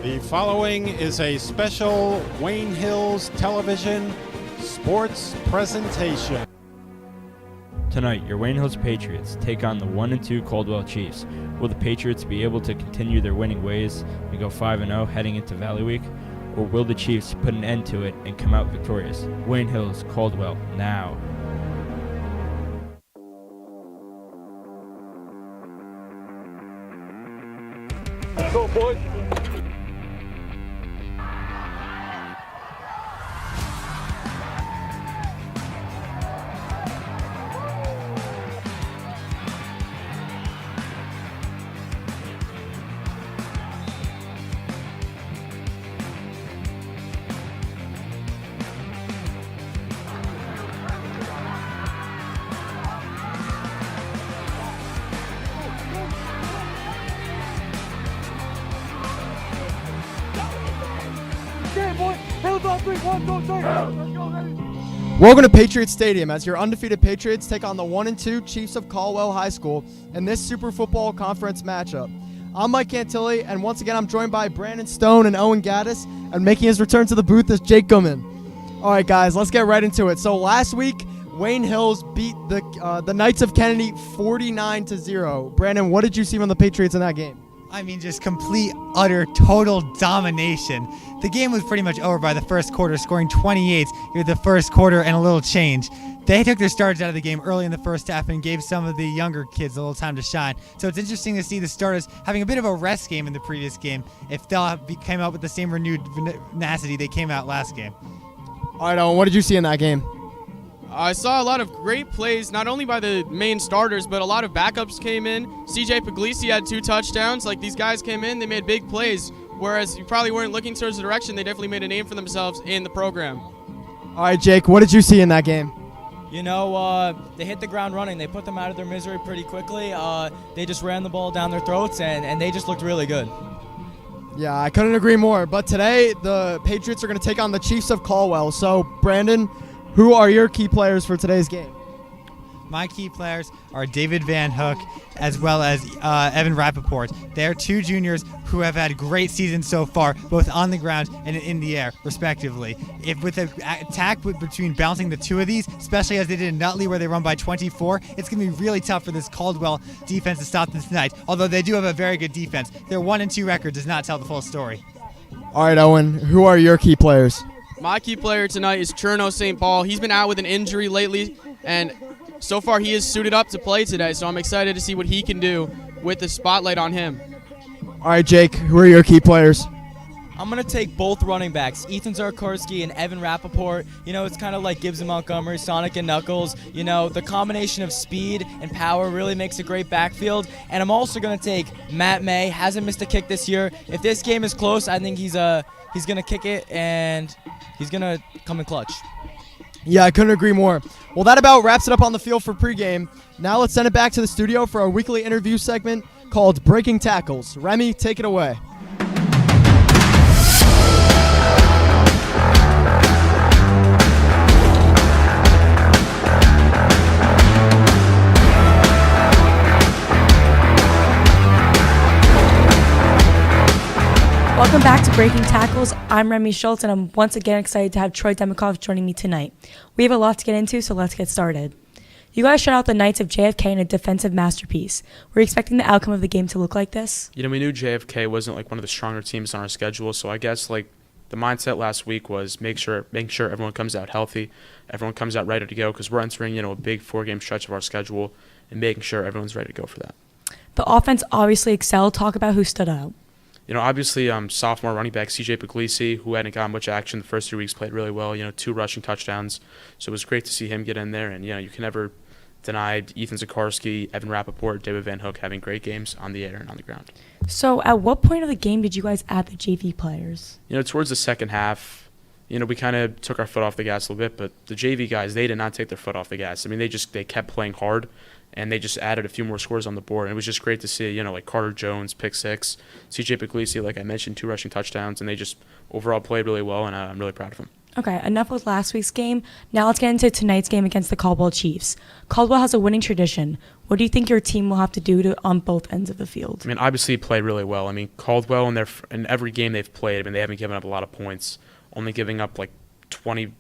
The following is a special Wayne Hills Television sports presentation. Tonight, your Wayne Hills Patriots take on the 1-2 Caldwell Chiefs. Will the Patriots be able to continue their winning ways and go 5-0 heading into Valley Week? Or will the Chiefs put an end to it and come out victorious? Wayne Hills, Caldwell, now. Let's go, boys. Welcome to Patriots Stadium as your undefeated Patriots take on the 1-2 Chiefs of Caldwell High School in this Super Football Conference matchup. I'm Mike Cantilli, and once again I'm joined by Brandon Stone and Owen Gaddis, and making his return to the booth is Jake Goodman. All right, guys, let's get right into it. So last week, Wayne Hills beat the Knights of Kennedy 49-0. Brandon, what did you see from the Patriots in that game? I mean, just complete, utter, total domination. The game was pretty much over by the first quarter, scoring 28 in the first quarter and a little change. They took their starters out of the game early in the first half and gave some of the younger kids a little time to shine. So it's interesting to see the starters having a bit of a rest game in the previous game if they'll came out with the same renewed tenacity they came out last game. All right, Owen, what did you see in that game? I saw a lot of great plays, not only by the main starters, but a lot of backups came in. CJ Puglisi had 2 touchdowns. Like, these guys came in, they made big plays, whereas you probably weren't looking towards the direction. They definitely made a name for themselves in the program. All right, Jake, what did you see in that game? You know, they hit the ground running. They put them out of their misery pretty quickly. They just ran the ball down their throats, and they just looked really good. Yeah, I couldn't agree more. But today, the Patriots are going to take on the Chiefs of Caldwell. So, Brandon, who are your key players for today's game? My key players are David Van Hook as well as Evan Rappaport. They're 2 juniors who have had great seasons so far, both on the ground and in the air, respectively. If with an attack between bouncing the 2 of these, especially as they did in Nutley where they run by 24, it's going to be really tough for this Caldwell defense to stop them tonight, although they do have a very good defense. Their 1-2 record does not tell the full story. All right, Owen, who are your key players? My key player tonight is Cherno St. Paul. He's been out with an injury lately, and so far he is suited up to play today, so I'm excited to see what he can do with the spotlight on him. All right, Jake, who are your key players? I'm going to take both running backs, Ethan Zarkarski and Evan Rappaport. You know, it's kind of like Gibbs and Montgomery, Sonic and Knuckles. You know, the combination of speed and power really makes a great backfield. And I'm also going to take Matt May. Hasn't missed a kick this year. If this game is close, I think he's going to kick it, and he's going to come in clutch. Yeah, I couldn't agree more. Well, that about wraps it up on the field for pregame. Now let's send it back to the studio for our weekly interview segment called Breaking Tackles. Remy, take it away. Welcome back to Breaking Tackles. I'm Remy Schultz, and I'm once again excited to have Troy Demikoff joining me tonight. We have a lot to get into, so let's get started. You guys shut out the Knights of JFK in a defensive masterpiece. Were you expecting the outcome of the game to look like this? You know, we knew JFK wasn't like one of the stronger teams on our schedule, so I guess like the mindset last week was making sure everyone comes out healthy, everyone comes out ready to go, because we're entering, a big 4-game stretch of our schedule, and making sure everyone's ready to go for that. The offense obviously excelled. Talk about who stood out. Obviously, sophomore running back CJ Puglisi, who hadn't gotten much action the first 3 weeks, played really well. 2 rushing touchdowns, so it was great to see him get in there. And you can never deny Ethan Zakarski, Evan Rappaport, David Van Hook having great games on the air and on the ground. So, at what point of the game did you guys add the JV players? Towards the second half, we kind of took our foot off the gas a little bit, but the JV guys, they did not take their foot off the gas. I mean, they kept playing hard, and they just added a few more scores on the board. And it was just great to see, like Carter Jones, pick 6, CJ Puglisi, like I mentioned, 2 rushing touchdowns, and they just overall played really well, and I'm really proud of them. Okay, enough with last week's game. Now let's get into tonight's game against the Caldwell Chiefs. Caldwell has a winning tradition. What do you think your team will have to do on both ends of the field? I mean, obviously played really well. I mean, Caldwell in every game they've played, I mean, they haven't given up a lot of points, only giving up like 20,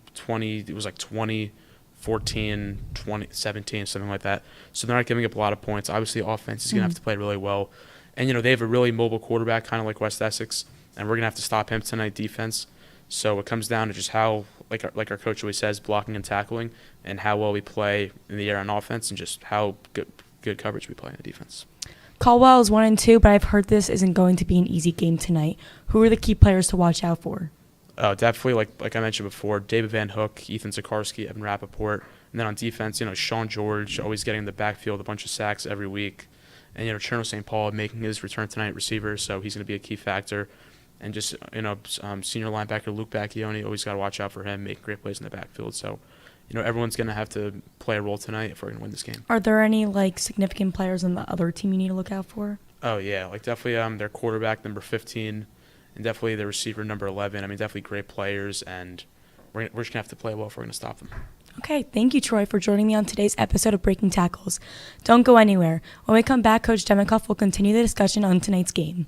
it was like 20, 14, 20, 17, something like that. So they're not giving up a lot of points. Obviously, offense is going to have to play really well. And, they have a really mobile quarterback, kind of like West Essex, and we're going to have to stop him tonight defense. So it comes down to just how, like our coach always says, blocking and tackling, and how well we play in the air on offense, and just how good coverage we play in the defense. Caldwell is 1-2, but I've heard this isn't going to be an easy game tonight. Who are the key players to watch out for? Definitely, like I mentioned before, David Van Hook, Ethan Zakarski, Evan Rappaport. And then on defense, Sean George, always getting in the backfield, a bunch of sacks every week. And, Cherno St. Paul making his return tonight receiver, so he's going to be a key factor. And just, senior linebacker Luke Bacchioni, always got to watch out for him, making great plays in the backfield. So, everyone's going to have to play a role tonight if we're going to win this game. Are there any, significant players on the other team you need to look out for? Oh, yeah. Definitely their quarterback, number 15, and definitely the receiver, number 11. I mean, definitely great players, and we're just going to have to play well if we're going to stop them. Okay, thank you, Troy, for joining me on today's episode of Breaking Tackles. Don't go anywhere. When we come back, Coach Demikoff will continue the discussion on tonight's game.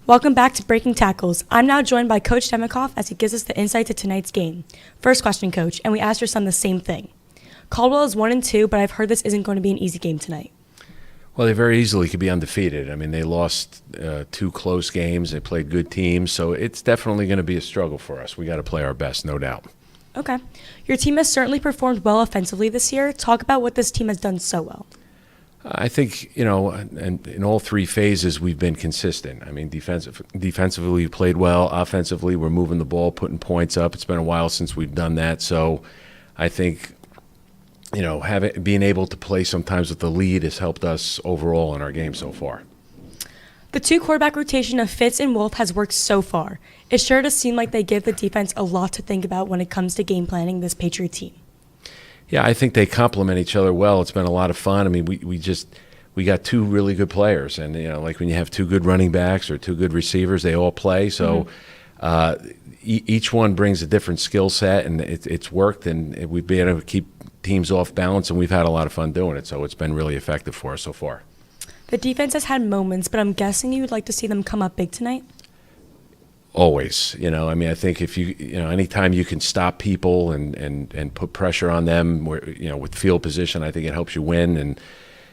Welcome back to Breaking Tackles. I'm now joined by Coach Demikoff as he gives us the insight to tonight's game. First question, Coach, and we asked your son the same thing. Caldwell is 1-2, but I've heard this isn't going to be an easy game tonight. Well, they very easily could be undefeated. I mean, they lost 2 close games. They played good teams, so it's definitely going to be a struggle for us. We got to play our best, no doubt. Okay. Your team has certainly performed well offensively this year. Talk about what this team has done so well. I think, in all 3 phases we've been consistent. I mean, defensively we played well. Offensively, we're moving the ball, putting points up. It's been a while since we've done that. So I think, being able to play sometimes with the lead has helped us overall in our game so far. The 2 quarterback rotation of Fitz and Wolf has worked so far. It sure does seem like they give the defense a lot to think about when it comes to game planning this Patriot team. Yeah, I think they complement each other well. It's been a lot of fun. I mean, we got 2 really good players, and like when you have 2 good running backs or 2 good receivers, they all play. So each one brings a different skill set, and it's worked, and we've been able to keep teams off balance, and we've had a lot of fun doing it. So it's been really effective for us so far. The defense has had moments, but I'm guessing you would like to see them come up big tonight? Always, I mean, I think if anytime you can stop people and put pressure on them, with field position, I think it helps you win. And,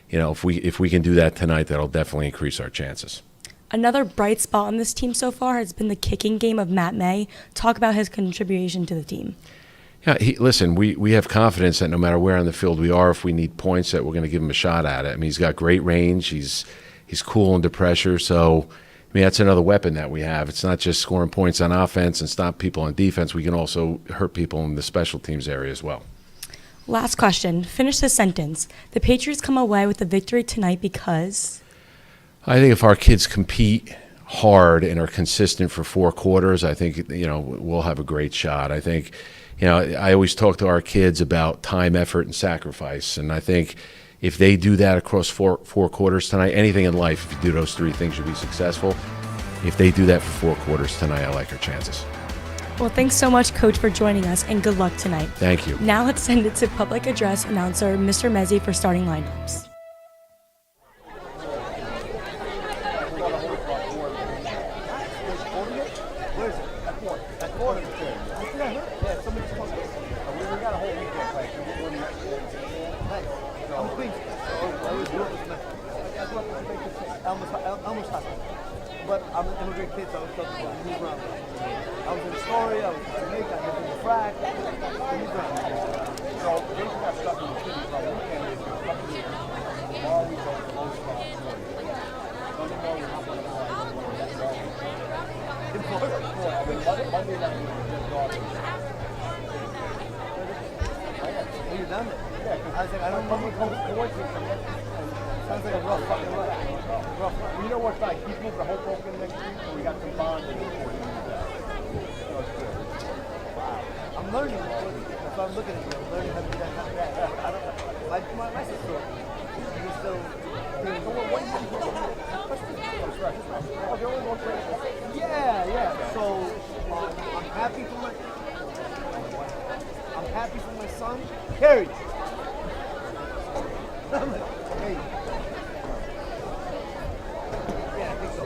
if we can do that tonight, that'll definitely increase our chances. Another bright spot on this team so far has been the kicking game of Matt May. Talk about his contribution to the team. Yeah, listen, we have confidence that no matter where on the field we are, if we need points, that we're going to give him a shot at it. I mean, he's got great range. He's cool under pressure. So, I mean, that's another weapon that we have. It's not just scoring points on offense and stop people on defense. We can also hurt people in the special teams area as well. Last question. Finish this sentence. The Patriots come away with the victory tonight because? I think if our kids compete hard and are consistent for 4 quarters, I think, we'll have a great shot. I think, I always talk to our kids about time, effort, and sacrifice. And I think if they do that across four quarters tonight, anything in life, if you do those 3 things, you'll be successful. If they do that for 4 quarters tonight, I like our chances. Well, thanks so much, Coach, for joining us, and good luck tonight. Thank you. Now let's send it to public address announcer Mr. Mezzi for starting lineups. But I'm a great kid, so I was supposed to move around. I was in the story, I was in Jamaica, I was in the frac, I moved around. So they got stuck in the city for a weekend, they got stuck in the city. Always on the low spot. Sunday morning, I'm going to go out and work. In Florida, Monday night, we were just golfing. Are you done it? Yeah, because I said, I don't know what you're saying. Sounds like a rough fucking ride. You know what's like? He's moving the whole broken next week, so we got some bonds and before he moves out. So it's good. Wow. I'm learning. That's why I'm looking at you. I'm learning how to do that. I don't know. My sister, you're still doing what do you do? Yeah. So I'm happy for my Carry. I'm like, hey. Yeah, I think so.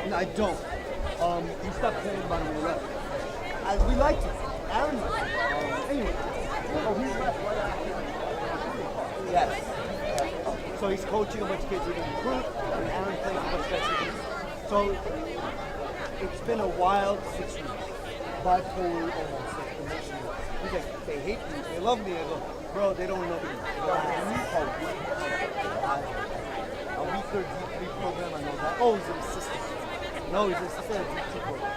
No, I don't. He stopped playing about him on the left. We liked it. Aaron liked it. Anyway. Oh, he's left right after. Yes. So he's coaching a bunch of kids who can recruit, and Aaron plays a bunch of guys who can. So it's been a wild 6 weeks. Bipolar almost, like emotional. He's like, they hate me, they love me. I go, bro, they don't love me. A week or D3 program, I know that. Oh, he's an assistant. No, he's an assistant at D2 program.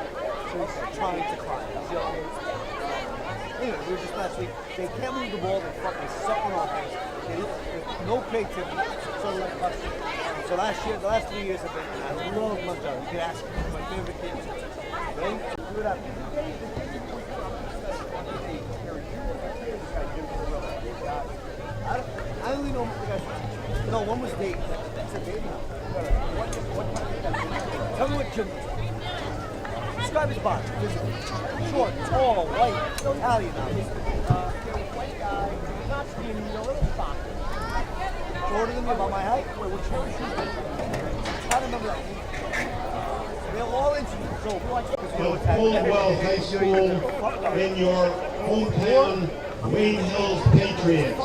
So he's trying to climb. He's young. Anyway, we were just last week. They can't move the ball. They fucking suck on offense. No creativity. So like us. So last year, the last 3 years have been. I love Montreal. You can ask me. It's my favorite team. Ready? Do it up. I only know the guys. No, one was Dave. It's a Dave now. Tell me what Jim is. Describe his body. Short, tall, white, Italian now. White guy, not skinny, a little stocky. Shorter than me, about my height. Wait, which one is he? I remember that. They're all inches. So, Caldwell High School in your hometown, Wayne Hills Patriots.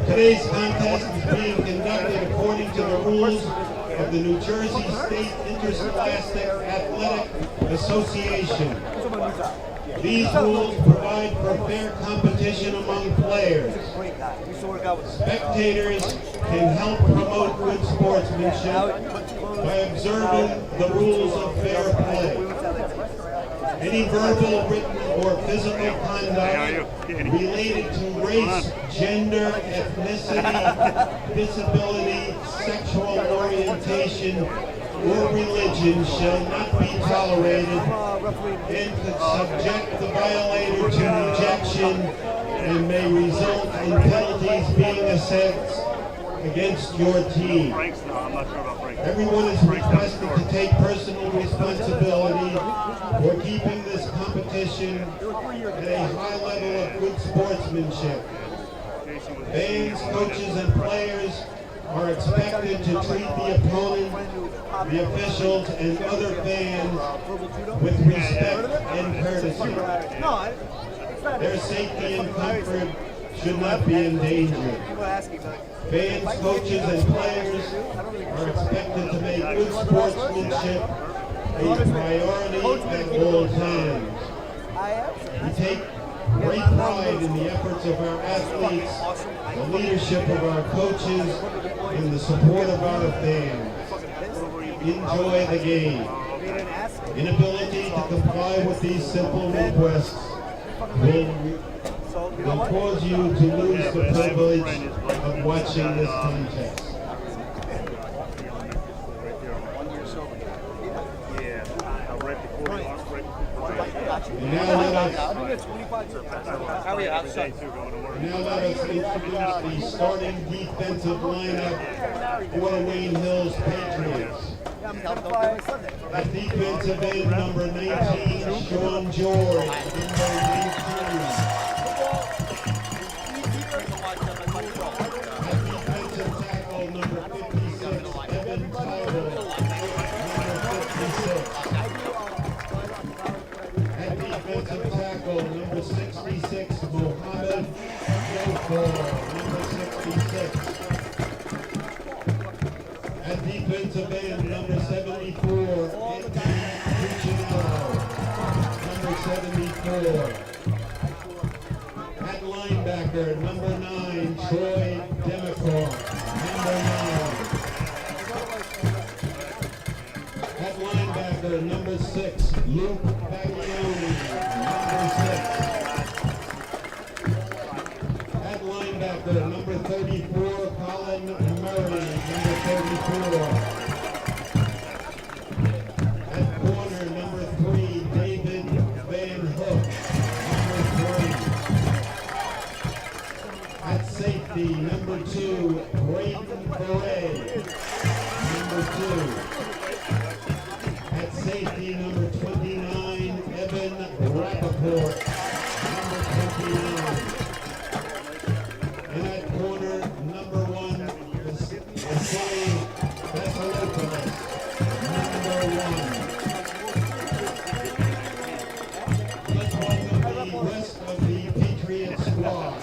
Today's contest is being conducted according to the rules of the New Jersey State Interscholastic Athletic Association. These rules provide for fair competition among players. Spectators can help promote good sportsmanship by observing the rules of fair play. Any verbal, written, or physical conduct related to race, gender, ethnicity, disability, sexual orientation, or religion shall not be tolerated and could subject the violator to rejection and may result in penalties being assessed against your team. Everyone is requested to take personal responsibility for keeping this competition at a high level of good sportsmanship. Fans, coaches, and players are expected to treat the opponent, the officials, and other fans with respect and courtesy. Their safety and comfort should not be endangered. Fans, coaches, and players are expected to make good sportsmanship a priority at all times. We take great pride in the efforts of our athletes, the leadership of our coaches, and the support of our fans. Enjoy the game. Inability to comply with these simple requests will cause you to lose the privilege of watching this contest. And now let us introduce the starting defensive lineup for the Wayne Hills Patriots. At defensive end, number 19, Sean George. Number 19. Defensive tackle number 56, Evan Caldwell, number 56. At defensive tackle number 66, Mohammed Jafar, number 66. At defensive end number 74, Anthony Cuccinello, number 74. At linebacker number 9, Troy Demicor, number 9. At linebacker number 6, Luke Baglioni, number 6. At linebacker number 34, Colin Murray, number 34. At corner number 3, David Van Hook, Parade, number 2. At safety, number 29, Evan Rappaport, number 29. And at corner, number 1, Vasily Vasilopoulos, number 1. Let's welcome the rest of the Patriot squad.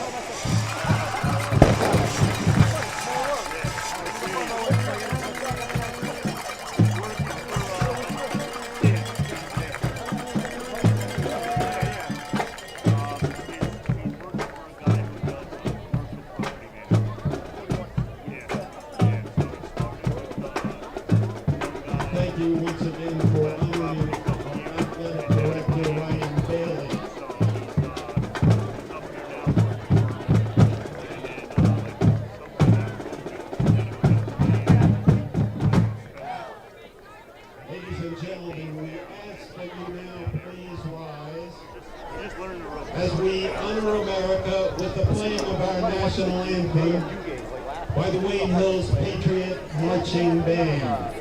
Thank you once again for honoring Athletic Director Ryan Bailey. Ladies and gentlemen, we ask that you now please rise as we honor America with the playing of our national anthem by the Wayne Hills Patriot Marching Band.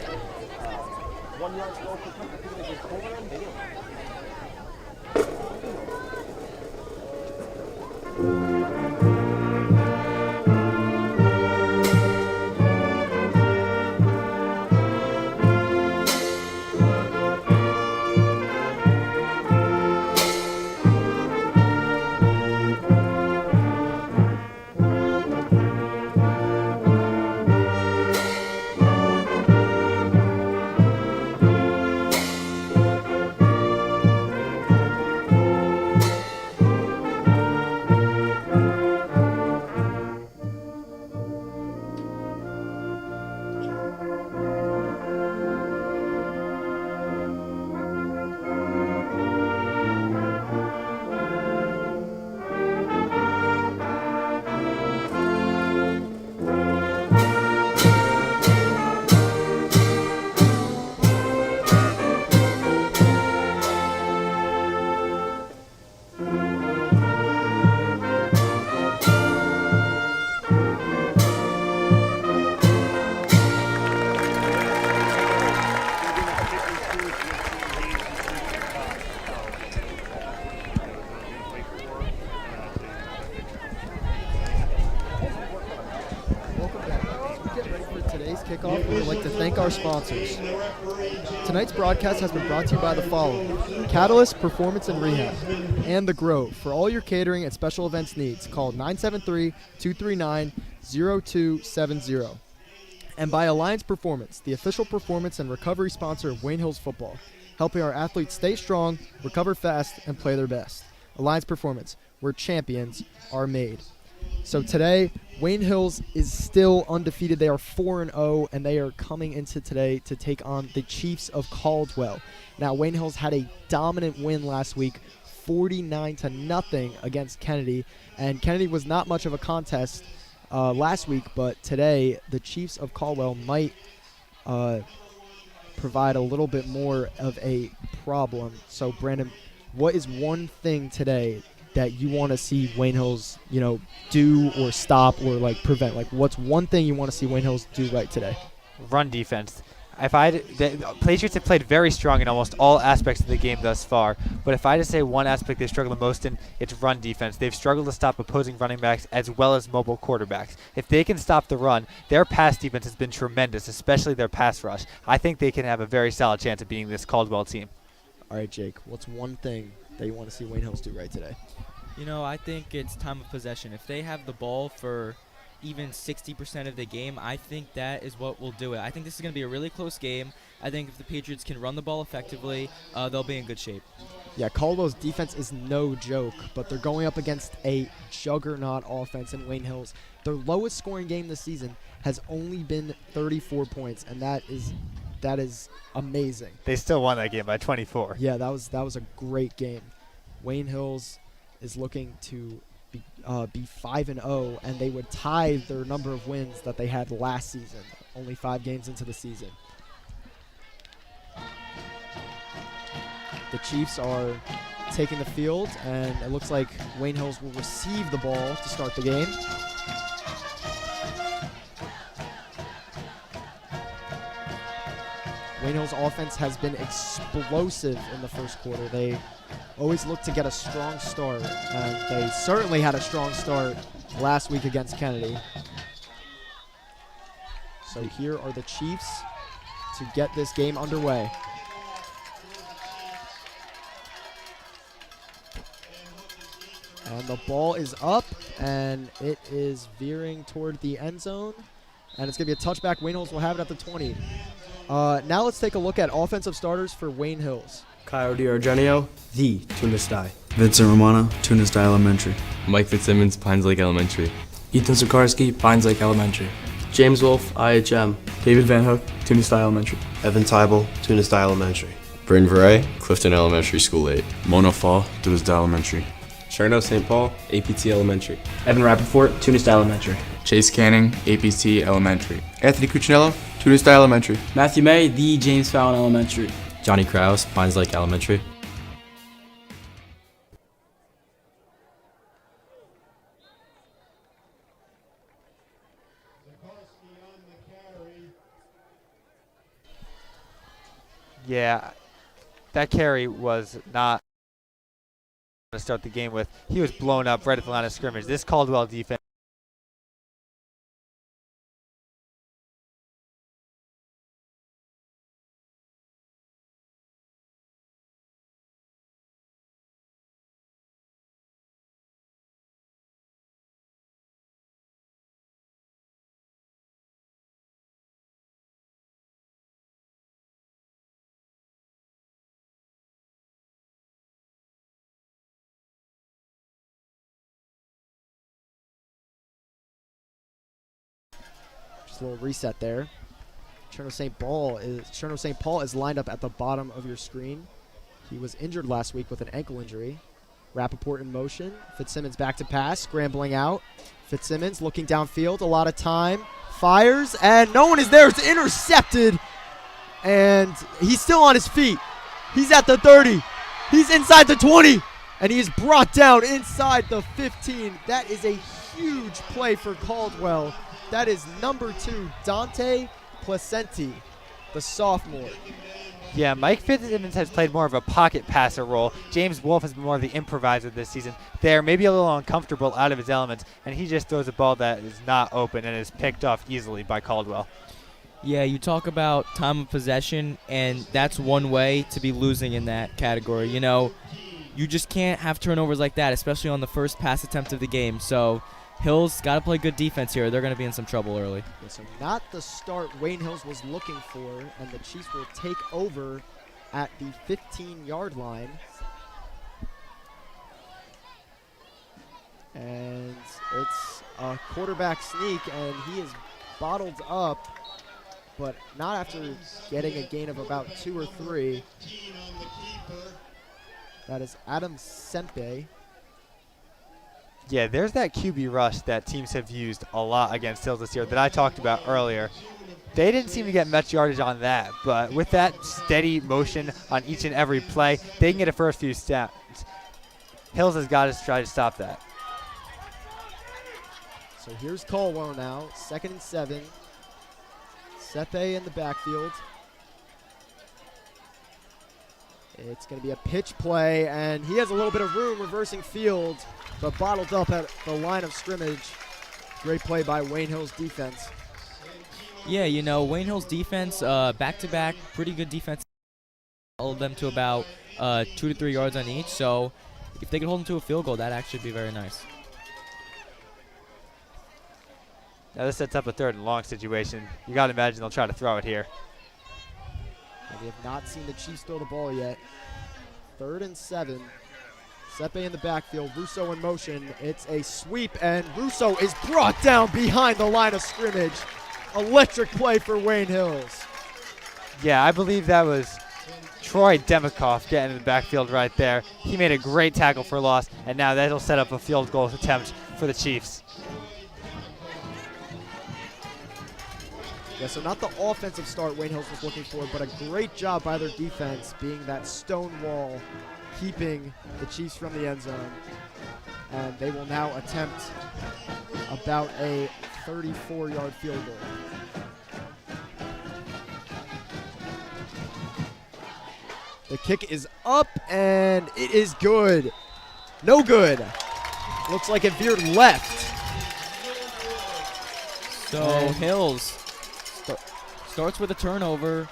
Kickoff, we would like to thank our sponsors. Tonight's broadcast has been brought to you by the following: Catalyst Performance and Rehab, and The Grove. For all your catering and special events needs, call 973-239-0270. And by Alliance Performance, the official performance and recovery sponsor of Wayne Hills football, helping our athletes stay strong, recover fast, and play their best. Alliance Performance, where champions are made. So today, Wayne Hills is still undefeated. They are 4-0, and they are coming into today to take on the Chiefs of Caldwell. Now, Wayne Hills had a dominant win last week, 49-0 against Kennedy, and Kennedy was not much of a contest last week, but today the Chiefs of Caldwell might provide a little bit more of a problem. So, Brandon, what is one thing today that you want to see Wayne Hills, do or stop or prevent? What's one thing you want to see Wayne Hills do right today? Run defense. The Patriots have played very strong in almost all aspects of the game thus far, but if I had to say one aspect they've struggled the most in, it's run defense. They've struggled to stop opposing running backs as well as mobile quarterbacks. If they can stop the run, their pass defense has been tremendous, especially their pass rush. I think they can have a very solid chance of beating this Caldwell team. All right, Jake, what's one thing that you want to see Wayne Hills do right today? I think it's time of possession. If they have the ball for even 60% of the game, I think that is what will do it. I think this is going to be a really close game. I think if the Patriots can run the ball effectively, they'll be in good shape. Yeah, Caldwell's defense is no joke, but they're going up against a juggernaut offense in Wayne Hills. Their lowest scoring game this season has only been 34 points, and that is amazing. They still won that game by 24. Yeah, that was a great game. Wayne Hills is looking to be 5-0, and they would tie their number of wins that they had last season, only 5 games into the season. The Chiefs are taking the field, and it looks like Wayne Hills will receive the ball to start the game. Wayne Hill's offense has been explosive in the first quarter. They always look to get a strong start, and they certainly had a strong start last week against Kennedy. So here are the Chiefs to get this game underway. And the ball is up, and it is veering toward the end zone. And it's going to be a touchback. Wayne Hills will have it at the 20. Now let's take a look at offensive starters for Wayne Hills. Kyle DiArgenio, the Tunis Die. Vincent Romano, Tunis Die Elementary. Mike Fitzsimmons, Pines Lake Elementary. Ethan Zakarski, Pines Lake Elementary. James Wolf, IHM. David Van Hook, Tunis Die Elementary. Evan Tybel, Tunis Die Elementary. Bryn Veray, Clifton Elementary School 8. Mona Fall, Tunis Die Elementary. Cherno St. Paul, APT Elementary. Evan Rappaport, Tunis Die Elementary. Chase Canning, APT Elementary. Anthony Cuccinello, Tunis Die Elementary. Matthew May, the James Fallon Elementary. Johnny Krause, Pines Lake Elementary. Yeah, that carry was not to start the game with. He was blown up right at the line of scrimmage. This Caldwell defense. Just a little reset there. Cherno St. Paul is lined up at the bottom of your screen. He was injured last week with an ankle injury. Rappaport in motion. Fitzsimmons back to pass, scrambling out. Fitzsimmons looking downfield, a lot of time. Fires, and no one is there. It's intercepted. And he's still on his feet. He's at the 30. He's inside the 20. And he is brought down inside the 15. That is a huge play for Caldwell. That is number 2, Dante Placenti, the sophomore. Yeah, Mike Fitzsimmons has played more of a pocket passer role. James Wolf has been more of the improviser this season. They're maybe a little uncomfortable out of his elements, and he just throws a ball that is not open and is picked off easily by Caldwell. Yeah, you talk about time of possession, and that's one way to be losing in that category. You know, you just can't have turnovers like that, especially on the first pass attempt of the game. So Hills got to play good defense here. They're going to be in some trouble early. Yeah, so not the start Wayne Hills was looking for, and the Chiefs will take over at the 15-yard line. And it's a quarterback sneak, and he is bottled up, but not after getting a gain of about 2 or 3. That is Adam Sempe. Yeah, there's that QB rush that teams have used a lot against Hills this year that I talked about earlier. They didn't seem to get much yardage on that, but with that steady motion on each and every play, they can get a first few steps. Hills has got to try to stop that. So here's Caldwell now, 2nd and 7. Sepe in the backfield. It's going to be a pitch play, and he has a little bit of room reversing field, but bottled up at the line of scrimmage. Great play by Wayne Hill's defense. Yeah, you know, Wayne Hill's defense, back-to-back, pretty good defense. Held them to about 2 to 3 yards on each, so if they could hold them to a field goal, that'd actually be very nice. Now this sets up a 3rd and long situation. You got to imagine they'll try to throw it here. And we have not seen the Chiefs throw the ball yet. 3rd and 7. Sepe in the backfield. Russo in motion. It's a sweep, and Russo is brought down behind the line of scrimmage. Electric play for Wayne Hills. Yeah, I believe that was Troy Demikoff getting in the backfield right there. He made a great tackle for loss, and now that'll set up a field goal attempt for the Chiefs. Yeah, so not the offensive start Wayne Hills was looking for, but a great job by their defense being that stone wall, keeping the Chiefs from the end zone. And they will now attempt about a 34-yard field goal. The kick is up, and it is good. No good. Looks like it veered left. So Hills starts with a turnover,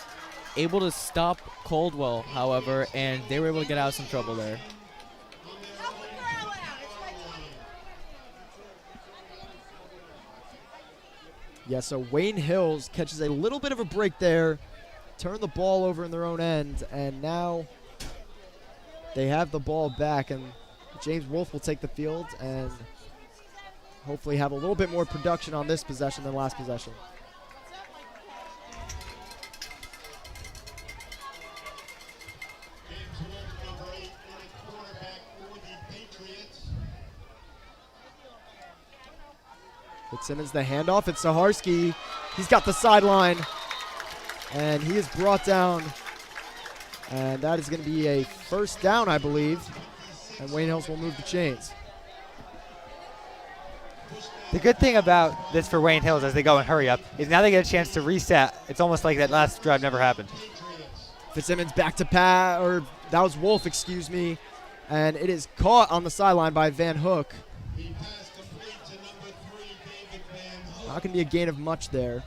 able to stop Caldwell, however, and they were able to get out of some trouble there. Yeah, so Wayne Hills catches a little bit of a break there, turn the ball over in their own end, and now they have the ball back, and James Wolfe will take the field and hopefully have a little bit more production on this possession than last possession. Fitzsimmons the handoff. It's Saharsky. He's got the sideline, and he is brought down. And that is going to be a first down, I believe. And Wayne Hills will move the chains. The good thing about this for Wayne Hills as they go and hurry up is now they get a chance to reset. It's almost like that last drive never happened. Fitzsimmons back to or that was Wolf, excuse me. And it is caught on the sideline by Van Hook. Not going to be a gain of much there.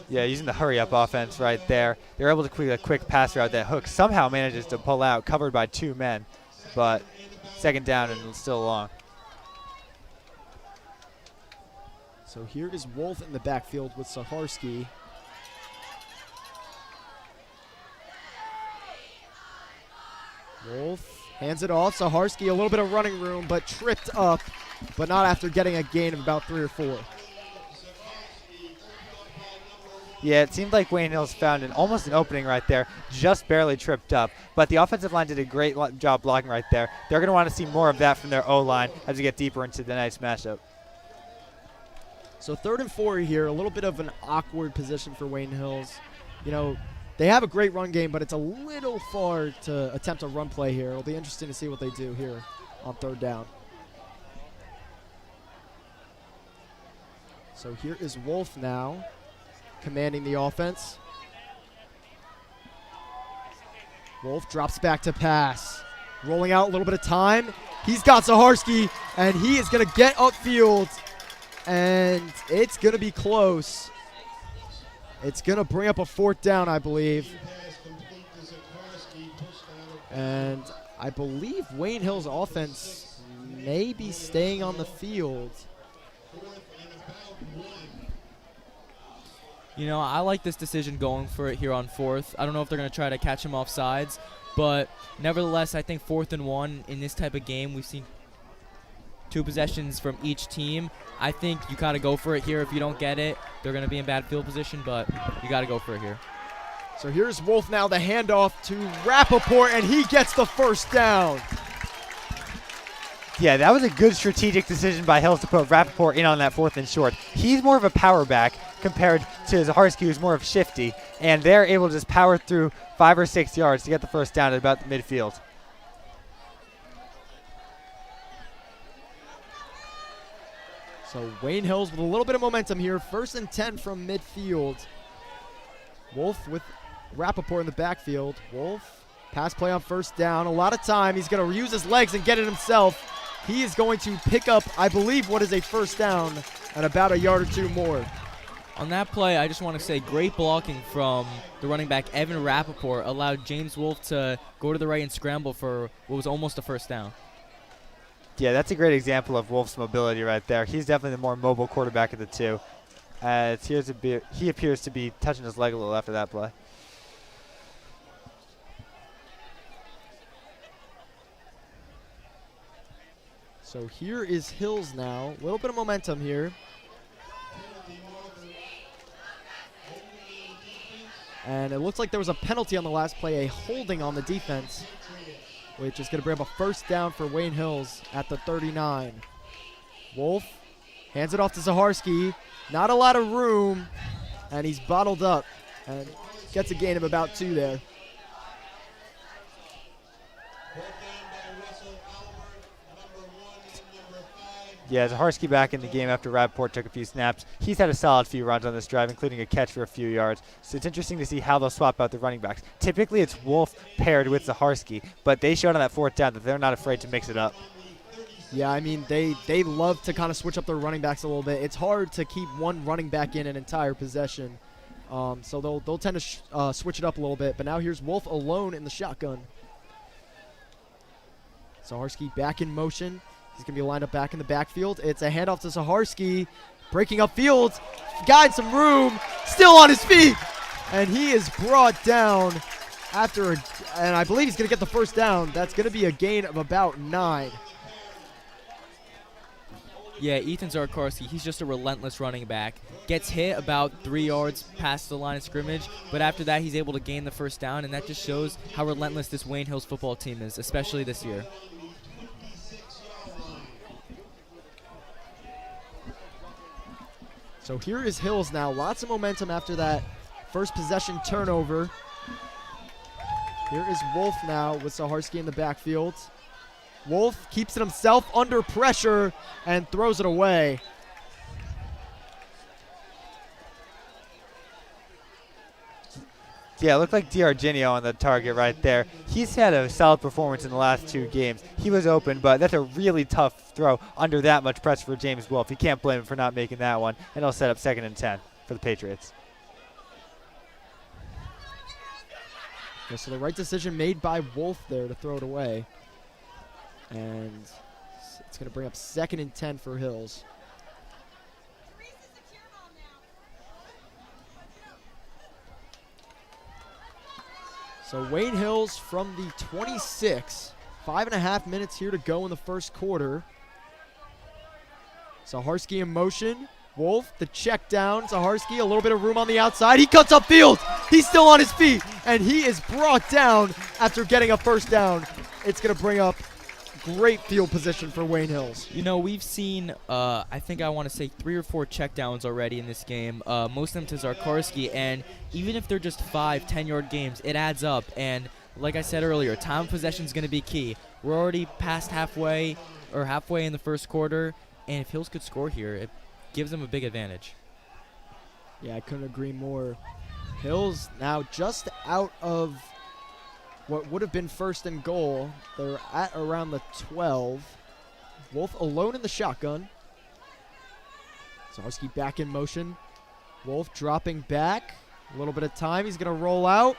Yeah, using the hurry-up offense right there. They're able to complete a quick pass route that Hook somehow manages to pull out, covered by 2 men. But second down and still long. So here is Wolf in the backfield with Saharsky. Wolf hands it off. Saharsky, a little bit of running room, but tripped up, but not after getting a gain of about 3 or 4. Yeah, it seemed like Wayne Hills found almost an opening right there, just barely tripped up. But the offensive line did a great job blocking right there. They're going to want to see more of that from their O-line as we get deeper into the night's matchup. So 3rd and 4 here, a little bit of an awkward position for Wayne Hills. You know, they have a great run game, but it's a little far to attempt a run play here. It'll be interesting to see what they do here on 3rd down. So here is Wolf now, commanding the offense. Wolf drops back to pass. Rolling out a little bit of time. He's got Saharsky, and he is going to get upfield, and it's going to be close. It's going to bring up a 4th down, I believe. And I believe Wayne Hills' offense may be staying on the field. You know, I like this decision going for it here on 4th. I don't know if they're going to try to catch him off sides, but nevertheless, I think 4th and 1 in this type of game, we've seen 2 possessions from each team. I think you got to go for it here. If you don't get it, they're going to be in bad field position, but you got to go for it here. So here's Wolf now, the handoff to Rappaport, and he gets the first down. Yeah, that was a good strategic decision by Hills to put Rappaport in on that 4th and short. He's more of a power back compared to Zaharsky, who's more of shifty, and they're able to just power through 5 or 6 yards to get the first down at about the midfield. So Wayne Hills with a little bit of momentum here. 1st and 10 from midfield. Wolf with Rappaport in the backfield. Wolf, pass play on 1st down. A lot of time. He's going to use his legs and get it himself. He is going to pick up, I believe, what is a 1st down and about a yard or 2 more. On that play, I just want to say great blocking from the running back, Evan Rappaport, allowed James Wolfe to go to the right and scramble for what was almost a 1st down. Yeah, that's a great example of Wolf's mobility right there. He's definitely the more mobile quarterback of the 2. He appears to be touching his leg a little after that play. So here is Hills now. A little bit of momentum here. And it looks like there was a penalty on the last play, a holding on the defense, which is going to bring up a 1st down for Wayne Hills at the 39. Wolf hands it off to Zaharsky. Not a lot of room, and he's bottled up and gets a gain of about 2 there. Yeah, Zaharski back in the game after Rappaport took a few snaps. He's had a solid few runs on this drive, including a catch for a few yards. So it's interesting to see how they'll swap out the running backs. Typically, it's Wolf paired with Zaharski, but they showed on that fourth down that they're not afraid to mix it up. Yeah, I mean, they love to kind of switch up their running backs a little bit. It's hard to keep one running back in an entire possession. So they'll tend to switch it up a little bit. But now here's Wolf alone in the shotgun. Zaharski back in motion. He's going to be lined up back in the backfield. It's a handoff to Zaharski, breaking up field, got some room, still on his feet. And he is brought down after, and I believe he's going to get the first down. That's going to be a gain of about 9. Yeah, Ethan Zaharski, he's just a relentless running back. Gets hit about 3 yards past the line of scrimmage, but after that he's able to gain the first down, and that just shows how relentless this Wayne Hills football team is, especially this year. So here is Hills now. Lots of momentum after that first possession turnover. Here is Wolf now with Zaharski in the backfield. Wolf keeps it himself under pressure and throws it away. Yeah, it looked like D'Argenio on the target right there. He's had a solid performance in the last 2 games. He was open, but that's a really tough throw under that much pressure for James Wolf. You can't blame him for not making that one, and he'll set up 2nd and 10 for the Patriots. Yeah, so the right decision made by Wolf there to throw it away. And it's going to bring up 2nd and 10 for Hills. So Wayne Hills from the 26. 5.5 minutes here to go in the first quarter. Zaharski in motion. Wolf, the check down. Zaharski, a little bit of room on the outside. He cuts upfield. He's still on his feet, and he is brought down after getting a first down. It's going to bring up great field position for Wayne Hills. You know, we've seen, I think I want to say 3 or 4 checkdowns already in this game, most of them to Zaharski, and even if they're just 5, 10-yard games, it adds up. And like I said earlier, time of possession is going to be key. We're already past halfway in the first quarter, and if Hills could score here, it gives them a big advantage. Yeah, I couldn't agree more. Hills now just out of what would have been 1st and goal. They're at around the 12. Wolf alone in the shotgun. Zaharski back in motion. Wolf dropping back. A little bit of time. He's going to roll out.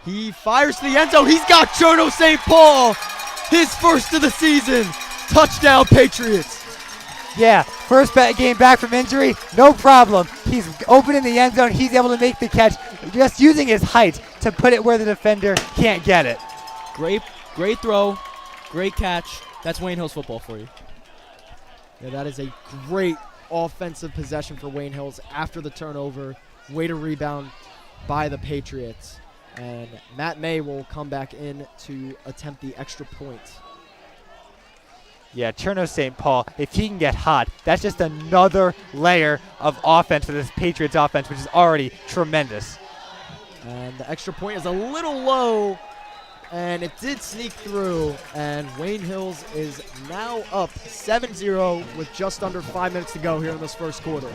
He fires to the end zone. He's got Cherno St. Paul. His first of the season. Touchdown, Patriots. Yeah, first game back from injury, no problem. He's open in the end zone. He's able to make the catch, just using his height to put it where the defender can't get it. Great throw, great catch. That's Wayne Hills football for you. Yeah, that is a great offensive possession for Wayne Hills after the turnover. Way to rebound by the Patriots. And Matt May will come back in to attempt the extra point. Yeah, Cherno St. Paul, if he can get hot, that's just another layer of offense for this Patriots offense, which is already tremendous. And the extra point is a little low, and it did sneak through, and Wayne Hills is now up 7-0 with just under 5 minutes to go here in this first quarter.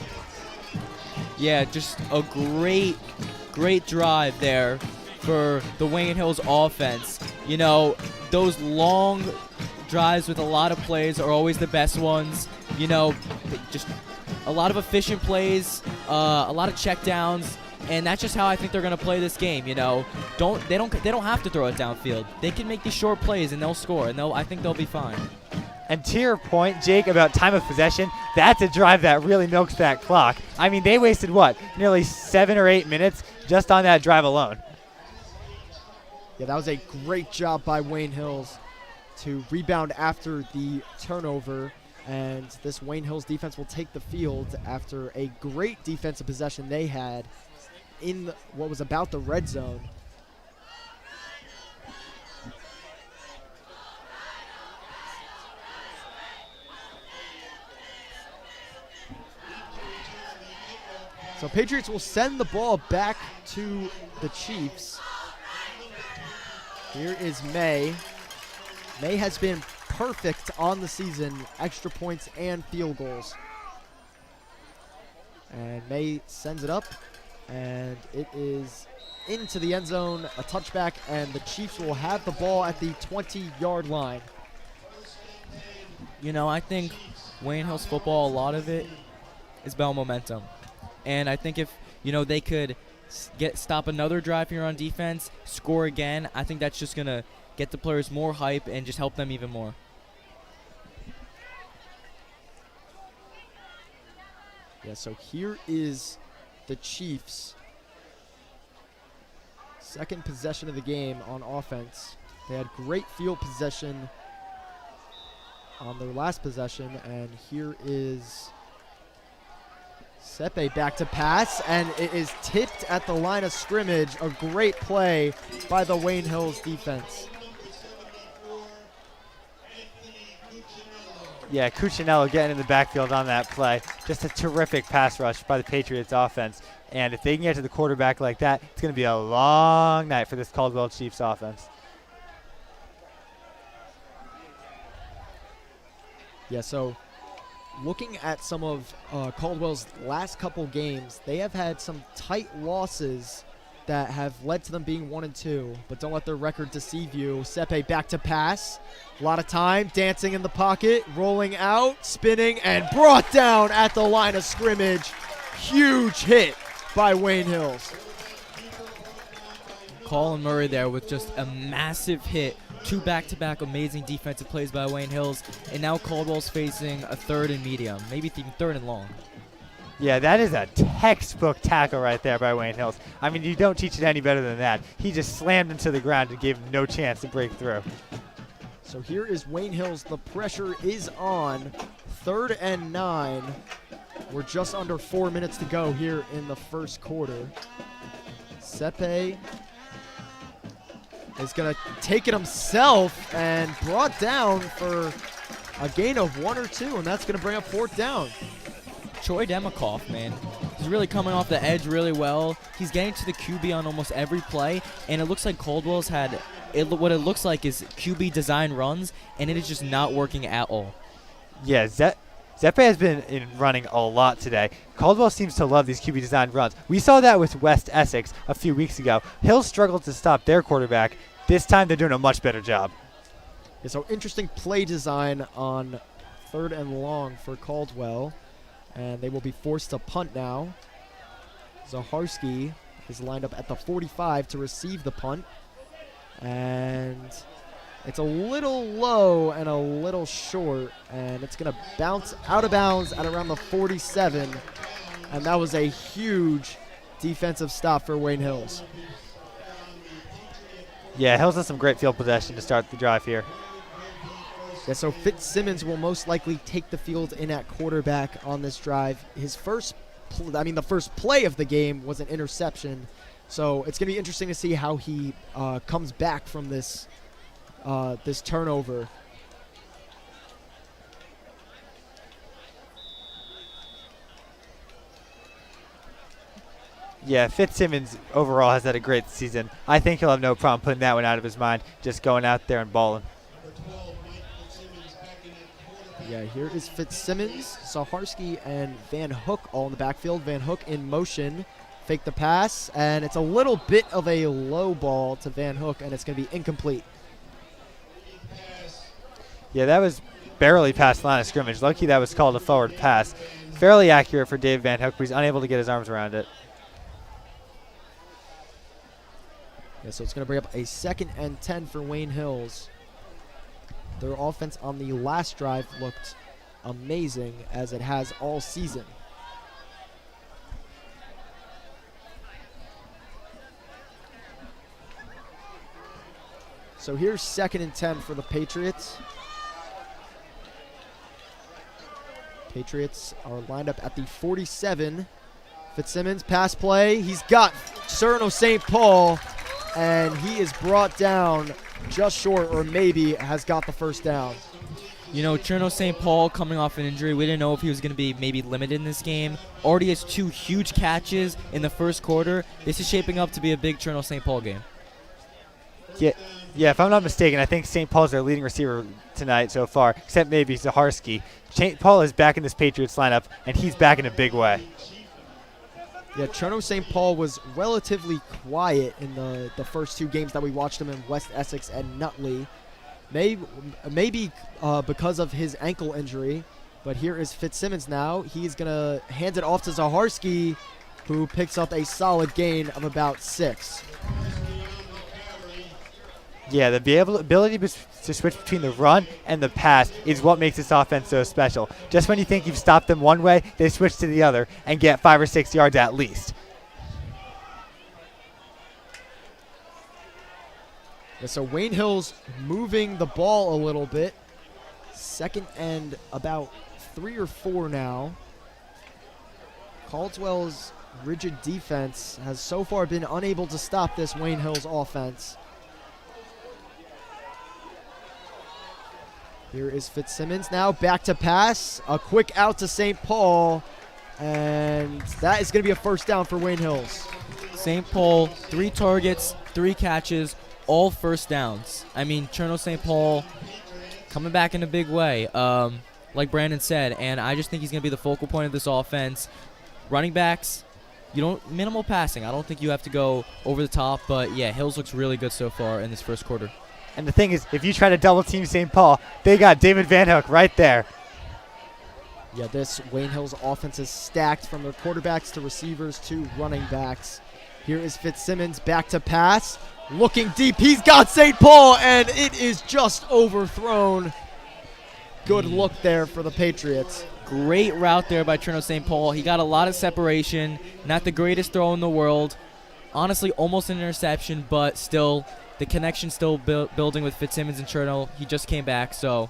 Yeah, just a great drive there for the Wayne Hills offense. You know, those long drives with a lot of plays are always the best ones. You know, just a lot of efficient plays, a lot of checkdowns, and that's just how I think they're going to play this game. You know, they don't have to throw it downfield. They can make these short plays and they'll score, and I think they'll be fine. And to your point, Jake, about time of possession, that's a drive that really milks that clock. I mean, they wasted what, nearly 7 or 8 minutes just on that drive alone. Yeah, that was a great job by Wayne Hills to rebound after the turnover, and this Wayne Hills defense will take the field after a great defensive possession they had in what was about the red zone. So Patriots will send the ball back to the Chiefs. Here is May. May has been perfect on the season, extra points and field goals. And May sends it up, and it is into the end zone, a touchback, and the Chiefs will have the ball at the 20-yard line. You know, I think Wayne Hills football, a lot of it is about momentum. And I think if, you know, they could stop another drive here on defense, score again, I think that's just going to get the players more hype and just help them even more. Yeah, so here is the Chiefs' second possession of the game on offense. They had great field possession on their last possession, and here is Sepe back to pass, and it is tipped at the line of scrimmage. A great play by the Wayne Hills defense. Yeah, Cuccinello getting in the backfield on that play. Just a terrific pass rush by the Patriots offense. And if they can get to the quarterback like that, it's going to be a long night for this Caldwell Chiefs offense. Yeah, so looking at some of Caldwell's last couple games, they have had some tight losses that have led to them being 1-2, but don't let their record deceive you. Sepe back to pass. A lot of time, dancing in the pocket, rolling out, spinning, and brought down at the line of scrimmage. Huge hit by Wayne Hills. Colin Murray there with just a massive hit. 2 back-to-back amazing defensive plays by Wayne Hills, and now Caldwell's facing a 3rd and medium, maybe even 3rd and long. Yeah, that is a textbook tackle right there by Wayne Hills. I mean, you don't teach it any better than that. He just slammed into the ground and gave him no chance to break through. So here is Wayne Hills. The pressure is on. 3rd and 9. We're just under 4 minutes to go here in the first quarter. Sepe is going to take it himself and brought down for a gain of 1 or 2, and that's going to bring up 4th down. Troy Demikoff, man, he's really coming off the edge really well. He's getting to the QB on almost every play, and it looks like Caldwell's had what it looks like is QB design runs, and it is just not working at all. Yeah, Zeppe has been running a lot today. Caldwell seems to love these QB design runs. We saw that with West Essex a few weeks ago. Hill struggled to stop their quarterback. This time they're doing a much better job. Yeah, so interesting play design on 3rd and long for Caldwell. And they will be forced to punt now. Zaharski is lined up at the 45 to receive the punt. And it's a little low and a little short. And it's going to bounce out of bounds at around the 47. And that was a huge defensive stop for Wayne Hills. Yeah, Hills has some great field possession to start the drive here. Yeah, so Fitzsimmons will most likely take the field in at quarterback on this drive. His first, the first play of the game was an interception. So it's going to be interesting to see how he comes back from this this turnover. Yeah, Fitzsimmons overall has had a great season. I think he'll have no problem putting that one out of his mind, just going out there and balling. Yeah, here is Fitzsimmons, Zaharski, and Van Hook all in the backfield. Van Hook in motion, fake the pass, and it's a little bit of a low ball to Van Hook, and it's going to be incomplete. Yeah, that was barely past the line of scrimmage. Lucky that was called a forward pass. Fairly accurate for Dave Van Hook, but he's unable to get his arms around it. Yeah, so it's going to bring up a 2nd and 10 for Wayne Hills. Their offense on the last drive looked amazing, as it has all season. So here's 2nd and 10 for the Patriots. Patriots are lined up at the 47. Fitzsimmons, pass play. He's got Cerno St. Paul, and he is brought down just short, or maybe has got the first down. You know, Cherno St. Paul coming off an injury. We didn't know if he was going to be maybe limited in this game. Already has 2 huge catches in the first quarter. This is shaping up to be a big Cherno St. Paul game. Yeah, if I'm not mistaken, I think St. Paul's their leading receiver tonight so far, except maybe Zaharsky. St. Paul is back in this Patriots lineup, and he's back in a big way. Yeah, Cherno St. Paul was relatively quiet in the first 2 games that we watched him in West Essex and Nutley. Maybe because of his ankle injury. But here is Fitzsimmons now. He's going to hand it off to Zaharsky, who picks up a solid gain of about 6. Yeah, the ability to switch between the run and the pass is what makes this offense so special. Just when you think you've stopped them one way, they switch to the other and get 5 or 6 yards at least. Yeah, so Wayne Hill's moving the ball a little bit. 2nd and about 3 or 4 now. Caldwell's rigid defense has so far been unable to stop this Wayne Hill's offense. Here is Fitzsimmons now, back to pass. A quick out to St. Paul, and that is going to be a first down for Wayne Hills. St. Paul, 3 targets, 3 catches, all first downs. I mean, Cherno St. Paul coming back in a big way, like Brandon said, and I just think he's going to be the focal point of this offense. Running backs, minimal passing. I don't think you have to go over the top, but yeah, Hills looks really good so far in this first quarter. And the thing is, if you try to double team St. Paul, they got David Van Hook right there. Yeah, this Wayne Hills offense is stacked from their quarterbacks to receivers to running backs. Here is Fitzsimmons back to pass. Looking deep. He's got St. Paul, and it is just overthrown. Good look there for the Patriots. Great route there by Cherno St. Paul. He got a lot of separation. Not the greatest throw in the world. Honestly, almost an interception, but still, the connection still building with Fitzsimmons and Cherno. He just came back, so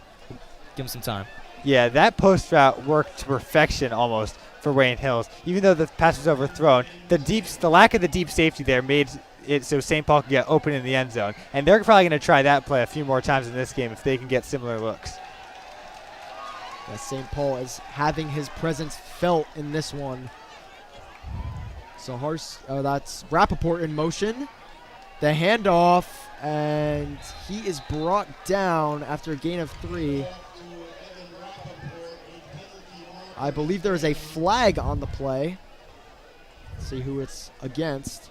give him some time. Yeah, that post route worked to perfection almost for Wayne Hills. Even though the pass was overthrown, the lack of the deep safety there made it so St. Paul could get open in the end zone. And they're probably going to try that play a few more times in this game if they can get similar looks. Yeah, St. Paul is having his presence felt in this one. So that's Rappaport in motion. The handoff, and he is brought down after a gain of 3. I believe there is a flag on the play. Let's see who it's against.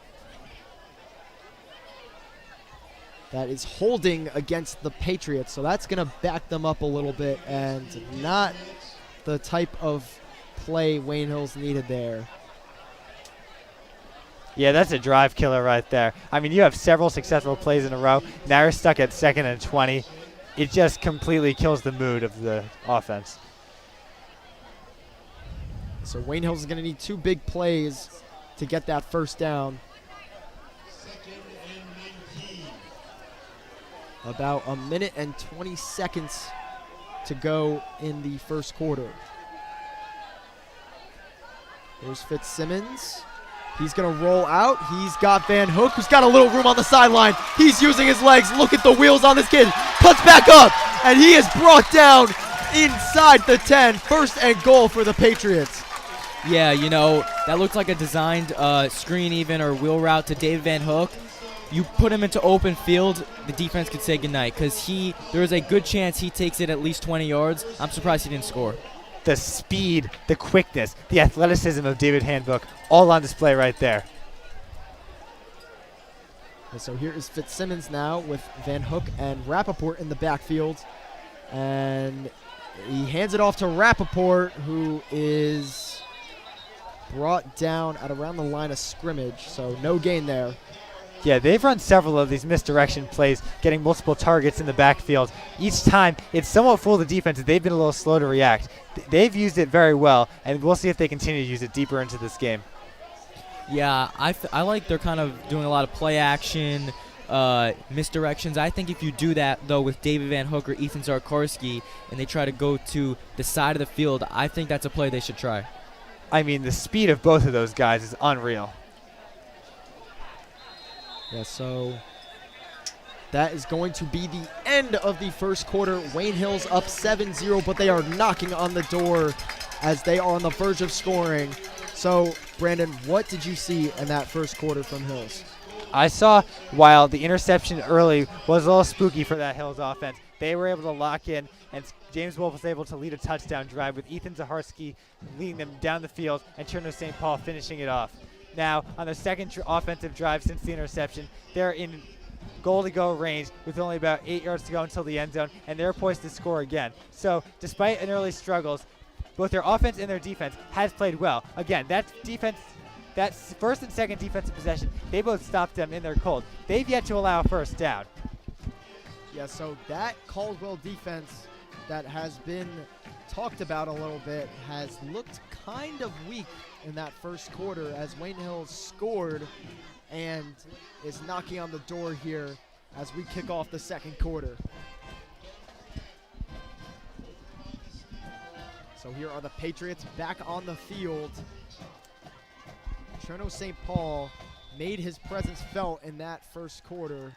That is holding against the Patriots, so that's going to back them up a little bit, and not the type of play Wayne Hills needed there. Yeah, that's a drive killer right there. I mean, you have several successful plays in a row. Now you're stuck at 2nd and 20. It just completely kills the mood of the offense. So Wayne Hills is going to need 2 big plays to get that first down. About a minute and 20 seconds to go in the first quarter. There's Fitzsimmons. He's going to roll out. He's got Van Hook, who's got a little room on the sideline. He's using his legs. Look at the wheels on this kid. Cuts back up, and he is brought down inside the 10. First and goal for the Patriots. Yeah, that looked like a designed screen even or wheel route to David Van Hook. You put him into open field, the defense could say goodnight because there is a good chance he takes it at least 20 yards. I'm surprised he didn't score. The speed, the quickness, the athleticism of David Van Hook, all on display right there. And so here is Fitzsimmons now with Van Hook and Rappaport in the backfield. And he hands it off to Rappaport, who is brought down at around the line of scrimmage, so no gain there. Yeah, they've run several of these misdirection plays, getting multiple targets in the backfield. Each time, it's somewhat fooled the defense. They've been a little slow to react. They've used it very well, and we'll see if they continue to use it deeper into this game. Yeah, I like they're kind of doing a lot of play action, misdirections. I think if you do that, though, with David Van Hook or Ethan Zarkarski, and they try to go to the side of the field, I think that's a play they should try. I mean, the speed of both of those guys is unreal. Yeah, so that is going to be the end of the first quarter. Wayne Hills up 7-0, but they are knocking on the door as they are on the verge of scoring. So, Brandon, what did you see in that first quarter from Hills? I saw while the interception early was a little spooky for that Hills offense, they were able to lock in, and James Wolfe was able to lead a touchdown drive with Ethan Zaharsky leading them down the field and Cherno St. Paul finishing it off. Now, on their second offensive drive since the interception, they're in goal-to-go range with only about 8 yards to go until the end zone, and they're poised to score again. So, despite an early struggles, both their offense and their defense has played well. Again, that defense, that first and second defensive possession, they both stopped them in their cold. They've yet to allow a first down. Yeah, so that Caldwell defense that has been talked about a little bit has looked kind of weak in that first quarter as Wayne Hills scored and is knocking on the door here as we kick off the second quarter. So here are the Patriots back on the field. Cherno St. Paul made his presence felt in that first quarter.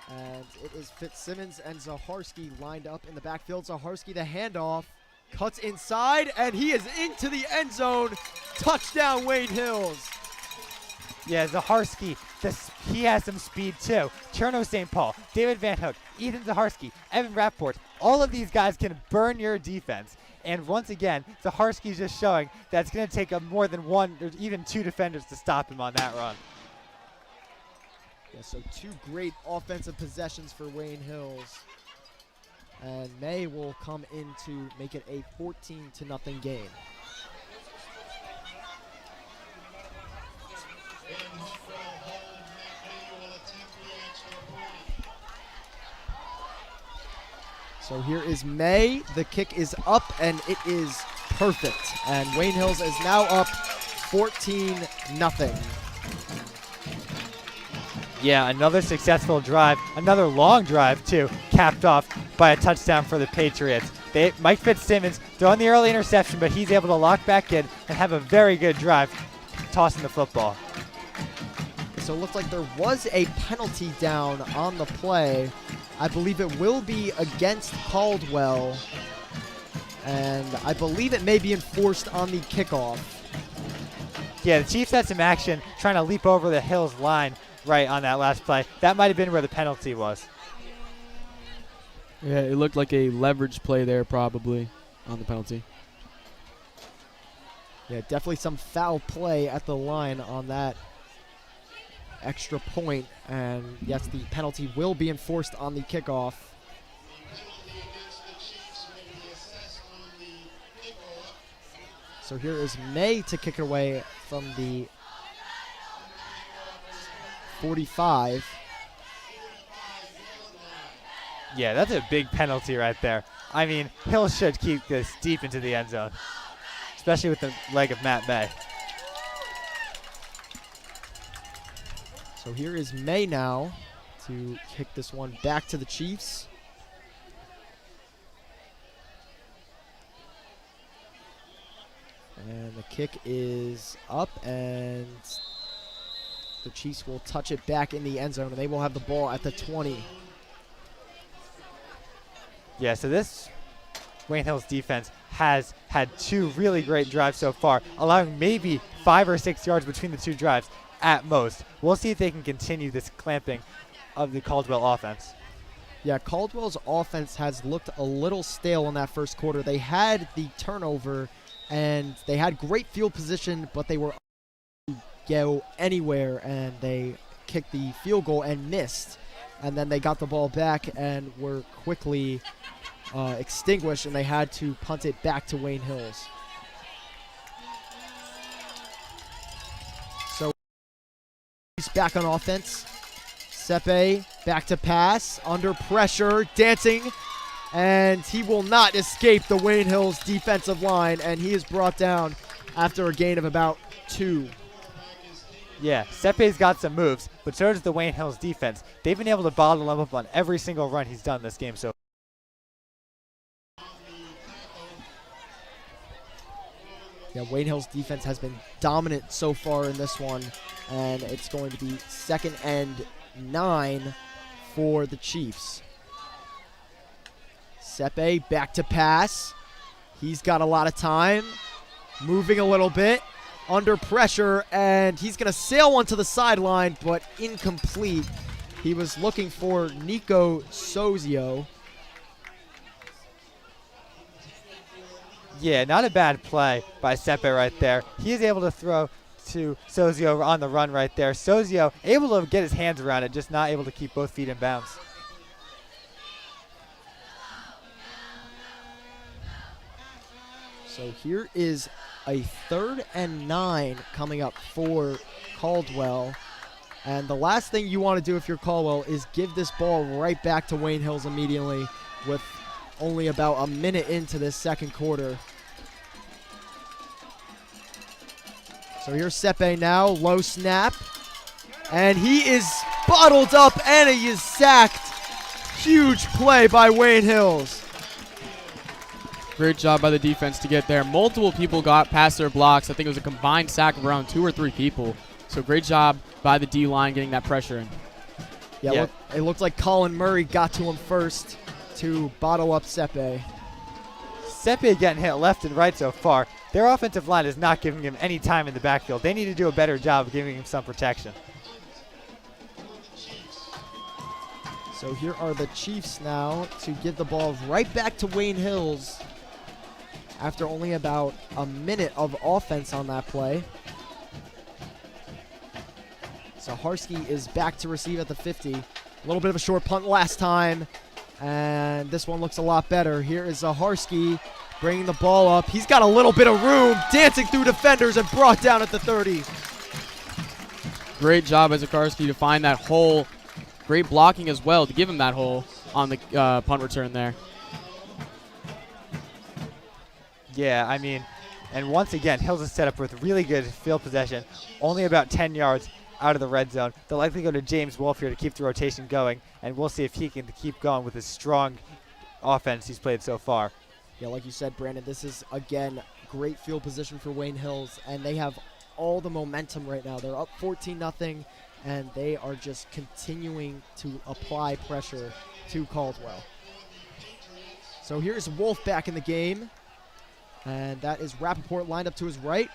And it is Fitzsimmons and Zaharsky lined up in the backfield. Zaharsky, the handoff, cuts inside, and he is into the end zone. Touchdown, Wayne Hills. Yeah, Zaharsky, he has some speed too. Cherno St. Paul, David Van Hook, Ethan Zaharsky, Evan Rappaport, all of these guys can burn your defense. And once again, Zaharsky's just showing that it's going to take more than one or even two defenders to stop him on that run. Yeah, so two great offensive possessions for Wayne Hills. And May will come in to make it a 14-0 game. So here is May. The kick is up, and it is perfect. And Wayne Hills is now up 14-0. Yeah, another successful drive, another long drive too, capped off by a touchdown for the Patriots. Mike Fitzsimmons throwing the early interception, but he's able to lock back in and have a very good drive tossing the football. So it looks like there was a penalty down on the play. I believe it will be against Caldwell, and I believe it may be enforced on the kickoff. Yeah, the Chiefs had some action trying to leap over the Hills line right on that last play. That might have been where the penalty was. Yeah, it looked like a leverage play there probably on the penalty. Yeah, definitely some foul play at the line on that extra point. And yes, the penalty will be enforced on the kickoff. So here is May to kick it away from the 45. Yeah, that's a big penalty right there. I mean, Hill should keep this deep into the end zone, especially with the leg of Matt May. So here is May now to kick this one back to the Chiefs. And the kick is up, and the Chiefs will touch it back in the end zone, and they will have the ball at the 20. Yeah, so this Wayne Hills defense has had two really great drives so far, allowing maybe 5 or 6 yards between the two drives at most. We'll see if they can continue this clamping of the Caldwell offense. Yeah, Caldwell's offense has looked a little stale in that first quarter. They had the turnover, and they had great field position, but they were able to go anywhere, and they kicked the field goal and missed. And then they got the ball back and were quickly extinguished, and they had to punt it back to Wayne Hills. So he's back on offense. Sepe back to pass, under pressure, dancing, and he will not escape the Wayne Hills defensive line, and he is brought down after a gain of about 2. Yeah, Sepe's got some moves, but so does the Wayne Hills defense. They've been able to bottle him up on every single run he's done this game. So yeah, Wayne Hills defense has been dominant so far in this one, and it's going to be 2nd and 9 for the Chiefs. Sepe back to pass. He's got a lot of time, moving a little bit, under pressure, and he's going to sail one to the sideline, but incomplete. He was looking for Nico Sozio. Yeah, not a bad play by Sepe right there. He is able to throw to Sozio on the run right there. Sozio able to get his hands around it, just not able to keep both feet in bounds. So here is a 3rd and 9 coming up for Caldwell. And the last thing you want to do if you're Caldwell is give this ball right back to Wayne Hills immediately with only about a minute into this second quarter. So here's Sepe now, low snap. And he is bottled up and he is sacked. Huge play by Wayne Hills. Great job by the defense to get there. Multiple people got past their blocks. I think it was a combined sack of around 2 or 3 people. So great job by the D-line getting that pressure in. Yeah. It looked like Colin Murray got to him first to bottle up Sepe. Sepe getting hit left and right so far. Their offensive line is not giving him any time in the backfield. They need to do a better job of giving him some protection. So here are the Chiefs now to give the ball right back to Wayne Hills after only about a minute of offense on that play. Zaharski is back to receive at the 50. A little bit of a short punt last time, and this one looks a lot better. Here is Zaharski bringing the ball up. He's got a little bit of room, dancing through defenders and brought down at the 30. Great job by Zaharski to find that hole. Great blocking as well to give him that hole on the punt return there. Yeah, I mean, and once again, Hills is set up with really good field possession, only about 10 yards out of the red zone. They'll likely go to James Wolf here to keep the rotation going, and we'll see if he can keep going with his strong offense he's played so far. Yeah, like you said, Brandon, this is, again, great field position for Wayne Hills, and they have all the momentum right now. They're up 14-0, and they are just continuing to apply pressure to Caldwell. So here's Wolf back in the game. And that is Rappaport lined up to his right.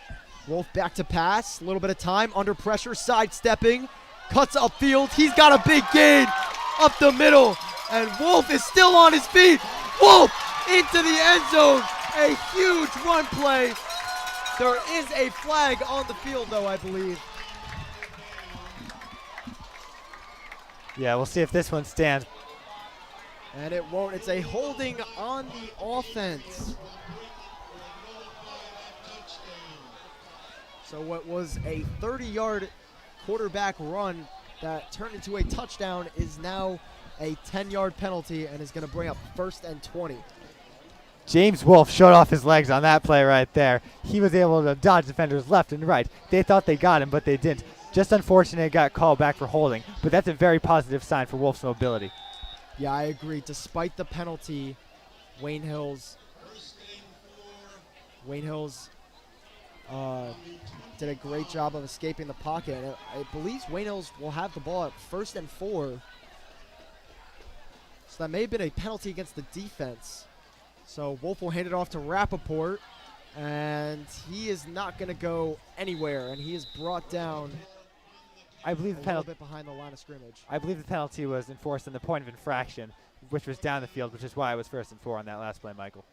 Wolf back to pass. A little bit of time. Under pressure. Sidestepping. Cuts upfield. He's got a big gain up the middle. And Wolf is still on his feet. Wolf into the end zone. A huge run play. There is a flag on the field, though, I believe. Yeah, we'll see if this one stands. And it won't. It's a holding on the offense. So what was a 30-yard quarterback run that turned into a touchdown is now a 10-yard penalty and is going to bring up 1st and 20. James Wolf showed off his legs on that play right there. He was able to dodge defenders left and right. They thought they got him, but they didn't. Just unfortunate it got called back for holding, but that's a very positive sign for Wolf's mobility. Yeah, I agree. Despite the penalty, Wayne Hills did a great job of escaping the pocket. And I believe Wayne Hills will have the ball at 1st and 4. So that may have been a penalty against the defense. So Wolf will hand it off to Rappaport, and he is not going to go anywhere, and he is brought down. I believe the penalty bit behind the line of scrimmage. I believe the penalty was enforced on the point of infraction, which was down the field, which is why it was 1st and 4 on that last play, Michael.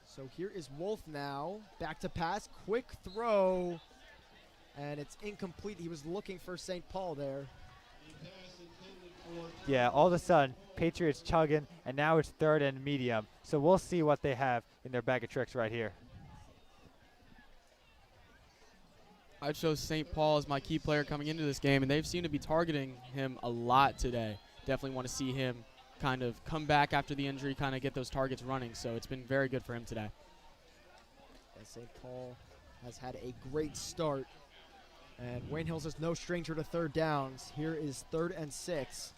So here is Wolf now, back to pass, quick throw, and it's incomplete. He was looking for St. Paul there. Yeah, all of a sudden, Patriots chugging, and now it's 3rd and medium. So we'll see what they have in their bag of tricks right here. I chose St. Paul as my key player coming into this game, and they've seemed to be targeting him a lot today. Definitely want to see him kind of come back after the injury, kind of get those targets running. So it's been very good for him today. And St. Paul has had a great start. And Wayne Hills is no stranger to 3rd downs. Here is 3rd and 6.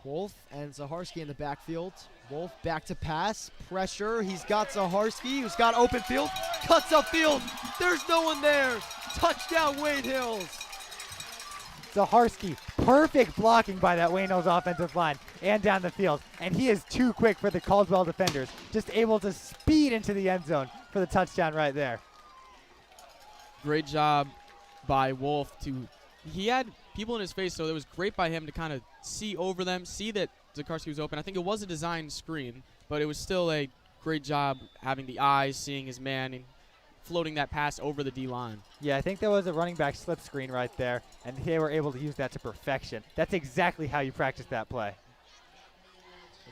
Wolf and Zaharski in the backfield. Wolf back to pass. Pressure. He's got Zaharski, who's got open field. Cuts upfield. There's no one there. Touchdown, Wayne Hills. Zaharski, perfect blocking by that Wayne Hills offensive line and down the field. And he is too quick for the Caldwell defenders, just able to speed into the end zone for the touchdown right there. Great job by Wolf he had people in his face, so it was great by him to kind of see over them, see that Zakarski was open. I think it was a designed screen, but it was still a great job having the eyes, seeing his man, and floating that pass over the D-line. Yeah, I think there was a running back slip screen right there, and they were able to use that to perfection. That's exactly how you practice that play.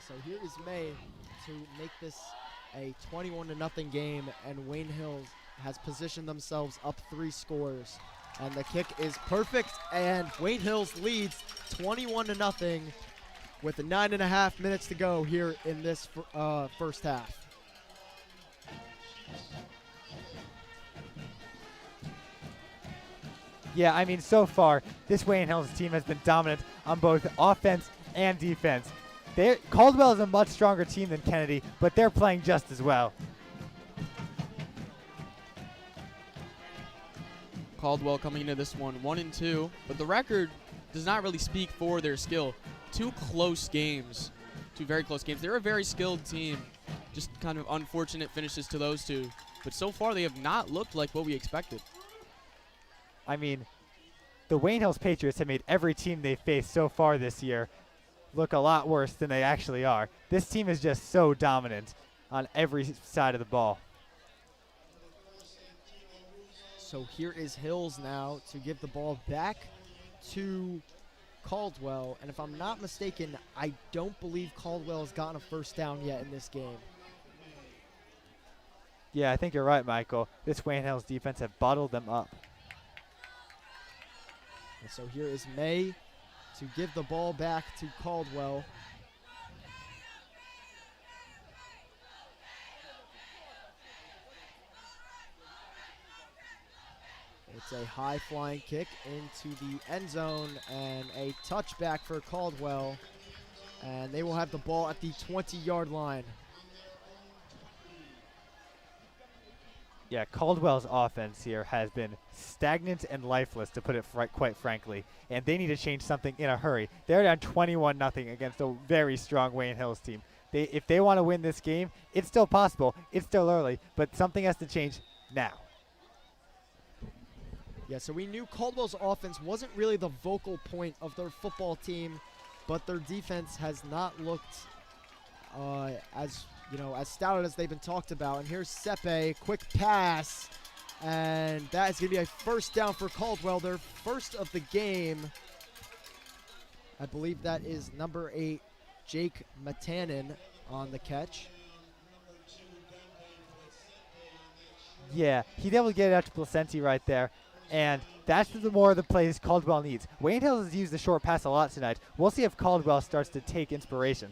So here is May to make this a 21-0 game, and Wayne Hills has positioned themselves up 3 scores. And the kick is perfect, and Wayne Hills leads 21-0 with 9.5 minutes to go here in this first half. Yeah, I mean, so far, this Wayne Hills team has been dominant on both offense and defense. Caldwell is a much stronger team than Kennedy, but they're playing just as well. Caldwell coming into this one 1-2, but the record does not really speak for their skill. 2 close games, 2 very close games. They're a very skilled team, just kind of unfortunate finishes to those 2. But so far, they have not looked like what we expected. I mean, the Wayne Hills Patriots have made every team they faced so far this year look a lot worse than they actually are. This team is just so dominant on every side of the ball. So here is Hills now to give the ball back to Caldwell. And if I'm not mistaken, I don't believe Caldwell has gotten a first down yet in this game. Yeah, I think you're right, Michael. This Wayne Hills defense have bottled them up. And so here is May to give the ball back to Caldwell. It's a high-flying kick into the end zone and a touchback for Caldwell. And they will have the ball at the 20-yard line. Yeah, Caldwell's offense here has been stagnant and lifeless, to put it quite frankly. And they need to change something in a hurry. They're down 21-0 against a very strong Wayne Hills team. If they want to win this game, it's still possible. It's still early, but something has to change now. Yeah, so we knew Caldwell's offense wasn't really the vocal point of their football team, but their defense has not looked as stout as they've been talked about. And here's Sepe, quick pass, and that is going to be a first down for Caldwell, their first of the game. I believe that is number 8, Jake Matanen, on the catch. Yeah, he's able to get it out to Placenti right there. And that's the more of the plays Caldwell needs. Wayne Hills has used the short pass a lot tonight. We'll see if Caldwell starts to take inspiration,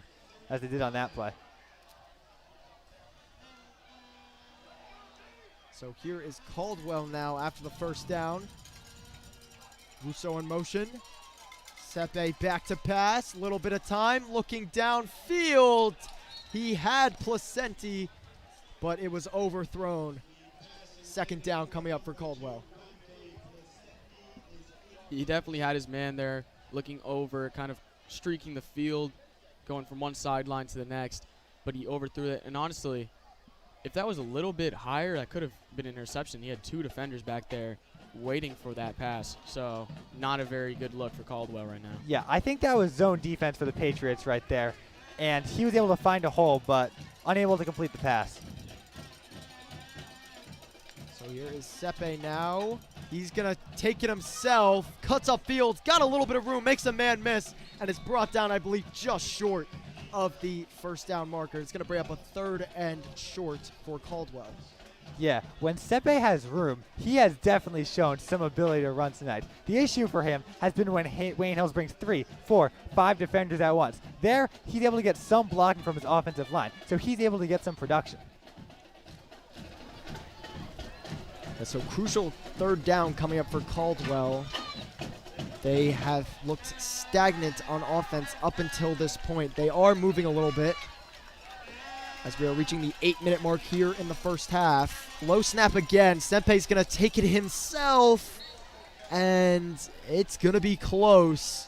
as they did on that play. So here is Caldwell now after the first down. Russo in motion. Sepe back to pass. Little bit of time. Looking downfield. He had Placenti, but it was overthrown. Second down coming up for Caldwell. He definitely had his man there looking over, kind of streaking the field, going from one sideline to the next, but he overthrew it. And honestly, if that was a little bit higher, that could have been an interception. He had 2 defenders back there waiting for that pass, so not a very good look for Caldwell right now. Yeah, I think that was zone defense for the Patriots right there, and he was able to find a hole, but unable to complete the pass. So here is Sepe now. He's going to take it himself. Cuts upfield. Got a little bit of room. Makes a man miss. And is brought down, I believe, just short of the first down marker. It's going to bring up a 3rd and short for Caldwell. Yeah, when Sepe has room, he has definitely shown some ability to run tonight. The issue for him has been when Wayne Hills brings 3, 4, 5 defenders at once. There, he's able to get some blocking from his offensive line, so he's able to get some production. So crucial 3rd down coming up for Caldwell. They have looked stagnant on offense up until this point. They are moving a little bit as we are reaching the 8-minute mark here in the first half. Low snap again. Sempe's going to take it himself. and it's going to be close.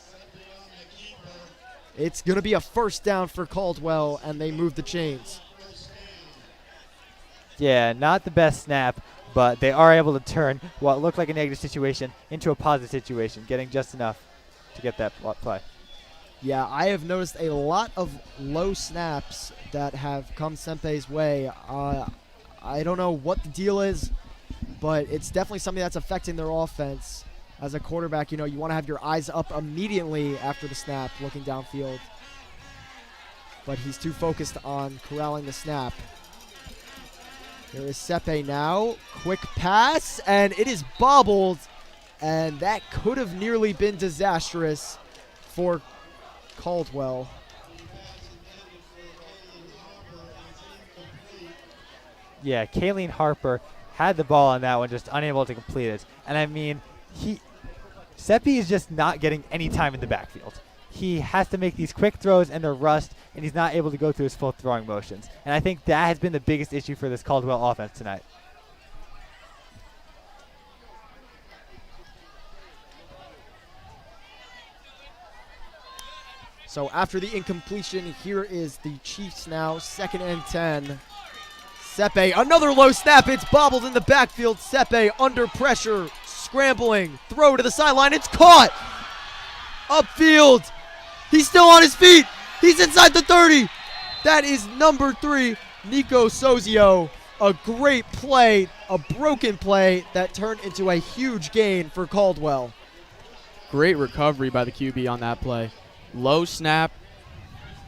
It's going to be a first down for Caldwell, and they move the chains. Yeah, not the best snap, but they are able to turn what looked like a negative situation into a positive situation, getting just enough to get that play. Yeah, I have noticed a lot of low snaps that have come Sempe's way. I don't know what the deal is, but it's definitely something that's affecting their offense. As a quarterback, you want to have your eyes up immediately after the snap, looking downfield. But he's too focused on corralling the snap. Here is Sepe now. Quick pass, and it is bobbled. And that could have nearly been disastrous for Caldwell. Yeah, Kayleen Harper had the ball on that one, just unable to complete it. And I mean, Seppi is just not getting any time in the backfield. He has to make these quick throws, and they're rushed, and he's not able to go through his full throwing motions. And I think that has been the biggest issue for this Caldwell offense tonight. So after the incompletion, here is the Chiefs now, 2nd and 10. Sepe, another low snap. It's bobbled in the backfield. Sepe under pressure, scrambling, throw to the sideline. It's caught. Upfield. He's still on his feet. He's inside the 30. That is number 3, Nico Sozio. A great play, a broken play that turned into a huge gain for Caldwell. Great recovery by the QB on that play. Low snap,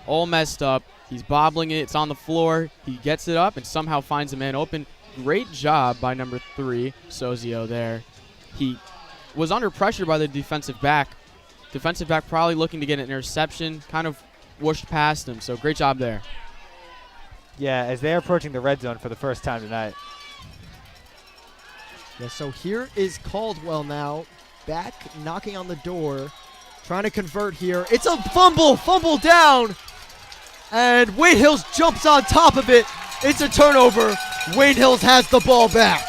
all messed up. He's bobbling it. It's on the floor. He gets it up and somehow finds a man open. Great job by number 3, Sozio there. He was under pressure by the defensive back. Defensive back probably looking to get an interception, kind of whooshed past him. So great job there. Yeah, as they're approaching the red zone for the first time tonight. Yeah, so here is Caldwell now, back knocking on the door, trying to convert here. It's a fumble down, and Wayne Hills jumps on top of it. It's a turnover. Wayne Hills has the ball back.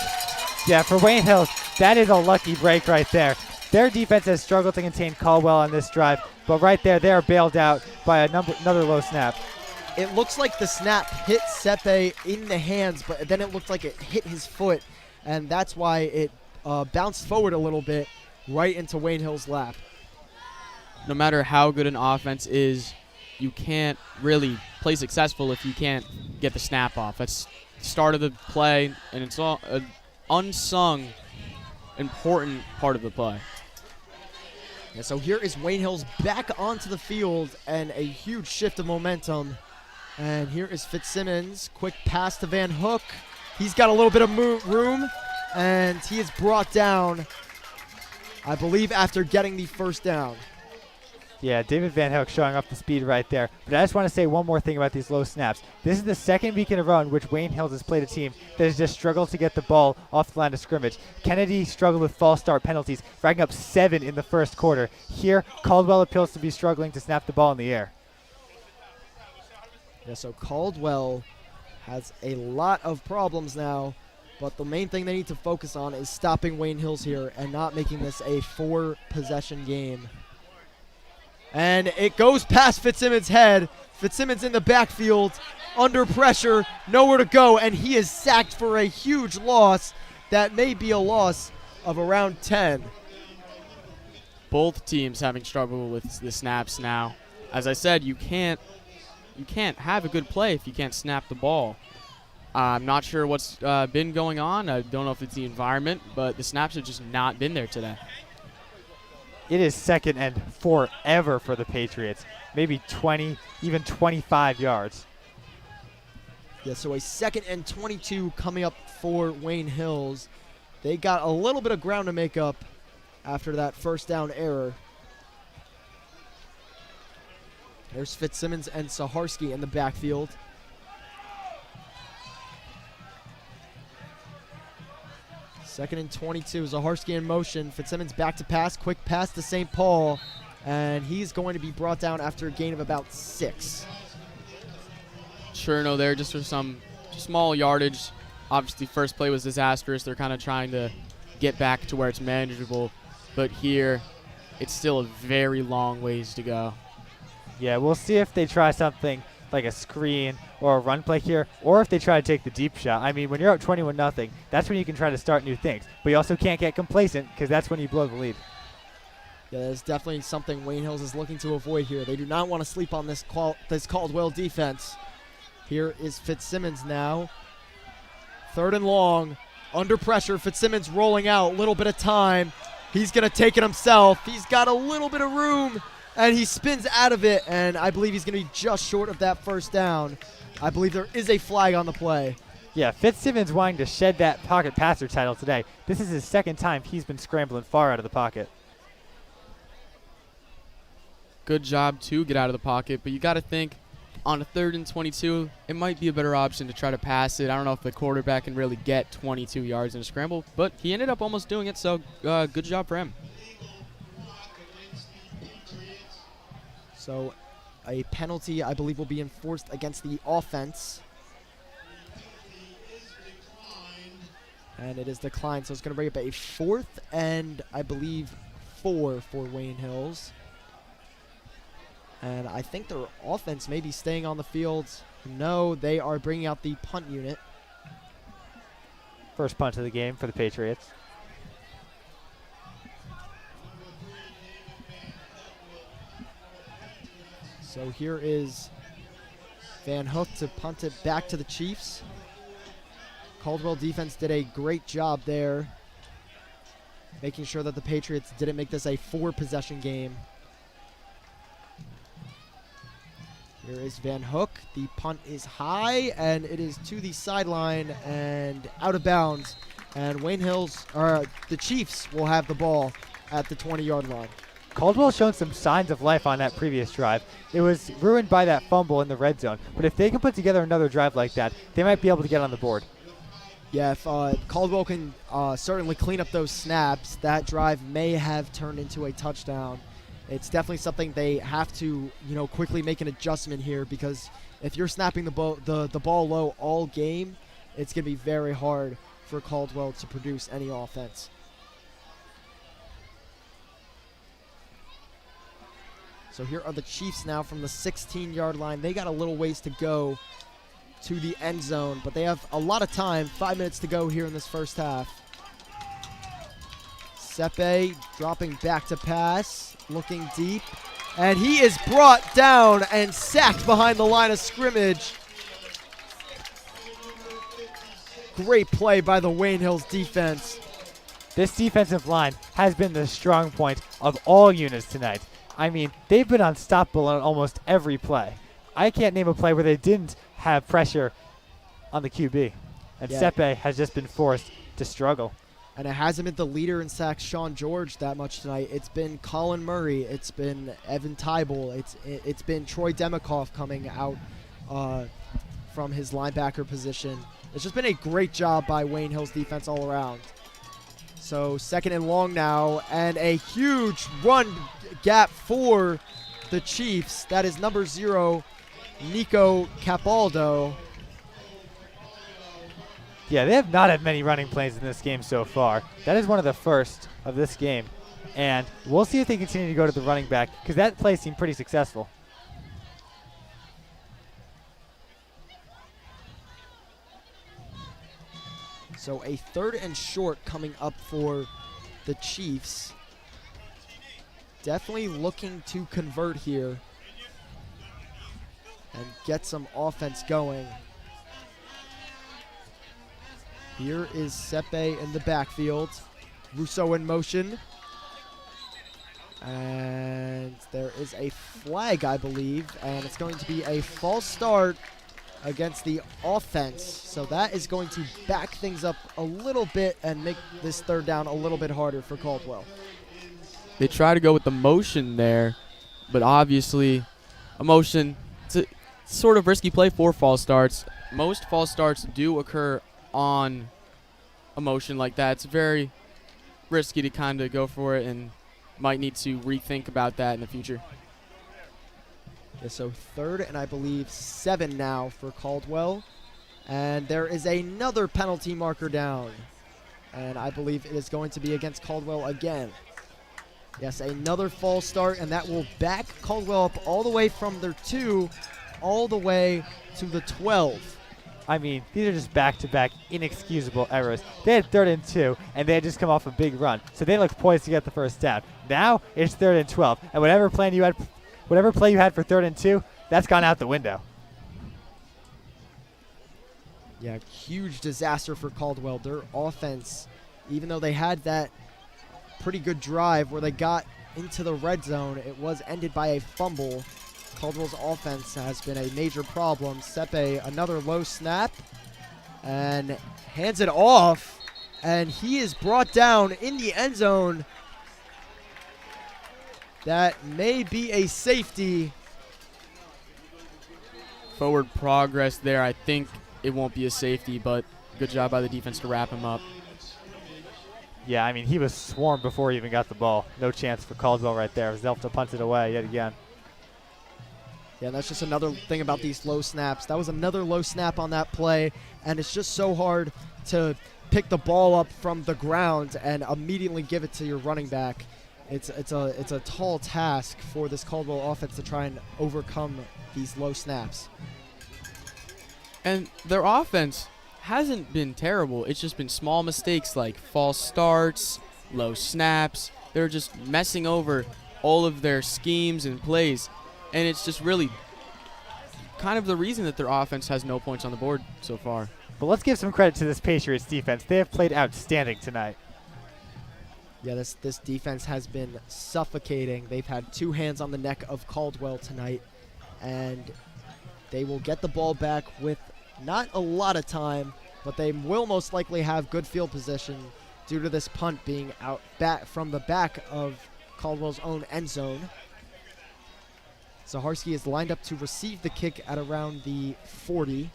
Yeah, for Wayne Hills, that is a lucky break right there. Their defense has struggled to contain Caldwell on this drive, but right there, they are bailed out by another low snap. It looks like the snap hit Sepe in the hands, but then it looked like it hit his foot, and that's why it bounced forward a little bit right into Wayne Hill's lap. No matter how good an offense is, you can't really play successful if you can't get the snap off. That's the start of the play, and it's all an unsung important part of the play. Yeah, so here is Wayne Hills back onto the field, and a huge shift of momentum. And here is Fitzsimmons, quick pass to Van Hook. He's got a little bit of room, and he is brought down, I believe, after getting the first down. Yeah, David Van Hook showing off the speed right there. But I just want to say one more thing about these low snaps. This is the second week in a row in which Wayne Hills has played a team that has just struggled to get the ball off the line of scrimmage. Kennedy struggled with false start penalties, racking up 7 in the first quarter. Here, Caldwell appears to be struggling to snap the ball in the air. Yeah, so Caldwell has a lot of problems now, but the main thing they need to focus on is stopping Wayne Hills here and not making this a 4-possession game. And it goes past Fitzsimmons' head. Fitzsimmons in the backfield, under pressure, nowhere to go, and he is sacked for a huge loss. That may be a loss of around 10. Both teams having struggled with the snaps now. As I said, you can't have a good play if you can't snap the ball. I'm not sure what's been going on. I don't know if it's the environment, but the snaps have just not been there today. It is 2nd and forever for the Patriots. Maybe 20, even 25 yards. Yeah, so a 2nd and 22 coming up for Wayne Hills. They got a little bit of ground to make up after that first down error. There's Fitzsimmons and Saharsky in the backfield. Second and 22, Zaharsky in motion. Fitzsimmons back to pass, quick pass to St. Paul, and he's going to be brought down after a gain of about 6. Cherno there just for some small yardage. Obviously, first play was disastrous. They're kind of trying to get back to where it's manageable. but here it's still a very long ways to go. Yeah, we'll see if they try something like a screen or a run play here, or if they try to take the deep shot. I mean, when you're up 21-0, that's when you can try to start new things. But you also can't get complacent because that's when you blow the lead. Yeah, that's definitely something Wayne Hills is looking to avoid here. They do not want to sleep on this Caldwell defense. Here is Fitzsimmons now. 3rd and long. Under pressure, Fitzsimmons rolling out. Little bit of time. He's going to take it himself. He's got a little bit of room, and he spins out of it, and I believe he's going to be just short of that first down. I believe there is a flag on the play. Yeah, Fitzsimmons wanting to shed that pocket passer title today. This is his 2nd time he's been scrambling far out of the pocket. Good job to get out of the pocket, but you got to think on a 3rd and 22, it might be a better option to try to pass it. I don't know if the quarterback can really get 22 yards in a scramble, but he ended up almost doing it, so good job for him. So a penalty, I believe, will be enforced against the offense. And it is declined, so it's going to bring up a 4th and, I believe, 4 for Wayne Hills. And I think their offense may be staying on the field. No, they are bringing out the punt unit. First punt of the game for the Patriots. So here is Van Hook to punt it back to the Chiefs. Caldwell defense did a great job there, making sure that the Patriots didn't make this a 4-possession game. Here is Van Hook. The punt is high, and it is to the sideline and out of bounds. And Wayne Hills, or the Chiefs, will have the ball at the 20-yard line. Caldwell showed some signs of life on that previous drive. It was ruined by that fumble in the red zone. But if they can put together another drive like that, they might be able to get on the board. Yeah, if Caldwell can certainly clean up those snaps, that drive may have turned into a touchdown. It's definitely something they have to, quickly make an adjustment here, because if you're snapping the ball low all game, it's going to be very hard for Caldwell to produce any offense. So here are the Chiefs now from the 16-yard line. They got a little ways to go to the end zone, but they have a lot of time. 5 minutes to go here in this first half. Sepe dropping back to pass, looking deep, and he is brought down and sacked behind the line of scrimmage. Great play by the Wayne Hills defense. This defensive line has been the strong point of all units tonight. I mean, they've been unstoppable on almost every play. I can't name a play where they didn't have pressure on the QB. And Sepe has just been forced to struggle. And it hasn't been the leader in sacks, Sean George, that much tonight. It's been Colin Murray. It's been Evan Tybel. It's been Troy Demikoff coming out from his linebacker position. It's just been a great job by Wayne Hills defense all around. So 2nd and long now, and a huge run gap for the Chiefs. That is number 0, Nico Capaldo. Yeah, they have not had many running plays in this game so far. That is one of the first of this game. And we'll see if they continue to go to the running back, because that play seemed pretty successful. So a 3rd and short coming up for the Chiefs. Definitely looking to convert here and get some offense going. Here is Sepe in the backfield. Rousseau in motion. And there is a flag, I believe, and it's going to be a false start against the offense. So that is going to back things up a little bit and make this 3rd down a little bit harder for Caldwell. They try to go with the motion there, but obviously a motion, it's a sort of risky play for false starts. Most false starts do occur on a motion like that. It's very risky to kind of go for it, and might need to rethink about that in the future. Yeah, so 3rd and I believe 7 now for Caldwell. And there is another penalty marker down. And I believe it is going to be against Caldwell again. Yes, another false start, and that will back Caldwell up all the way from their 2 all the way to the 12. I mean, these are just back-to-back inexcusable errors. They had 3rd and 2, and they had just come off a big run, so they looked poised to get the first down. Now it's 3rd and 12, and whatever play you had for 3rd and 2, that's gone out the window. Yeah, huge disaster for Caldwell. Their offense, even though they had that pretty good drive where they got into the red zone, it was ended by a fumble. Caldwell's offense has been a major problem. Sepe, another low snap, and hands it off, and he is brought down in the end zone. That may be a safety. Forward progress there. I think it won't be a safety, but good job by the defense to wrap him up. Yeah, I mean, he was swarmed before he even got the ball. No chance for Caldwell right there. Zelfta punted away yet again. Yeah, that's just another thing about these low snaps. That was another low snap on that play, and it's just so hard to pick the ball up from the ground and immediately give it to your running back. It's a tall task for this Caldwell offense to try and overcome these low snaps. And their offense hasn't been terrible. It's just been small mistakes like false starts, low snaps. They're just messing over all of their schemes and plays. And it's just really kind of the reason that their offense has no points on the board so far. But let's give some credit to this Patriots defense. They have played outstanding tonight. Yeah, this defense has been suffocating. They've had 2 hands on the neck of Caldwell tonight, and they will get the ball back with not a lot of time, but they will most likely have good field position due to this punt being out back from the back of Caldwell's own end zone. Zaharsky is lined up to receive the kick at around the 40.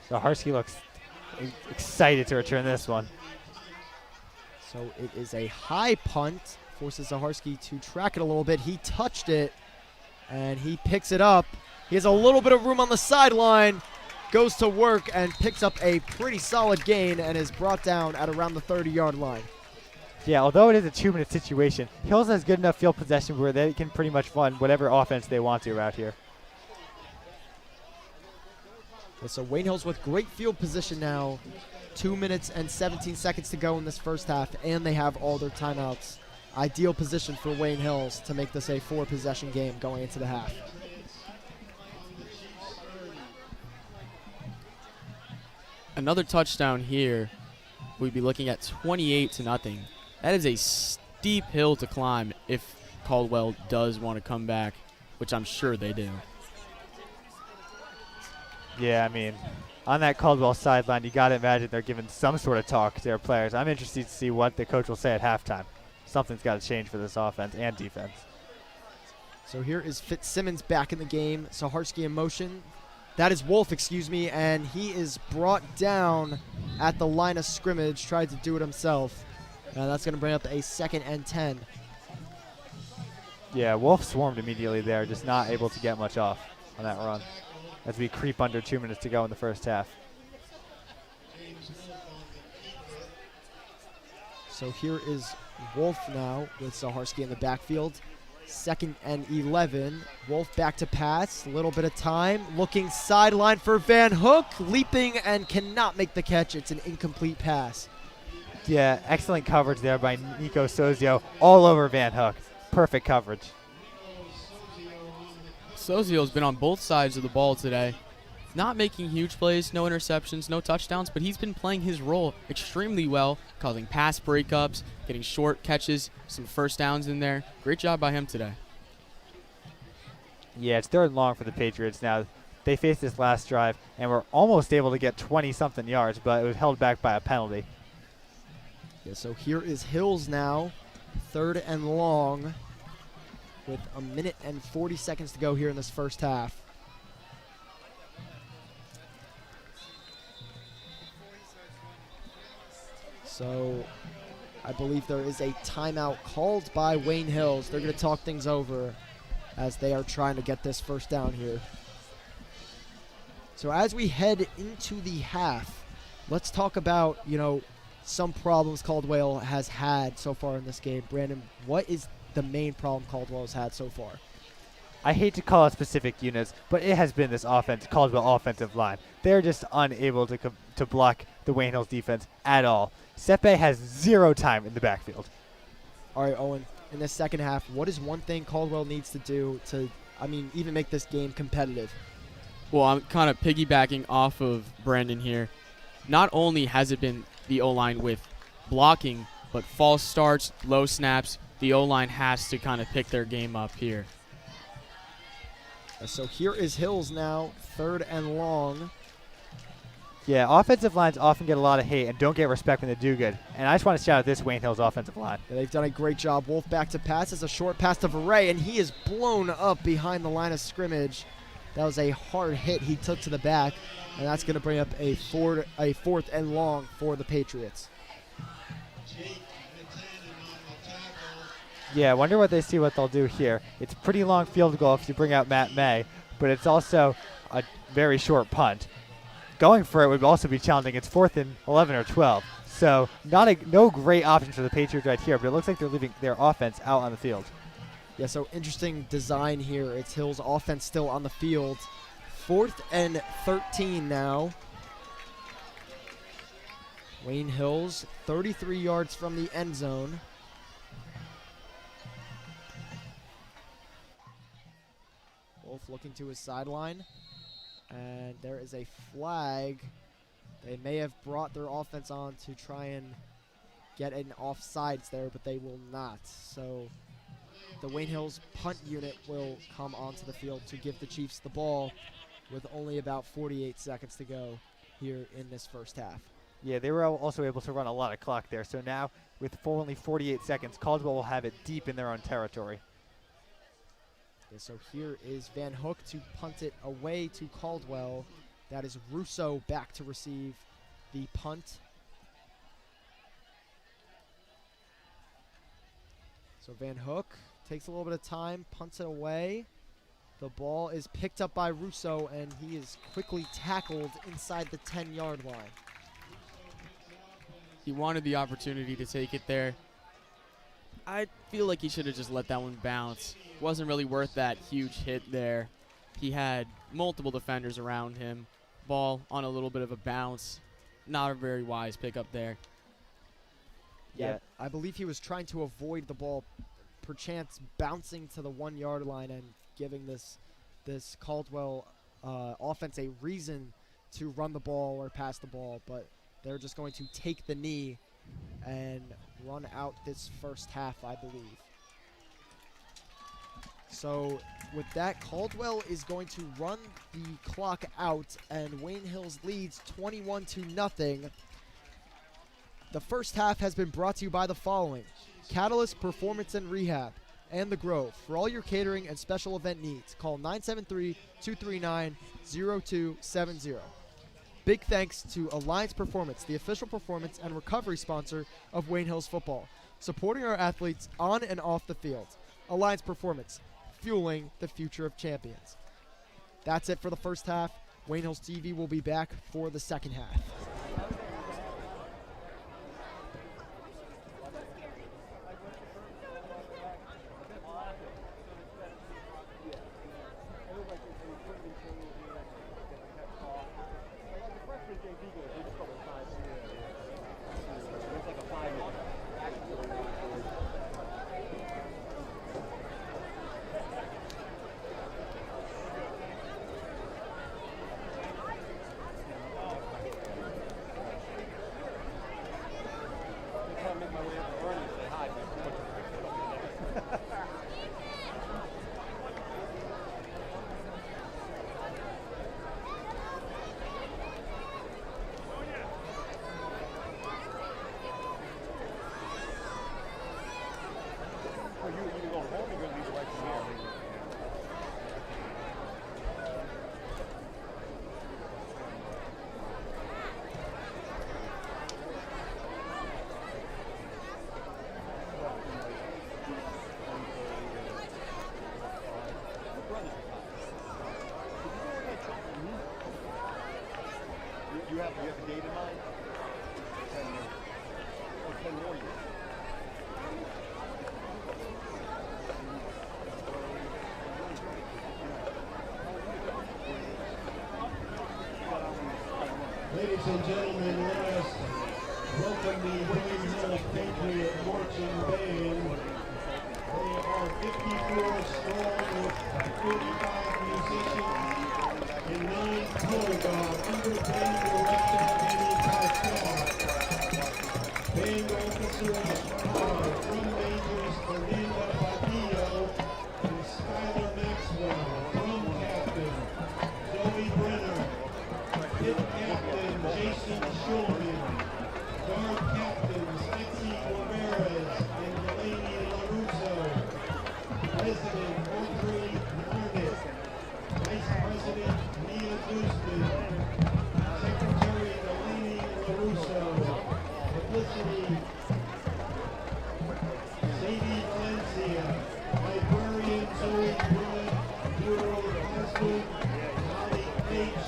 Zaharsky looks excited to return this one. So it is a high punt, forces Zaharsky to track it a little bit. He touched it, and he picks it up. He has a little bit of room on the sideline, goes to work, and picks up a pretty solid gain and is brought down at around the 30-yard line. Yeah, although it is a 2-minute situation, Hills has good enough field possession where they can pretty much run whatever offense they want to out here. Yeah, so Wayne Hills with great field position now. 2 minutes and 17 seconds to go in this first half, and they have all their timeouts. Ideal position for Wayne Hills to make this a 4-possession game going into the half. Another touchdown here, we'd be looking at 28-0. That is a steep hill to climb if Caldwell does want to come back, which I'm sure they do. Yeah, I mean, on that Caldwell sideline, you got to imagine they're giving some sort of talk to their players. I'm interested to see what the coach will say at halftime. Something's got to change for this offense and defense. So here is Fitzsimmons back in the game. Zaharsky in motion. That is Wolf, excuse me, and he is brought down at the line of scrimmage, tried to do it himself. That's going to bring up a 2nd and 10. Yeah, Wolf swarmed immediately there, just not able to get much off on that run as we creep under 2 minutes to go in the first half. So here is Wolf now with Zaharsky in the backfield. 2nd and 11. Wolf back to pass. A little bit of time. Looking sideline for Van Hook. Leaping and cannot make the catch. It's an incomplete pass. Yeah, excellent coverage there by Nico Sozio all over Van Hook. Perfect coverage. Sozio's been on both sides of the ball today. Not making huge plays, no interceptions, no touchdowns, but he's been playing his role extremely well, causing pass breakups, getting short catches, some first downs in there. Great job by him today. Yeah, it's 3rd and long for the Patriots now. They faced this last drive and were almost able to get 20-something yards, but it was held back by a penalty. Yeah, so here is Hills now, 3rd and long, with 1 minute and 40 seconds to go here in this first half. So I believe there is a timeout called by Wayne Hills. They're going to talk things over as they are trying to get this first down here. So as we head into the half, let's talk about, some problems Caldwell has had so far in this game. Brandon, what is the main problem Caldwell has had so far? I hate to call out specific units, but it has been this Caldwell offensive line. They're just unable to block the Wayne Hills defense at all. Sepe has 0 time in the backfield. All right, Owen, in the second half, what is one thing Caldwell needs to do to, even make this game competitive? Well, I'm kind of piggybacking off of Brandon here. Not only has it been the O-line with blocking, but false starts, low snaps, the O-line has to kind of pick their game up here. So here is Hills now, 3rd and long. Yeah, offensive lines often get a lot of hate and don't get respect when they do good. And I just want to shout out this Wayne Hills offensive line. Yeah, they've done a great job. Wolf back to pass. It's a short pass to Veray, and he is blown up behind the line of scrimmage. That was a hard hit he took to the back, and that's going to bring up a 4th and long for the Patriots. Yeah, I wonder what they'll do here. It's a pretty long field goal if you bring out Matt May, but it's also a very short punt. Going for it would also be challenging. It's 4th and 11 or 12. So no great option for the Patriots right here, but it looks like they're leaving their offense out on the field. Yeah, so interesting design here. It's Hills' offense still on the field. 4th and 13 now. Wayne Hills, 33 yards from the end zone. Wolf looking to his sideline. And there is a flag. They may have brought their offense on to try and get an offsides there, but they will not. So the Wayne Hills punt unit will come onto the field to give the Chiefs the ball with only about 48 seconds to go here in this first half. Yeah, they were also able to run a lot of clock there. So now with only 48 seconds, Caldwell will have it deep in their own territory. Yeah, so here is Van Hook to punt it away to Caldwell. That is Russo back to receive the punt. So Van Hook takes a little bit of time, punts it away. The ball is picked up by Russo, and he is quickly tackled inside the 10-yard line. He wanted the opportunity to take it there. I feel like he should have just let that one bounce. Wasn't really worth that huge hit there. He had multiple defenders around him. Ball on a little bit of a bounce. Not a very wise pickup there. Yeah, I believe he was trying to avoid the ball, perchance bouncing to the 1-yard line and giving this Caldwell offense a reason to run the ball or pass the ball, but they're just going to take the knee and run out this first half, I believe. So with that, Caldwell is going to run the clock out, and Wayne Hills leads 21-0. The first half has been brought to you by the following: Catalyst Performance and Rehab and The Grove. For all your catering and special event needs, call 973-239-0270. Big thanks to Alliance Performance, the official performance and recovery sponsor of Wayne Hills football, supporting our athletes on and off the field. Alliance Performance, fueling the future of champions. That's it for the first half. Wayne Hills TV will be back for the second half. You have a date in mind? 10 years. Or 10 more years. Ladies and gentlemen, let us welcome the William Patriot Marching Band. They are 54 strong with 45 musicians and 9 color guard under band director Danny Caldwell. Band officers are drum majors Fernando Padillo and Skylar Maxwell. Drum captain Zoe Brenner. Pit captain Jason Schulman. Guard captains Betsy Ramirez and Delaney LaRusso. President Audrey Arnett. Vice President Neil Goodman. Secretary Delaney LaRusso. Publicity Sadie Valencia. Librarian Zoe Bruin. Bureau Husband. Holly Page.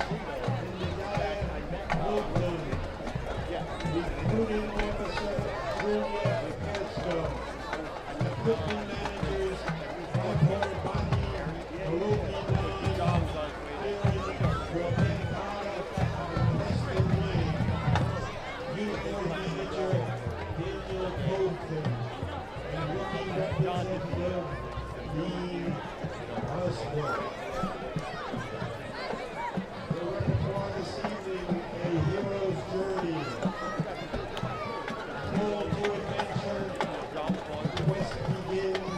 And Nadiah Oakland. Recruiting officer Julia Pesco. Equipment managers Alcor Bani, Haruki Nine, Aaron Romancada, and Preston Wayne. Uniform manager Daniel Colton. And rookie representative Dean Hustler. The repertoire this evening, A Hero's Journey. Call to adventure. The quest begins.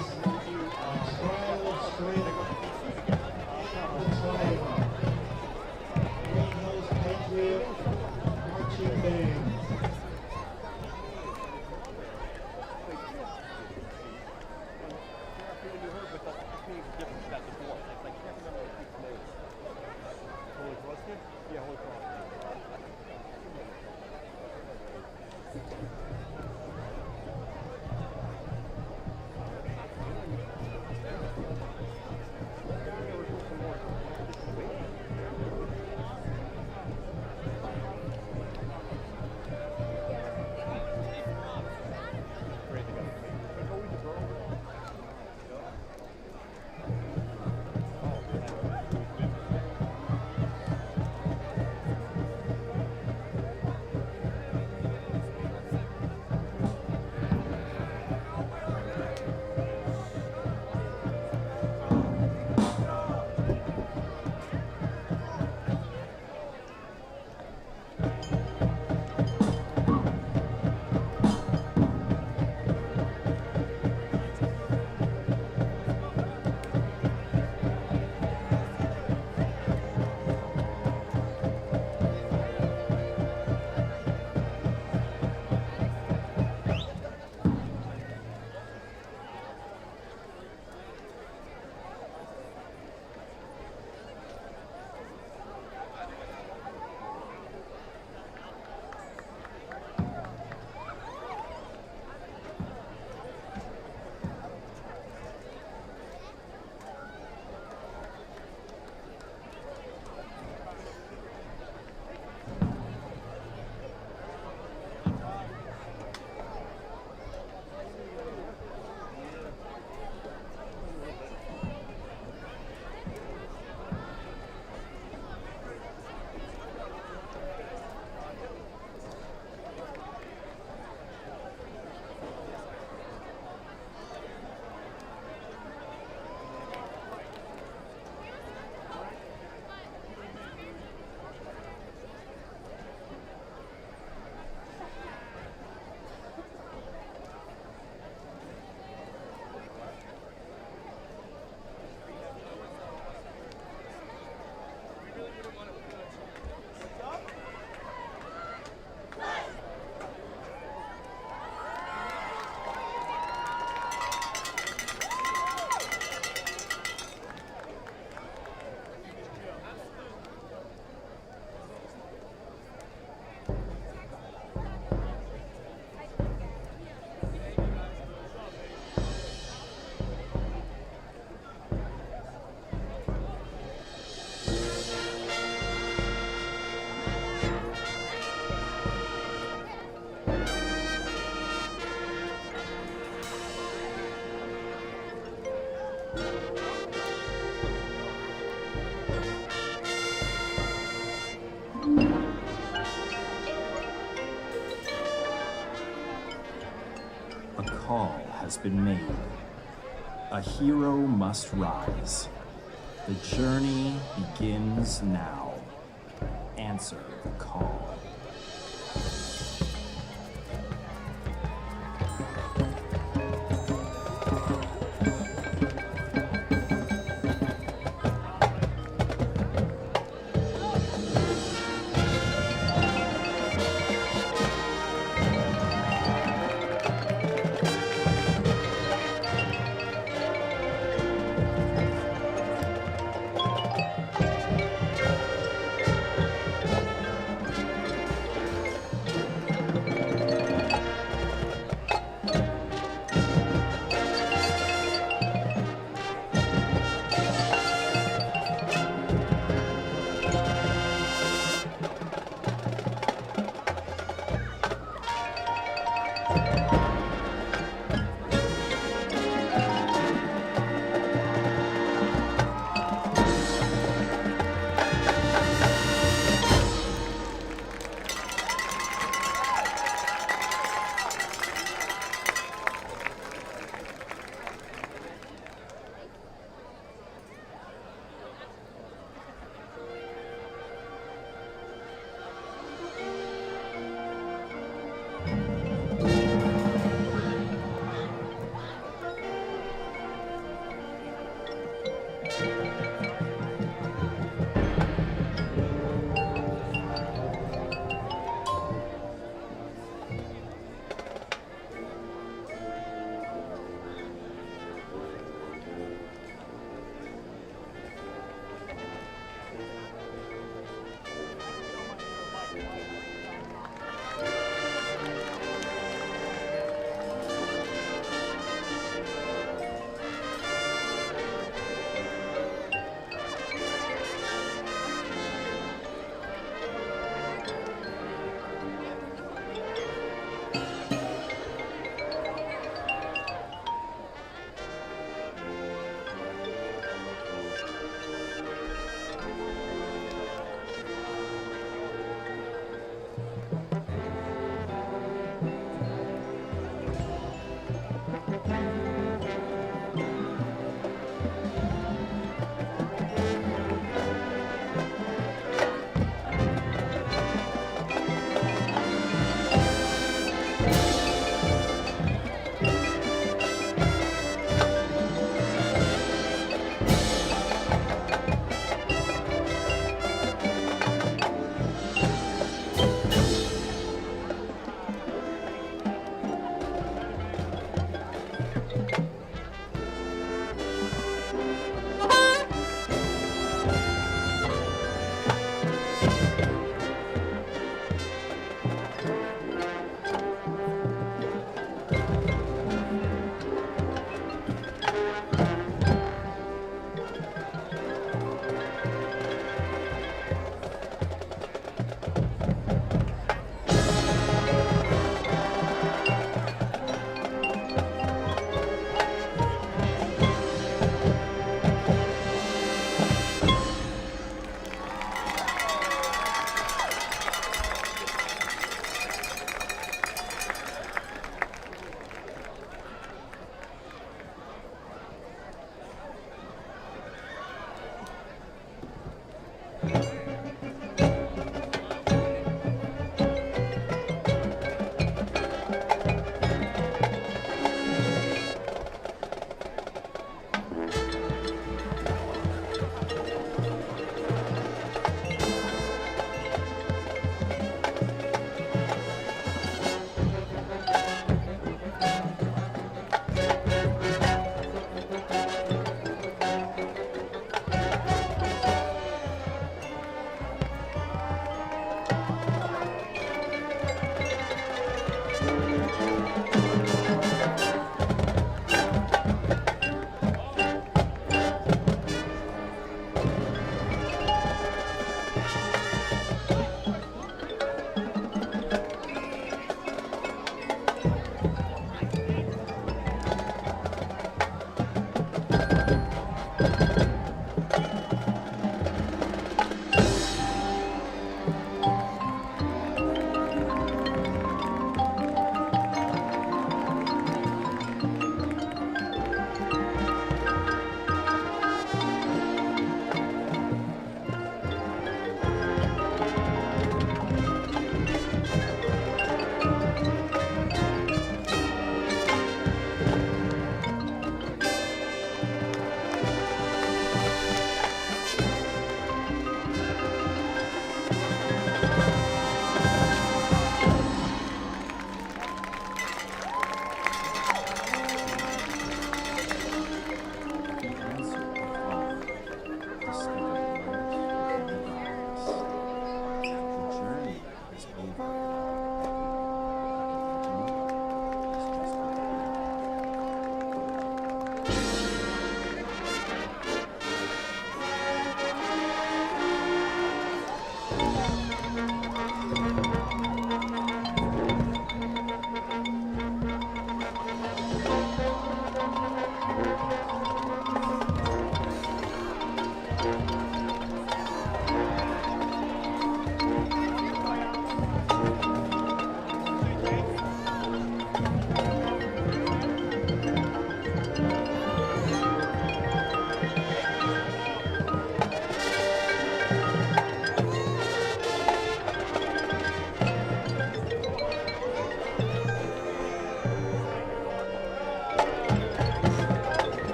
A call has been made. A hero must rise. The journey begins now. Answer the call.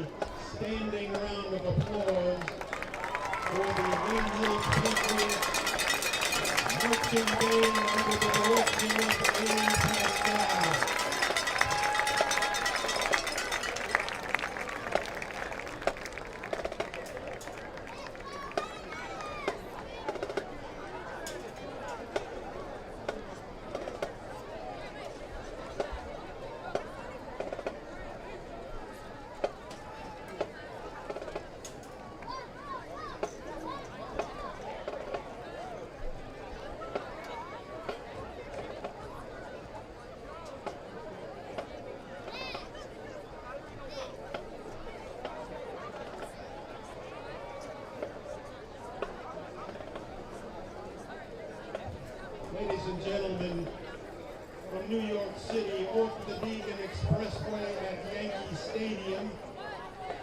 standing round of applause for the Wayne Hills Patriots marching band under the direction of Amy Pascal. Ladies and gentlemen, from New York City, off the Deegan Expressway at Yankee Stadium,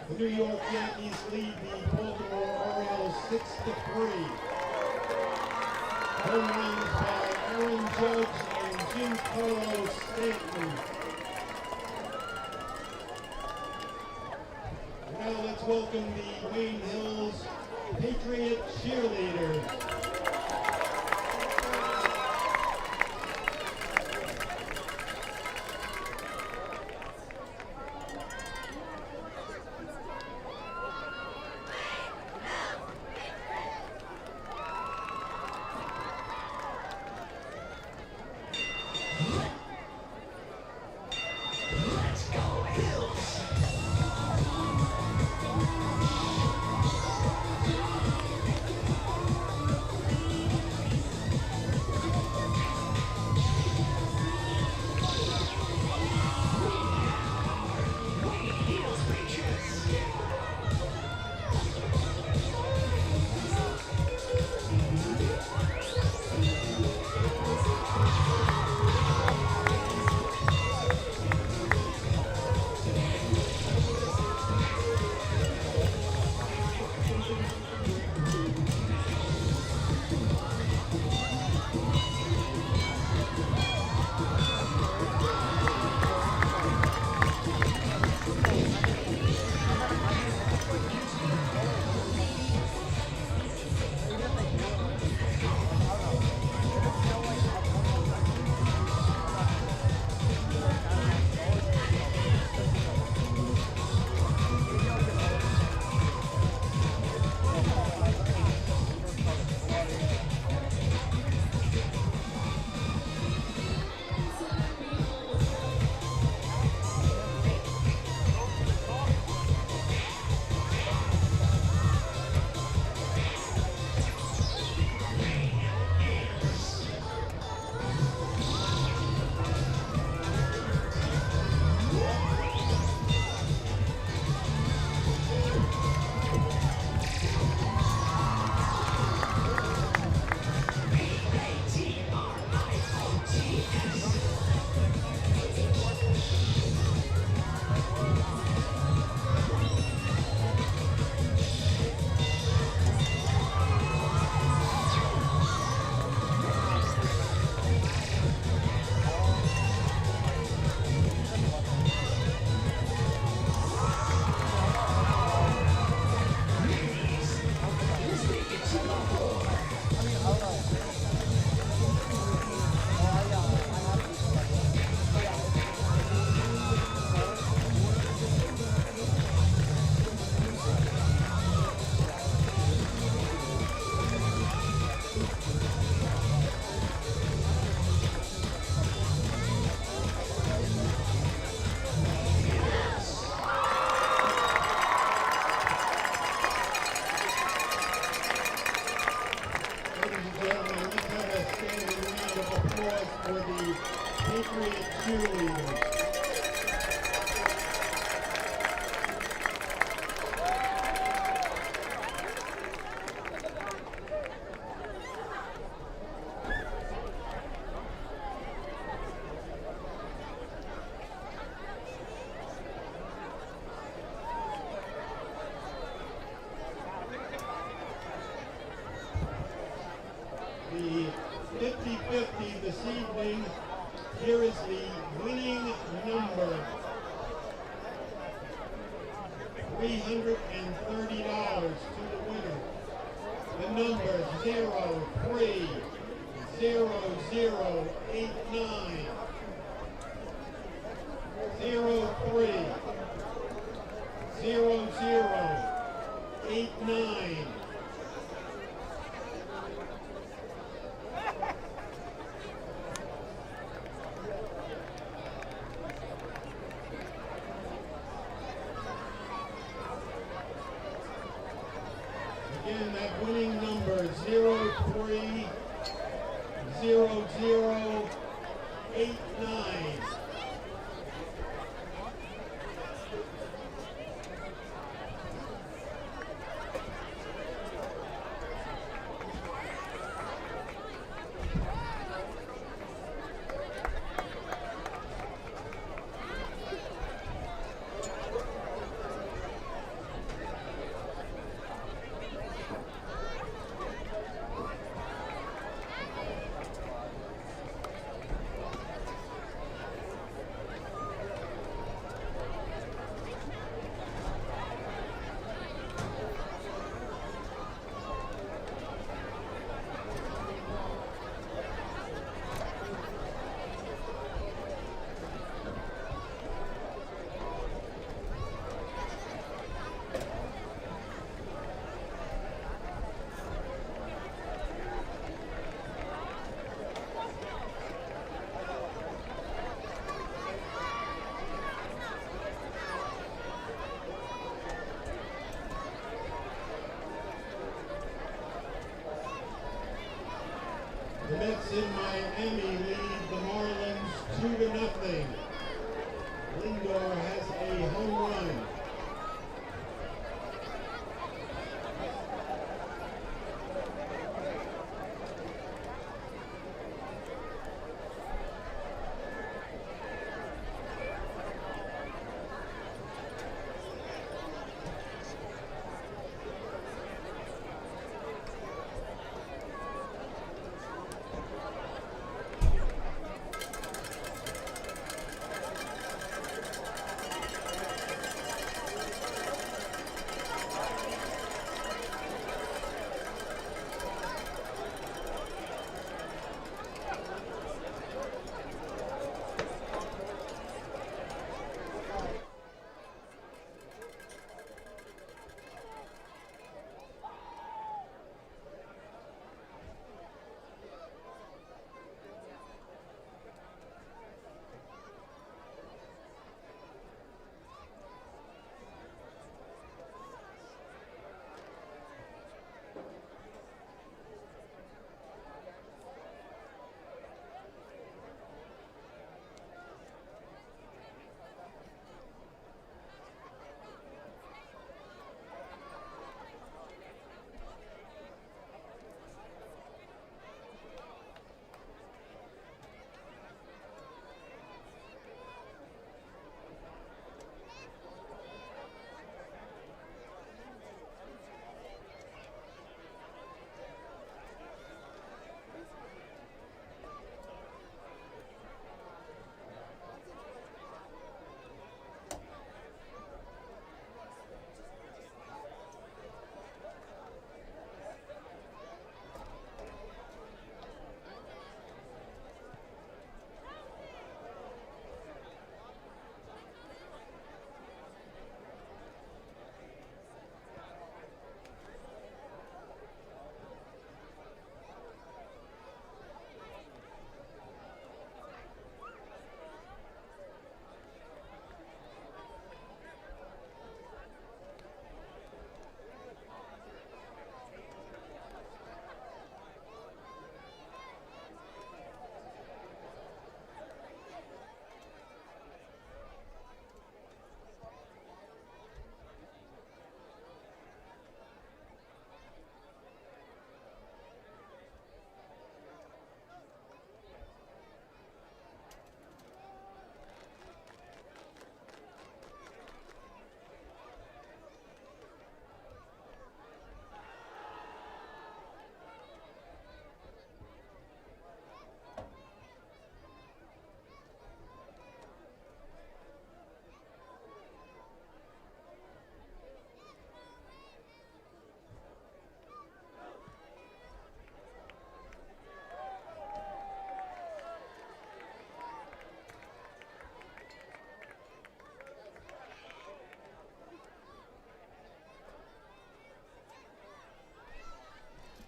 the New York Yankees lead the Baltimore Orioles 6-3. Home runs by Aaron Judge and Giancarlo Stanton. Now let's welcome the Wayne Hills Patriot cheerleaders. The 50-50 this evening. Here is the winning number. 0089. Again, that winning number 030089. The Mets in Miami lead the Marlins 2-0. Lindor has a home run.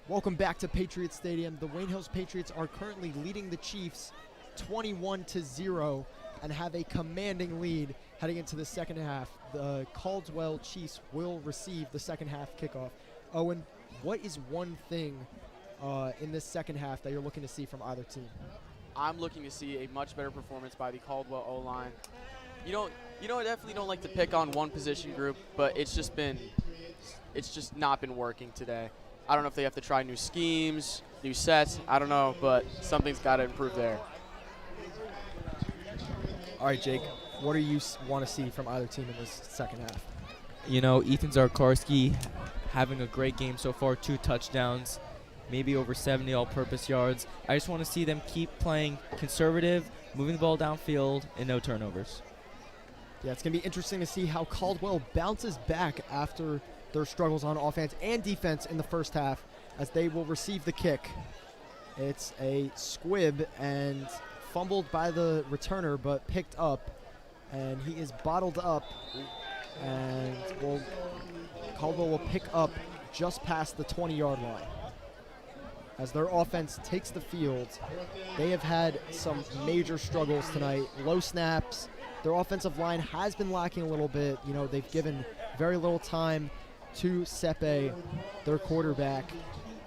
Welcome back to Patriots Stadium. The Wayne Hills Patriots are currently leading the Chiefs 21-0 and have a commanding lead heading into the second half. The Caldwell Chiefs will receive the second half kickoff. Owen, what is one thing in this second half that you're looking to see from either team? I'm looking to see a much better performance by the Caldwell O-line. I definitely don't like to pick on one position group, but it's just not been working today. I don't know if they have to try new schemes, new sets. I don't know, but something's got to improve there. All right, Jake, what do you want to see from either team in this second half? Ethan Zarkarski having a great game so far, 2 touchdowns, maybe over 70 all-purpose yards. I just want to see them keep playing conservative, moving the ball downfield, and no turnovers. Yeah, it's going to be interesting to see how Caldwell bounces back after their struggles on offense and defense in the first half, as they will receive the kick. It's a squib and fumbled by the returner, but picked up, and he is bottled up, and Caldwell will pick up just past the 20-yard line. As their offense takes the field, they have had some major struggles tonight. Low snaps. Their offensive line has been lacking a little bit. They've given very little time to Sepe, their quarterback.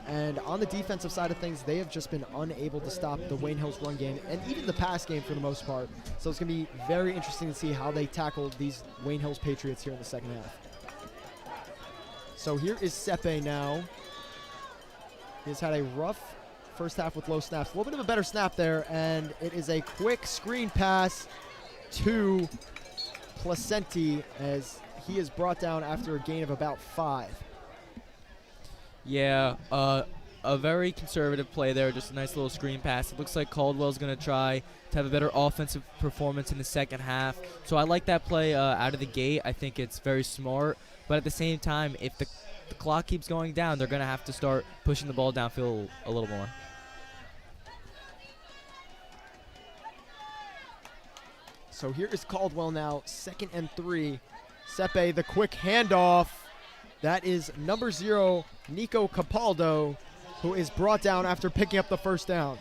And on the defensive side of things, they have just been unable to stop the Wayne Hills run game and even the pass game for the most part. So it's going to be very interesting to see how they tackle these Wayne Hills Patriots here in the second half. So here is Sepe now. He's had a rough first half with low snaps. A little bit of a better snap there, and it is a quick screen pass to Placenti as he is brought down after a gain of about 5. Yeah, a very conservative play there, just a nice little screen pass. It looks like Caldwell's going to try to have a better offensive performance in the second half. So I like that play out of the gate. I think it's very smart. But at the same time, if the clock keeps going down, they're going to have to start pushing the ball downfield a little more. So here is Caldwell now, 2nd and 3. Sepe, the quick handoff. That is number 0, Nico Capaldo, who is brought down after picking up the first down.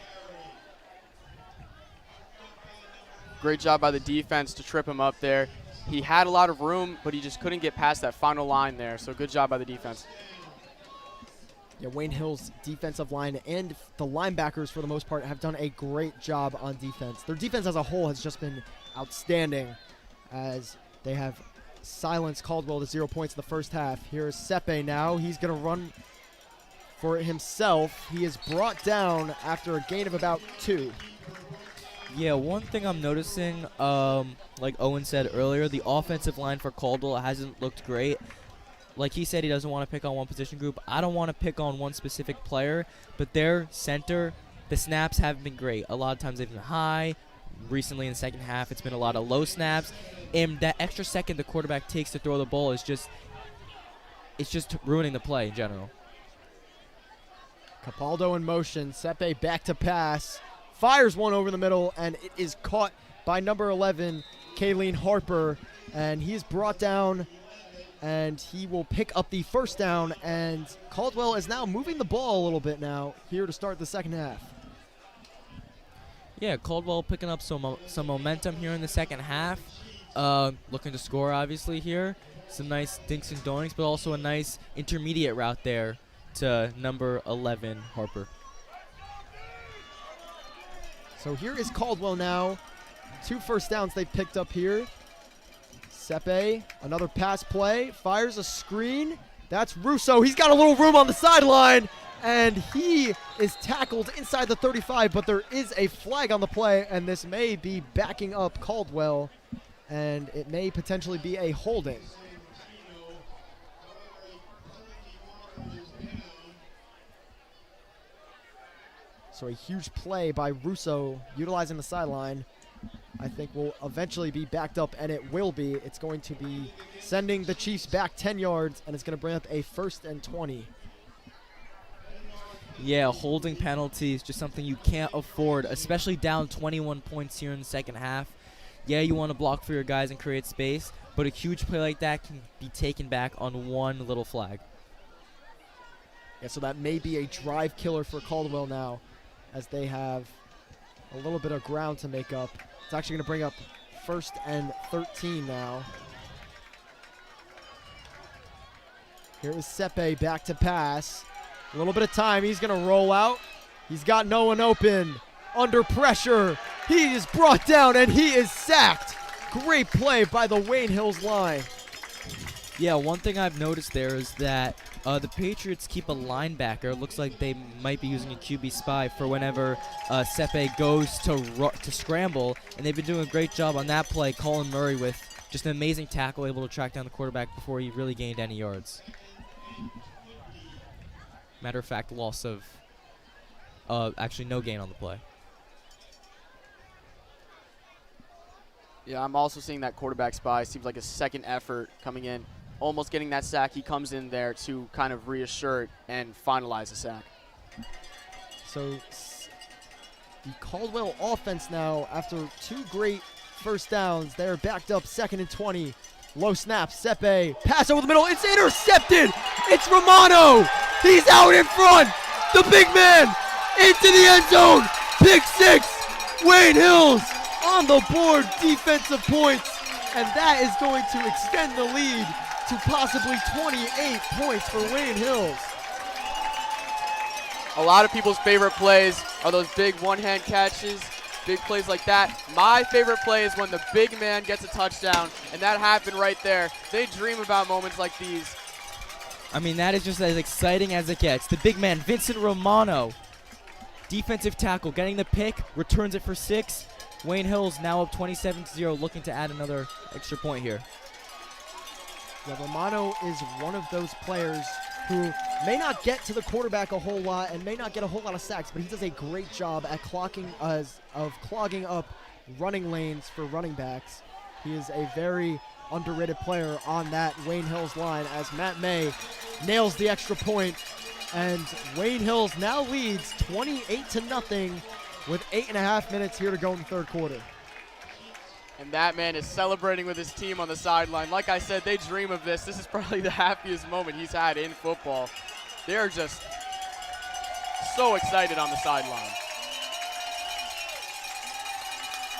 Great job by the defense to trip him up there. He had a lot of room, but he just couldn't get past that final line there. So good job by the defense. Yeah, Wayne Hills' defensive line and the linebackers, for the most part, have done a great job on defense. Their defense as a whole has just been outstanding, as they have silenced Caldwell to 0 points in the first half. Here is Sepe now. He's going to run for himself. He is brought down after a gain of about 2. Yeah, one thing I'm noticing, like Owen said earlier, the offensive line for Caldwell hasn't looked great. Like he said, he doesn't want to pick on one position group. I don't want to pick on one specific player, but their center, the snaps haven't been great. A lot of times they've been high. Recently in the second half, it's been a lot of low snaps. And that extra second the quarterback takes to throw the ball is just ruining the play in general. Capaldo in motion. Sepe back to pass. Fires one over the middle, and it is caught by number 11, Kayleen Harper. And he is brought down, and he will pick up the first down. And Caldwell is now moving the ball a little bit now here to start the second half. Yeah, Caldwell picking up some momentum here in the second half. Looking to score, obviously, here. Some nice dinks and doings, but also a nice intermediate route there to number 11, Harper. So here is Caldwell now. 2 first downs they've picked up here. Sepe, another pass play, fires a screen. That's Russo. He's got a little room on the sideline, and he is tackled inside the 35, but there is a flag on the play, and this may be backing up Caldwell, and it may potentially be a holding. So a huge play by Russo utilizing the sideline, I think will eventually be backed up, and it will be. It's going to be sending the Chiefs back 10 yards, and it's going to bring up a 1st and 20. Yeah, holding penalty is just something you can't afford, especially down 21 points here in the second half. Yeah, you want to block for your guys and create space, but a huge play like that can be taken back on one little flag. Yeah, so that may be a drive killer for Caldwell now, as they have a little bit of ground to make up. It's actually going to bring up 1st and 13 now. Here is Sepe back to pass. A little bit of time. He's going to roll out. He's got no one open. Under pressure. He is brought down and he is sacked. Great play by the Wayne Hills line. Yeah, one thing I've noticed there is that the Patriots keep a linebacker. It looks like they might be using a QB spy for whenever Sepe goes to scramble, and they've been doing a great job on that play. Colin Murray with just an amazing tackle, able to track down the quarterback before he really gained any yards. Matter of fact, loss of actually no gain on the play. Yeah, I'm also seeing that quarterback spy. Seems like a second effort coming in, almost getting that sack. He comes in there to kind of reassure it and finalize the sack. So the Caldwell offense now, after 2 great first downs, they're backed up 2nd and 20. Low snap, Sepe, pass over the middle, it's intercepted! It's Romano! He's out in front! The big man into the end zone! Pick 6! Wayne Hills on the board, defensive points, and that is going to extend the lead to possibly 28 points for Wayne Hills. A lot of people's favorite plays are those big one-hand catches, big plays like that. My favorite play is when the big man gets a touchdown, and that happened right there. They dream about moments like these. I mean, that is just as exciting as it gets. The big man, Vincent Romano, defensive tackle, getting the pick, returns it for 6. Wayne Hills now up 27-0, looking to add another extra point here. Yeah, Romano is one of those players who may not get to the quarterback a whole lot and may not get a whole lot of sacks, but he does a great job at clogging up running lanes for running backs. He is a very underrated player on that Wayne Hills line, as Matt May nails the extra point, and Wayne Hills now leads 28-0 with 8.5 minutes here to go in the 3rd quarter. And that man is celebrating with his team on the sideline. Like I said, they dream of this. This is probably the happiest moment he's had in football. They're just so excited on the sideline.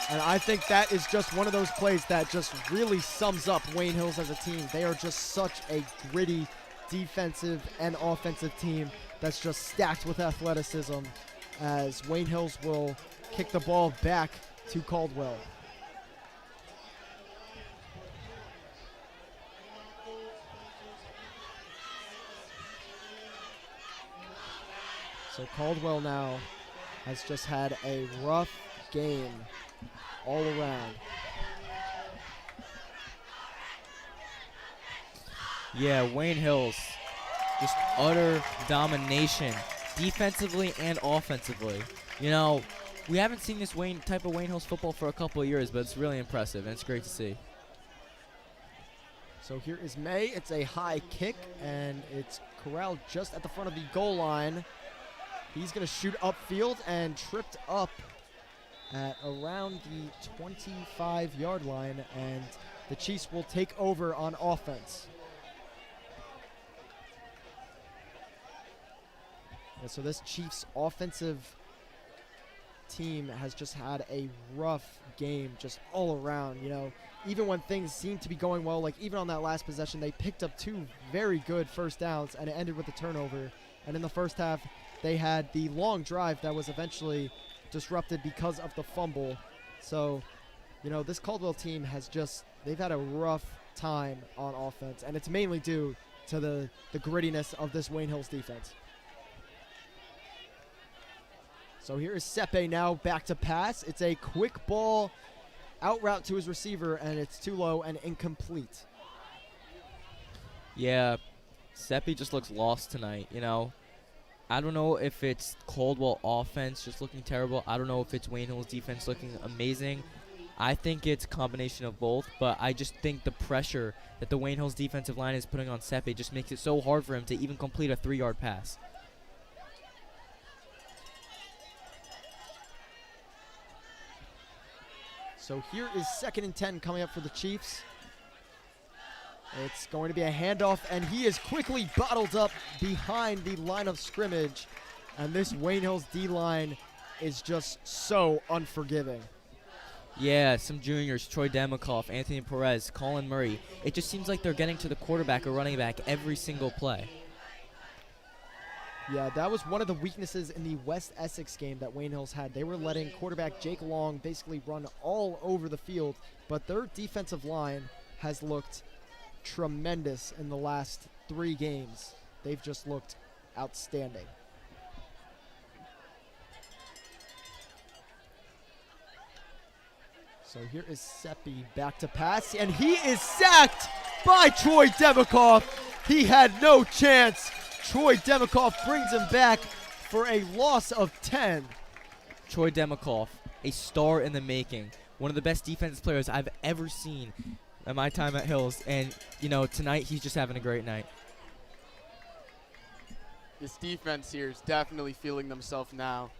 And I think that is just one of those plays that just really sums up Wayne Hills as a team. They are just such a gritty defensive and offensive team that's just stacked with athleticism, as Wayne Hills will kick the ball back to Caldwell. So Caldwell now has just had a rough game all around. Yeah, Wayne Hills, just utter domination, defensively and offensively. You know, we haven't seen this type of Wayne Hills football for a couple of years, but it's really impressive, and it's great to see. So here is May. It's a high kick, and it's corralled just at the front of the goal line. He's going to shoot upfield and tripped up at around the 25-yard line, and the Chiefs will take over on offense. And so this Chiefs offensive team has just had a rough game just all around. You know, even when things seem to be going well, like even on that last possession, they picked up 2 very good first downs, and it ended with a turnover. And in the first half, they had the long drive that was eventually disrupted because of the fumble. So, you know, this Caldwell team has just, they've had a rough time on offense, and it's mainly due to the grittiness of this Wayne Hills defense. So here is Sepe now back to pass. It's a quick ball out route to his receiver, and it's too low and incomplete. Yeah, Sepe just looks lost tonight, you know. I don't know if it's Caldwell offense just looking terrible. I don't know if it's Wayne Hills defense looking amazing. I think it's a combination of both, but I just think the pressure that the Wayne Hills defensive line is putting on Sepe just makes it so hard for him to even complete a 3-yard pass. So here is 2nd and 10 coming up for the Chiefs. It's going to be a handoff, and he is quickly bottled up behind the line of scrimmage. And this Wayne Hills D-line is just so unforgiving. Yeah, some juniors, Troy Demikoff, Anthony Perez, Colin Murray. It just seems like they're getting to the quarterback or running back every single play. Yeah, that was one of the weaknesses in the West Essex game that Wayne Hills had. They were letting quarterback Jake Long basically run all over the field, but their defensive line has looked tremendous in the last 3 games. They've just looked outstanding. So here is Seppi back to pass, and he is sacked by Troy Demikoff. He had no chance. Troy Demikoff brings him back for a loss of 10. Troy Demikoff, a star in the making. One of the best defense players I've ever seen at my time at Hills. And, you know, tonight he's just having a great night. This defense here is definitely feeling themselves now.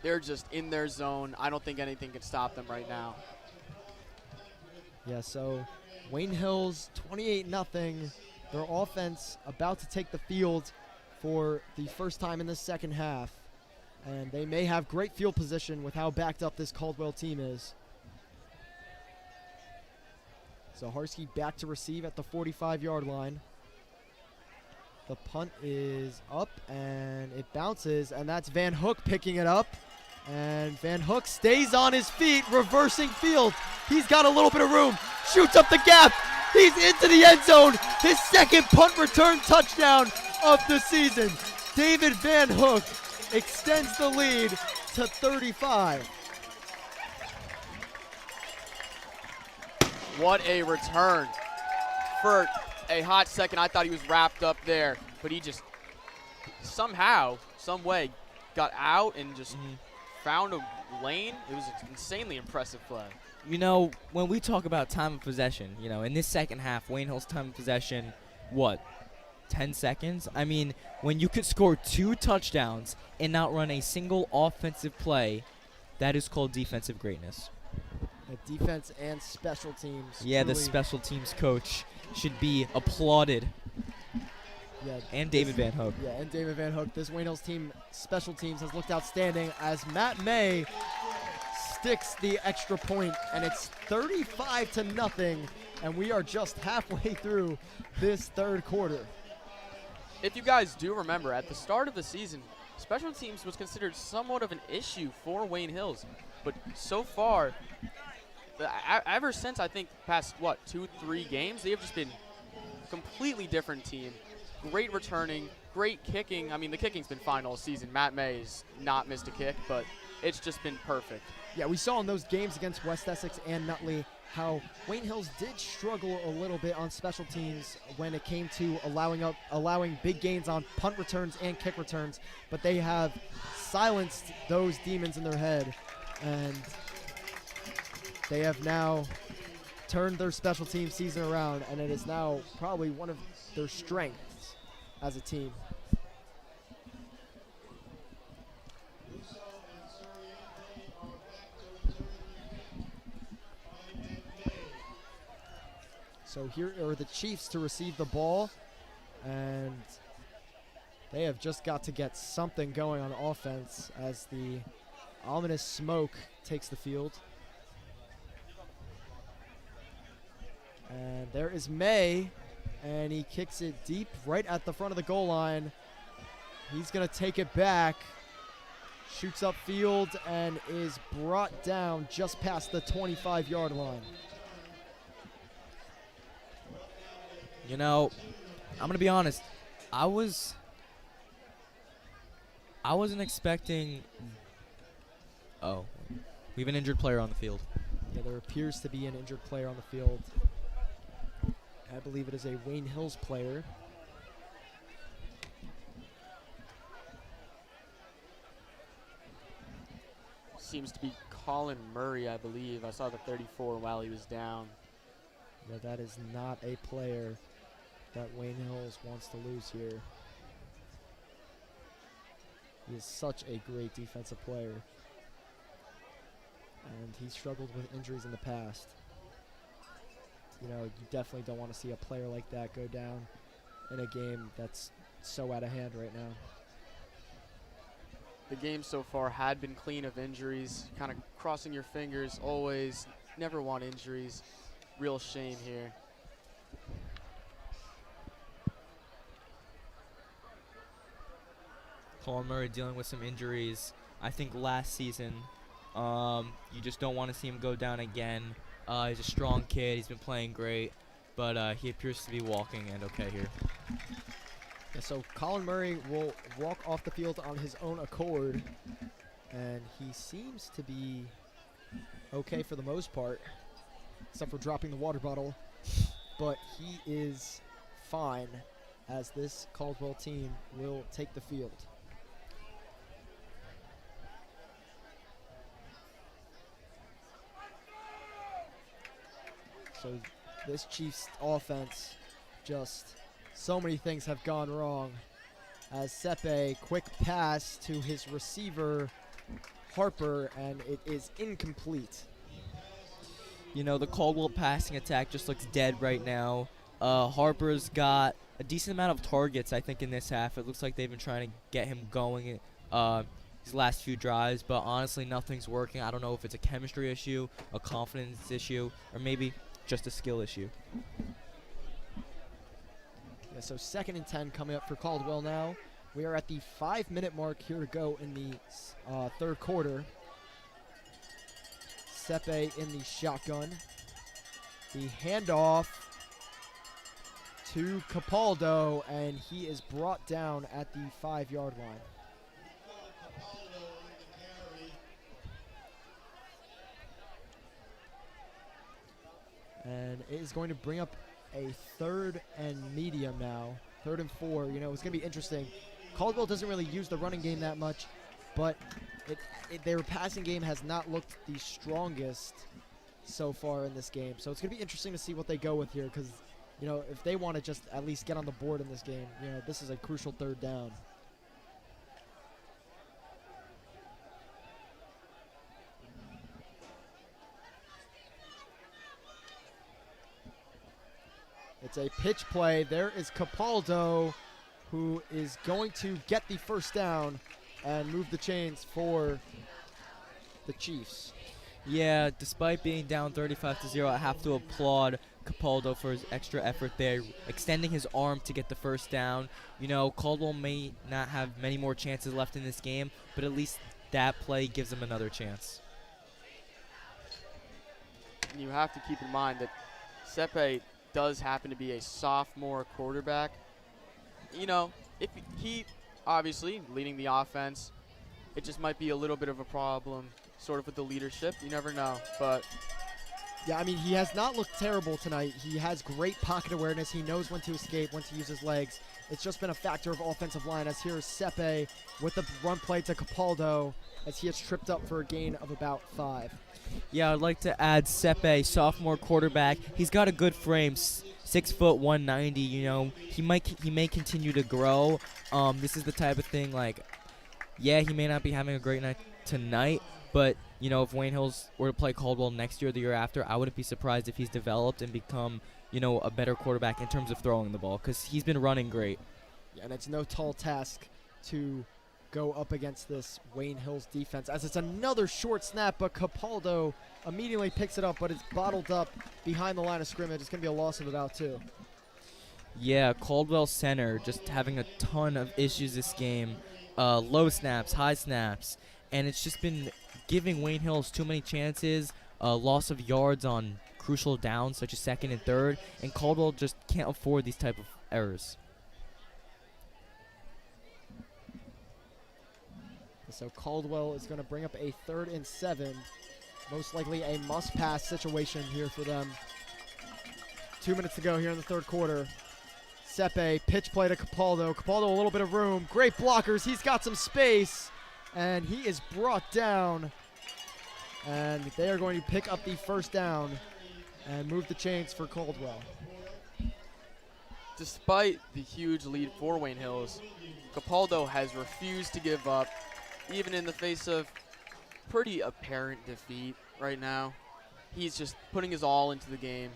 They're just in their zone. I don't think anything can stop them right now. Yeah, so Wayne Hills 28-0. Their offense about to take the field for the first time in the second half. And they may have great field position with how backed up this Caldwell team is. Zaharski back to receive at the 45-yard line. The punt is up, and it bounces, and that's Van Hook picking it up. And Van Hook stays on his feet, reversing field. He's got a little bit of room, shoots up the gap. He's into the end zone. His second punt return touchdown of the season. David Van Hook extends the lead to 35. What a return. For a hot second, I thought he was wrapped up there, but he just somehow, some way, got out and just found a lane. It was an insanely impressive play. You know, when we talk about time of possession, you know, in this second half, Wayne Hill's time of possession, what, 10 seconds? I mean, when you could score 2 touchdowns and not run a single offensive play, that is called defensive greatness. Defense and special teams. Yeah, the special teams coach should be applauded. Yeah, and David Van Hook. Yeah, and David Van Hook. This Wayne Hills team, special teams, has looked outstanding as Matt May sticks the extra point, and it's 35-0, and we are just halfway through this third quarter. If you guys do remember, at the start of the season, special teams was considered somewhat of an issue for Wayne Hills, but so far, ever since I think past 2-3 games, they have just been a completely different team. Great returning, great kicking. I mean, the kicking's been fine all season. Matt May has not missed a kick, but it's just been perfect. Yeah, we saw in those games against West Essex and Nutley how Wayne Hills did struggle a little bit on special teams when it came to allowing big gains on punt returns and kick returns, but they have silenced those demons in their head, and they have now turned their special team season around, and it is now probably one of their strengths as a team. So here are the Chiefs to receive the ball, and they have just got to get something going on offense as the ominous smoke takes the field. And there is May, and he kicks it deep right at the front of the goal line. He's going to take it back, shoots up field, and is brought down just past the 25-yard line. You know, I'm going to be honest. I wasn't expecting... Oh, we have an injured player on the field. Yeah, there appears to be an injured player on the field. I believe it is a Wayne Hills player. Seems to be Colin Murray, I believe. I saw the 34 while he was down. Yeah, that is not a player that Wayne Hills wants to lose here. He is such a great defensive player, and he struggled with injuries in the past. you definitely don't want to see a player like that go down in a game that's so out of hand right now. The game so far had been clean of injuries, kind of crossing your fingers always, never want injuries. Real shame here. Colin Murray dealing with some injuries. I think last season, you just don't want to see him go down again. He's a strong kid. He's been playing great, but he appears to be walking and okay here. Yeah, so Colin Murray will walk off the field on his own accord, and he seems to be okay for the most part, except for dropping the water bottle. But he is fine, as this Caldwell team will take the field. So this Chiefs offense, just so many things have gone wrong. As Sepe, quick pass to his receiver, Harper, and it is incomplete. The Caldwell passing attack just looks dead right now. Harper's got a decent amount of targets, I think, in this half. It looks like they've been trying to get him going his last few drives, but honestly, nothing's working. I don't know if it's a chemistry issue, a confidence issue, or maybe just a skill issue. Yeah, so 2nd and 10 coming up for Caldwell now. We are at the 5-minute mark here to go in the third quarter. Sepe in the shotgun. The handoff to Capaldo, and he is brought down at the 5-yard line. And it is going to bring up a 3rd and medium now. 3rd and 4. It's going to be interesting. Caldwell doesn't really use the running game that much, but their passing game has not looked the strongest so far in this game. So it's going to be interesting to see what they go with here, because, if they want to just at least get on the board in this game, this is a crucial 3rd down. It's a pitch play. There is Capaldo, who is going to get the first down and move the chains for the Chiefs. Yeah, despite being down 35-0, I have to applaud Capaldo for his extra effort there, extending his arm to get the first down. Caldwell may not have many more chances left in this game, but at least that play gives him another chance. And you have to keep in mind that Sepe does happen to be a sophomore quarterback. If he obviously leading the offense, it just might be a little bit of a problem sort of with the leadership. You never know, but yeah, I mean, he has not looked terrible tonight. He has great pocket awareness. He knows when to escape, when to use his legs. It's just been a factor of offensive line, as here is Sepe with the run play to Capaldo as he has tripped up for a gain of about 5. Yeah, I'd like to add Sepe, sophomore quarterback. He's got a good frame, 6 foot 190. He may continue to grow. This is the type of thing, he may not be having a great night tonight, but if Wayne Hills were to play Caldwell next year or the year after, I wouldn't be surprised if he's developed and become a better quarterback in terms of throwing the ball, because he's been running great. Yeah, and it's no tall task to go up against this Wayne Hills defense, as it's another short snap, but Capaldo immediately picks it up, but it's bottled up behind the line of scrimmage. It's going to be a loss of about 2. Yeah, Caldwell center just having a ton of issues this game. Low snaps, high snaps, and it's just been giving Wayne Hills too many chances, loss of yards on crucial downs such as 2nd and 3rd, and Caldwell just can't afford these type of errors. So Caldwell is going to bring up a 3rd and 7. Most likely a must-pass situation here for them. 2 minutes to go here in the third quarter. Sepe, pitch play to Capaldo. Capaldo, a little bit of room. Great blockers. He's got some space. And he is brought down. And they are going to pick up the first down and move the chains for Caldwell. Despite the huge lead for Wayne Hills, Capaldo has refused to give up, even in the face of pretty apparent defeat right now. He's just putting his all into the game.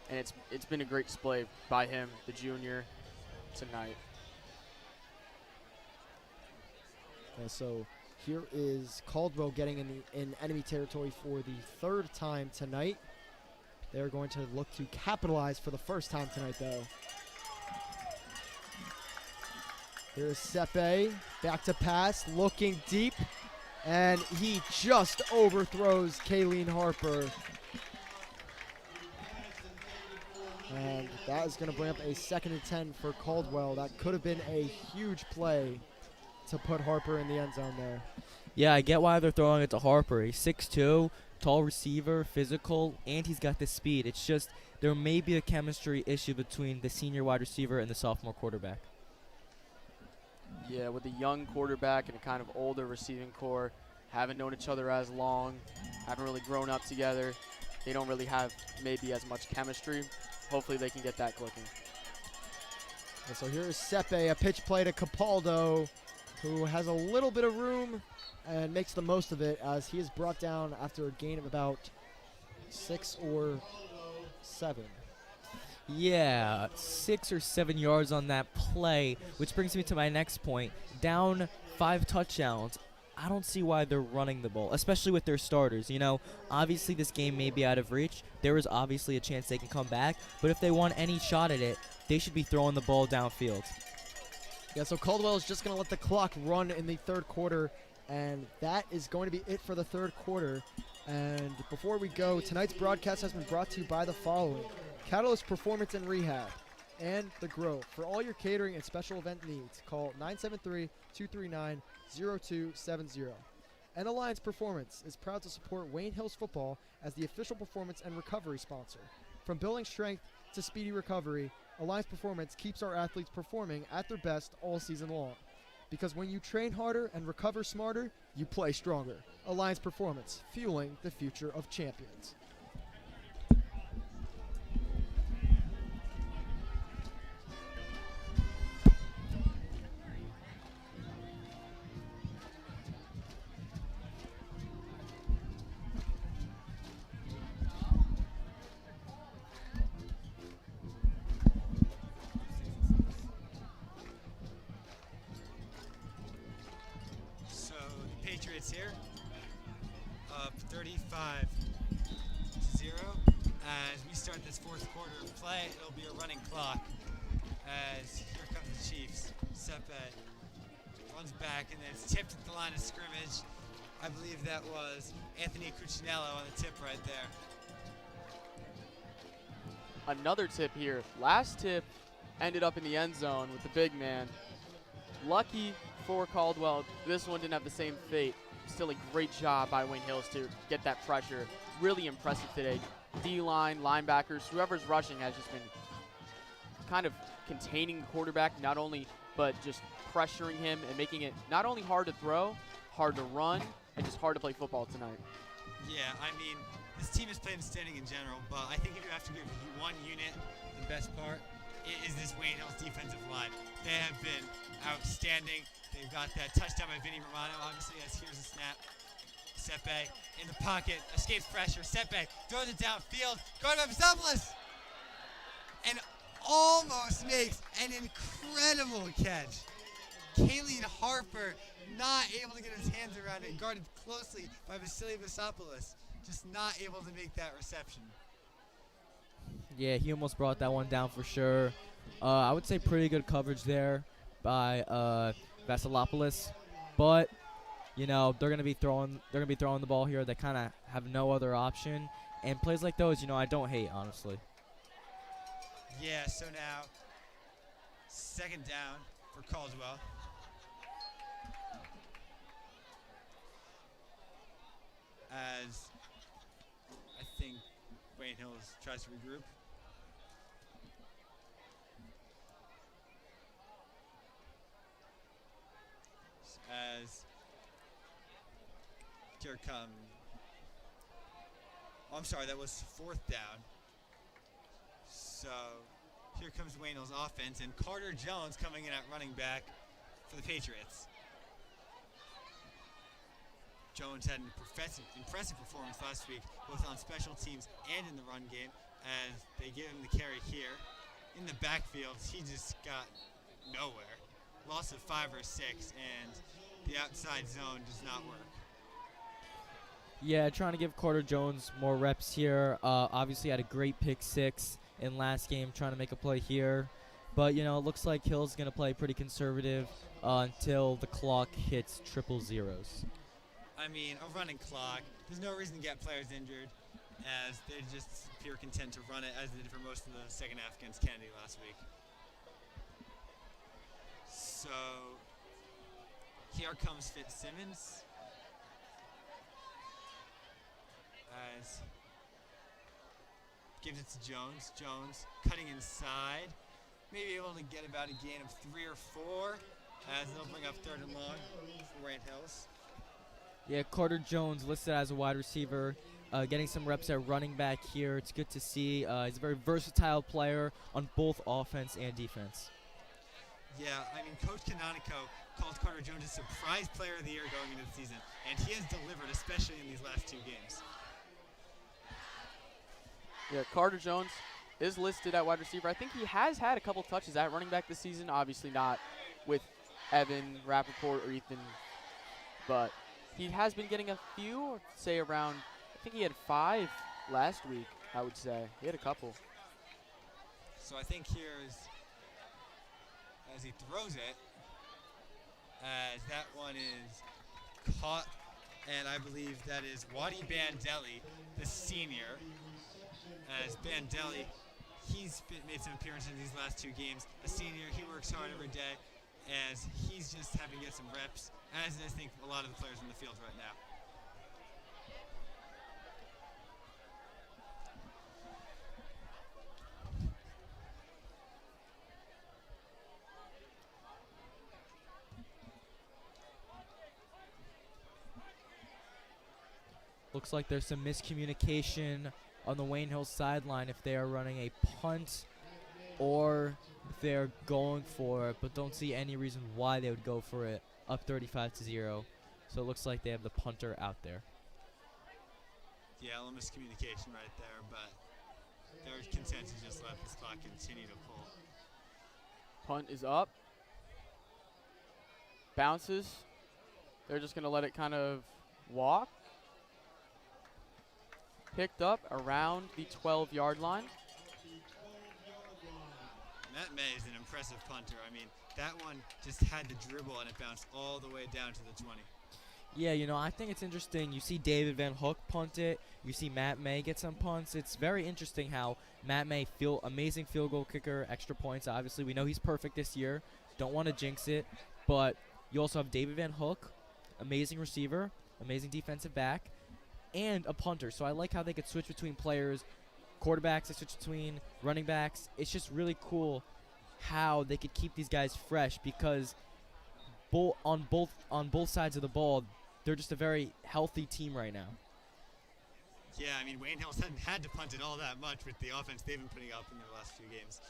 and it's been a great display by him, the junior, tonight. And so here is Caldwell getting in enemy territory for the third time tonight. They're going to look to capitalize for the first time tonight, though. Here's Sepe, back to pass, looking deep, and he just overthrows Kayleen Harper. And that is going to bring up a 2nd and 10 for Caldwell. That could have been a huge play to put Harper in the end zone there. Yeah, I get why they're throwing it to Harper. He's 6'2", tall receiver, physical, and he's got the speed. It's just there may be a chemistry issue between the senior wide receiver and the sophomore quarterback. Yeah, with a young quarterback and a kind of older receiving core, haven't known each other as long, haven't really grown up together. They don't really have maybe as much chemistry. Hopefully they can get that clicking. And so here's Sepe, a pitch play to Capaldo, who has a little bit of room and makes the most of it as he is brought down after a gain of about 6 or 7. Yeah, 6 or 7 yards on that play, which brings me to my next point. Down 5 touchdowns. I don't see why they're running the ball, especially with their starters. You know, obviously this game may be out of reach. There is obviously a chance they can come back, but if they want any shot at it, they should be throwing the ball downfield. Yeah, so Caldwell is just going to let the clock run in the third quarter, and that is going to be it for the third quarter. And before we go, tonight's broadcast has been brought to you by the following: Catalyst Performance and Rehab and The Grove. For all your catering and special event needs, call 973-239-0270. And Alliance Performance is proud to support Wayne Hills football as the official performance and recovery sponsor. From building strength to speedy recovery, Alliance Performance keeps our athletes performing at their best all season long. Because when you train harder and recover smarter, you play stronger. Alliance Performance, fueling the future of champions. Patriots here, up 35-0. As we start this fourth quarter of play, it'll be a running clock. As here comes the Chiefs. Sepe runs back and then it's tipped at the line of scrimmage. I believe that was Anthony Cuccinello on the tip right there. Another tip here. Last tip ended up in the end zone with the big man. Lucky for Caldwell, this one didn't have the same fate. Still a great job by Wayne Hills to get that pressure. Really impressive today. D-line, linebackers, whoever's rushing has just been kind of containing the quarterback, not only, but just pressuring him and making it not only hard to throw, hard to run, and just hard to play football tonight. Yeah, I mean, this team has played outstanding in general, but I think if you have to give one unit the best part, it is this Wayne Hills defensive line. They have been outstanding. They've got that touchdown by Vinny Romano, obviously, as here's a snap. Sepe in the pocket, escapes pressure. Sepe throws it downfield, guarded by Vasopoulos, and almost makes an incredible catch. Kayleen Harper not able to get his hands around it, guarded closely by Vasily Vasopoulos, just not able to make that reception. Yeah, he almost brought that one down for sure. I would say pretty good coverage there by Vasilopoulos, but you know they're gonna be throwing the ball here. They kind of have no other option, and plays like those, you know, I don't hate, honestly. Yeah, so now second down for Caldwell. As I think Wayne Hills tries to regroup. As here come, oh, I'm sorry, that was fourth down. So here comes Wayne Hills' offense, and Carter Jones coming in at running back for the Patriots. Jones had an impressive performance last week, both on special teams and in the run game, as they give him the carry here. In the backfield, he just got nowhere. Loss of 5 or 6, and the outside zone does not work. Yeah, trying to give Carter Jones more reps here. Obviously had a great pick 6 in last game, trying to make a play here. But, it looks like Hill's going to play pretty conservative until the clock hits triple zeros. I mean, a running clock. There's no reason to get players injured, as they just appear content to run it, as they did for most of the second half against Kennedy last week. So, here comes Fitzsimmons. As gives it to Jones. Jones cutting inside. Maybe able to get about a gain of 3 or 4, as they'll bring up 3rd and long for Wayne Hills. Yeah, Carter Jones listed as a wide receiver, getting some reps at running back here. It's good to see. He's a very versatile player on both offense and defense. Yeah, I mean, Coach Canonico called Carter Jones a surprise player of the year going into the season, and he has delivered, especially in these last 2 games. Yeah, Carter Jones is listed at wide receiver. I think he has had a couple touches at running back this season. Obviously not with Evan, Rappaport, or Ethan, but he has been getting a few, say around, I think he had 5 last week, I would say. He had a couple. So I think here's, as he throws it, as that one is caught, and I believe that is Wadi Bandelli, the senior. As Bandelli, he's made some appearances in these last 2 games. A senior, he works hard every day, as he's just having to get some reps, as I think a lot of the players in the field right now. Looks like there's some miscommunication on the Wayne Hills sideline if they are running a punt or if they're going for it, but don't see any reason why they would go for it up 35-0. So it looks like they have the punter out there. Yeah, a little miscommunication right there, but they're content to just let this clock continue to pull. Punt is up. Bounces. They're just going to let it kind of walk. Picked up around the 12-yard line. Matt May is an impressive punter. I mean, that one just had to dribble and it bounced all the way down to the 20. Yeah, I think it's interesting. You see David Van Hook punt it. You see Matt May get some punts. It's very interesting how Matt May, amazing field goal kicker, extra points. Obviously, we know he's perfect this year. Don't want to jinx it. But you also have David Van Hook, amazing receiver, amazing defensive back, and a punter. So I like how they could switch between players. Quarterbacks, they switch between running backs. It's just really cool how they could keep these guys fresh because on both sides of the ball, they're just a very healthy team right now. Yeah, I mean, Wayne Hills hadn't had to punt it all that much with the offense they've been putting up in their last few games.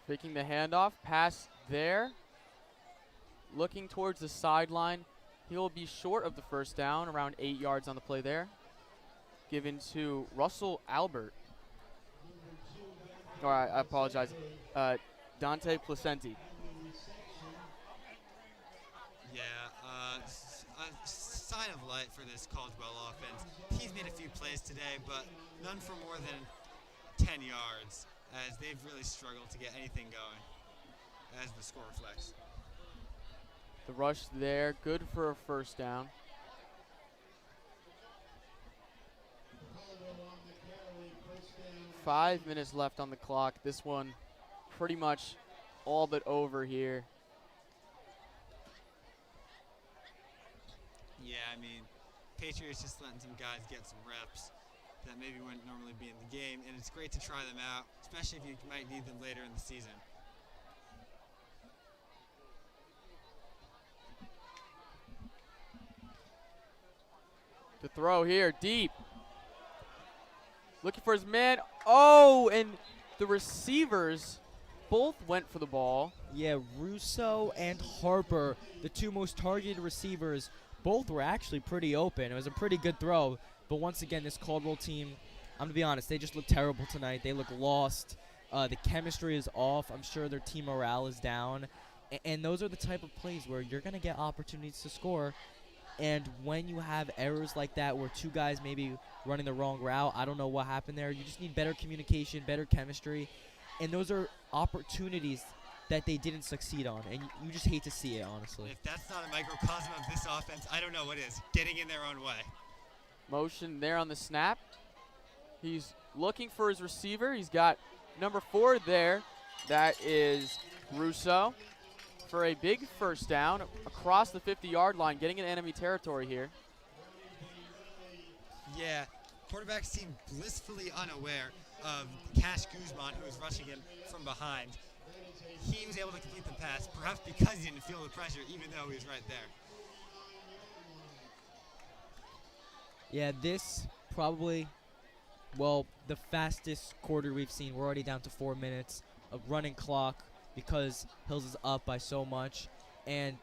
Taking the handoff, pass there. Looking towards the sideline. He'll be short of the first down, around 8 yards on the play there. Given to Russell Albert. All right, I apologize. Dante Placenti. Yeah, a sign of light for this Caldwell offense. He's made a few plays today, but none for more than 10 yards, as they've really struggled to get anything going, as the score reflects. The rush there, good for a first down. Five minutes left on the clock. This one pretty much all but over here. Yeah, I mean, Patriots just letting some guys get some reps that maybe wouldn't normally be in the game, and it's great to try them out, especially if you might need them later in the season. To throw here, deep. Looking for his man. Oh, and the receivers both went for the ball. Yeah, Russo and Harper, the 2 most targeted receivers, both were actually pretty open. It was a pretty good throw, but once again, this Caldwell team I'm going to be honest, they just look terrible tonight. They look lost. The chemistry is off. I'm sure their team morale is down. And those are the type of plays where you're going to get opportunities to score. And when you have errors like that where two guys maybe running the wrong route, I don't know what happened there. You just need better communication, better chemistry. And those are opportunities that they didn't succeed on. And you just hate to see it, honestly. If that's not a microcosm of this offense, I don't know what is. Getting in their own way. Motion there on the snap. He's looking for his receiver. He's got number 4 there. That is Russo for a big first down across the 50-yard line, getting in enemy territory here. Yeah, quarterbacks seem blissfully unaware of Cash Guzman, who was rushing him from behind. He was able to complete the pass, perhaps because he didn't feel the pressure, even though he was right there. Yeah, this probably, well, the fastest quarter we've seen. We're already down to 4 minutes of running clock because Hills is up by so much. And,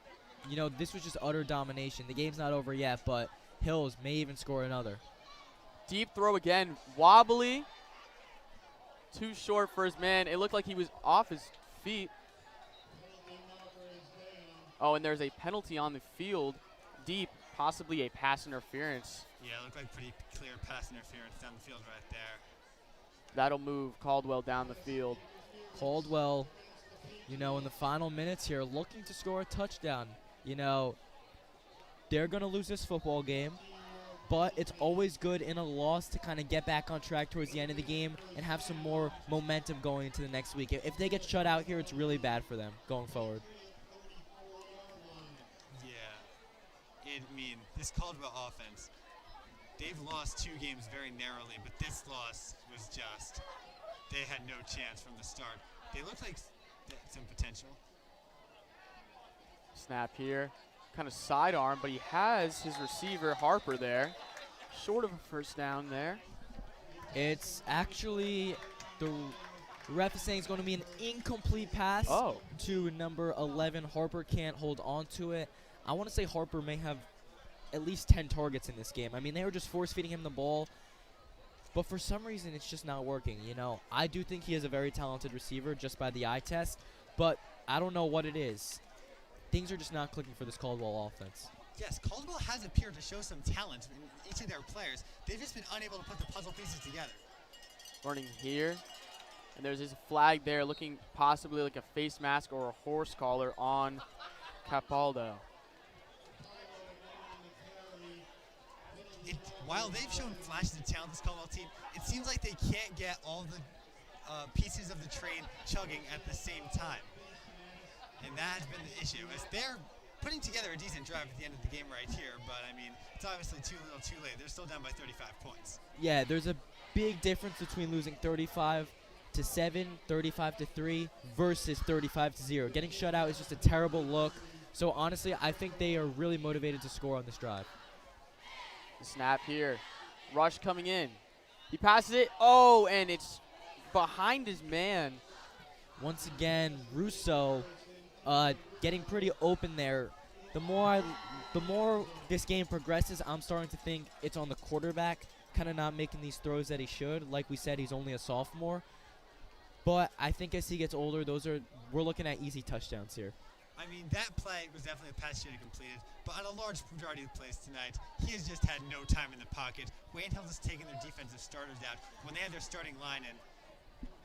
you know, this was just utter domination. The game's not over yet, but Hills may even score another. Deep throw again, wobbly. Too short for his man. It looked like he was off his feet. Oh, and there's a penalty on the field. Deep, possibly a pass interference. Yeah, it looked like pretty clear pass interference down the field right there. That'll move Caldwell down the field. Caldwell, you know, in the final minutes here, looking to score a touchdown. You know, they're going to lose this football game, but it's always good in a loss to kind of get back on track towards the end of the game and have some more momentum going into the next week. If they get shut out here, it's really bad for them going forward. Yeah, I mean, this Caldwell offense, they've lost 2 games very narrowly, but this loss was just, they had no chance from the start. They looked like some potential. Snap here. Kind of sidearm, but he has his receiver, Harper, there. Short of a first down there. It's actually, the ref is saying it's going to be an incomplete pass to number 11. Harper can't hold on to it. I want to say Harper may have at least 10 targets in this game. I mean, they were just force-feeding him the ball, but for some reason it's just not working. You know, I do think he is a very talented receiver just by the eye test, but I don't know what it is. Things are just not clicking for this Caldwell offense. Yes, Caldwell has appeared to show some talent in each of their players. They've just been unable to put the puzzle pieces together. Running here. And there's his flag there looking possibly like a face mask or a horse collar on Capaldo. While they've shown flashes of talent, this Caldwell team, it seems like they can't get all the pieces of the train chugging at the same time. And that has been the issue, as they're putting together a decent drive at the end of the game right here, but I mean, it's obviously too little too late. They're still down by 35 points. Yeah, there's a big difference between losing 35-7, 35-3 versus 35-0. Getting shut out is just a terrible look. So honestly, I think they are really motivated to score on this drive. The snap here. Rush coming in. He passes it. Oh, and it's behind his man. Once again, Russo getting pretty open there. The more this game progresses, I'm starting to think it's on the quarterback, kind of not making these throws that he should. Like we said, he's only a sophomore. But I think as he gets older, we're looking at easy touchdowns here. I mean, that play was definitely a pass should have completed, but on a large majority of the plays tonight, he has just had no time in the pocket. Wayne Hill has taken their defensive starters out. When they had their starting line in,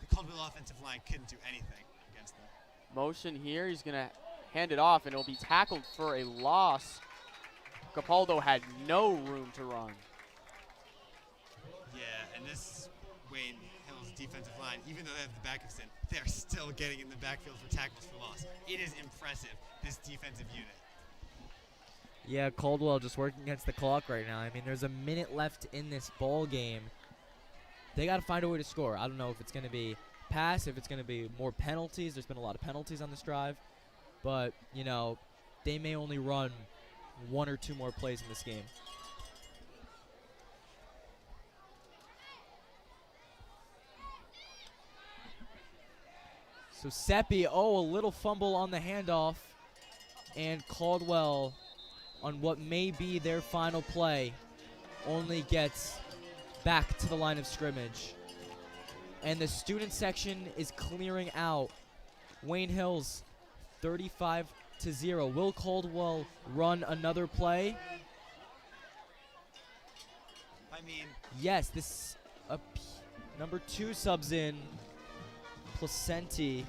the Caldwell offensive line couldn't do anything against them. Motion here. He's going to hand it off, and it'll be tackled for a loss. Capaldo had no room to run. Yeah, and this Wayne Hill's defensive line, even though they have the backups in, they're still getting in the backfield for tackles for loss. It is impressive, this defensive unit. Yeah, Caldwell just working against the clock right now. I mean, there's a minute left in this ball game. They got to find a way to score. I don't know if it's going to be pass, if it's going to be more penalties. There's been a lot of penalties on this drive. But, you know, they may only run 1 or 2 more plays in this game. So Seppi, a little fumble on the handoff. And Caldwell, on what may be their final play, only gets back to the line of scrimmage. And the student section is clearing out. Wayne Hills 35-0. Will Caldwell run another play? I mean, Yes, this number 2 subs in Placenti.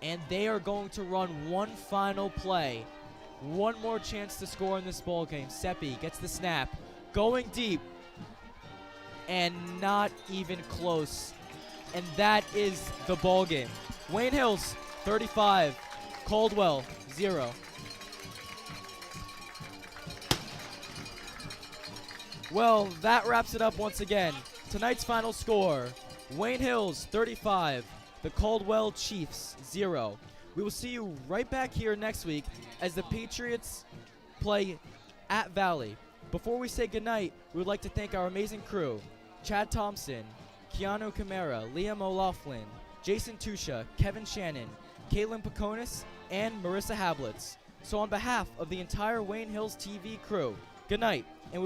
And they are going to run one final play. One more chance to score in this ball game. Seppi gets the snap. Going deep. And not even close. And that is the ball game. Wayne Hills 35, Caldwell 0. Well, that wraps it up once again. Tonight's final score, Wayne Hills 35, the Caldwell Chiefs 0. We will see you right back here next week as the Patriots play at Valley. Before we say goodnight, we would like to thank our amazing crew, Chad Thompson, Keanu Camara, Liam O'Loughlin, Jason Tusha, Kevin Shannon, Caitlin Pakonis, and Marissa Hablitz. So on behalf of the entire Wayne Hills TV crew, good night, and we will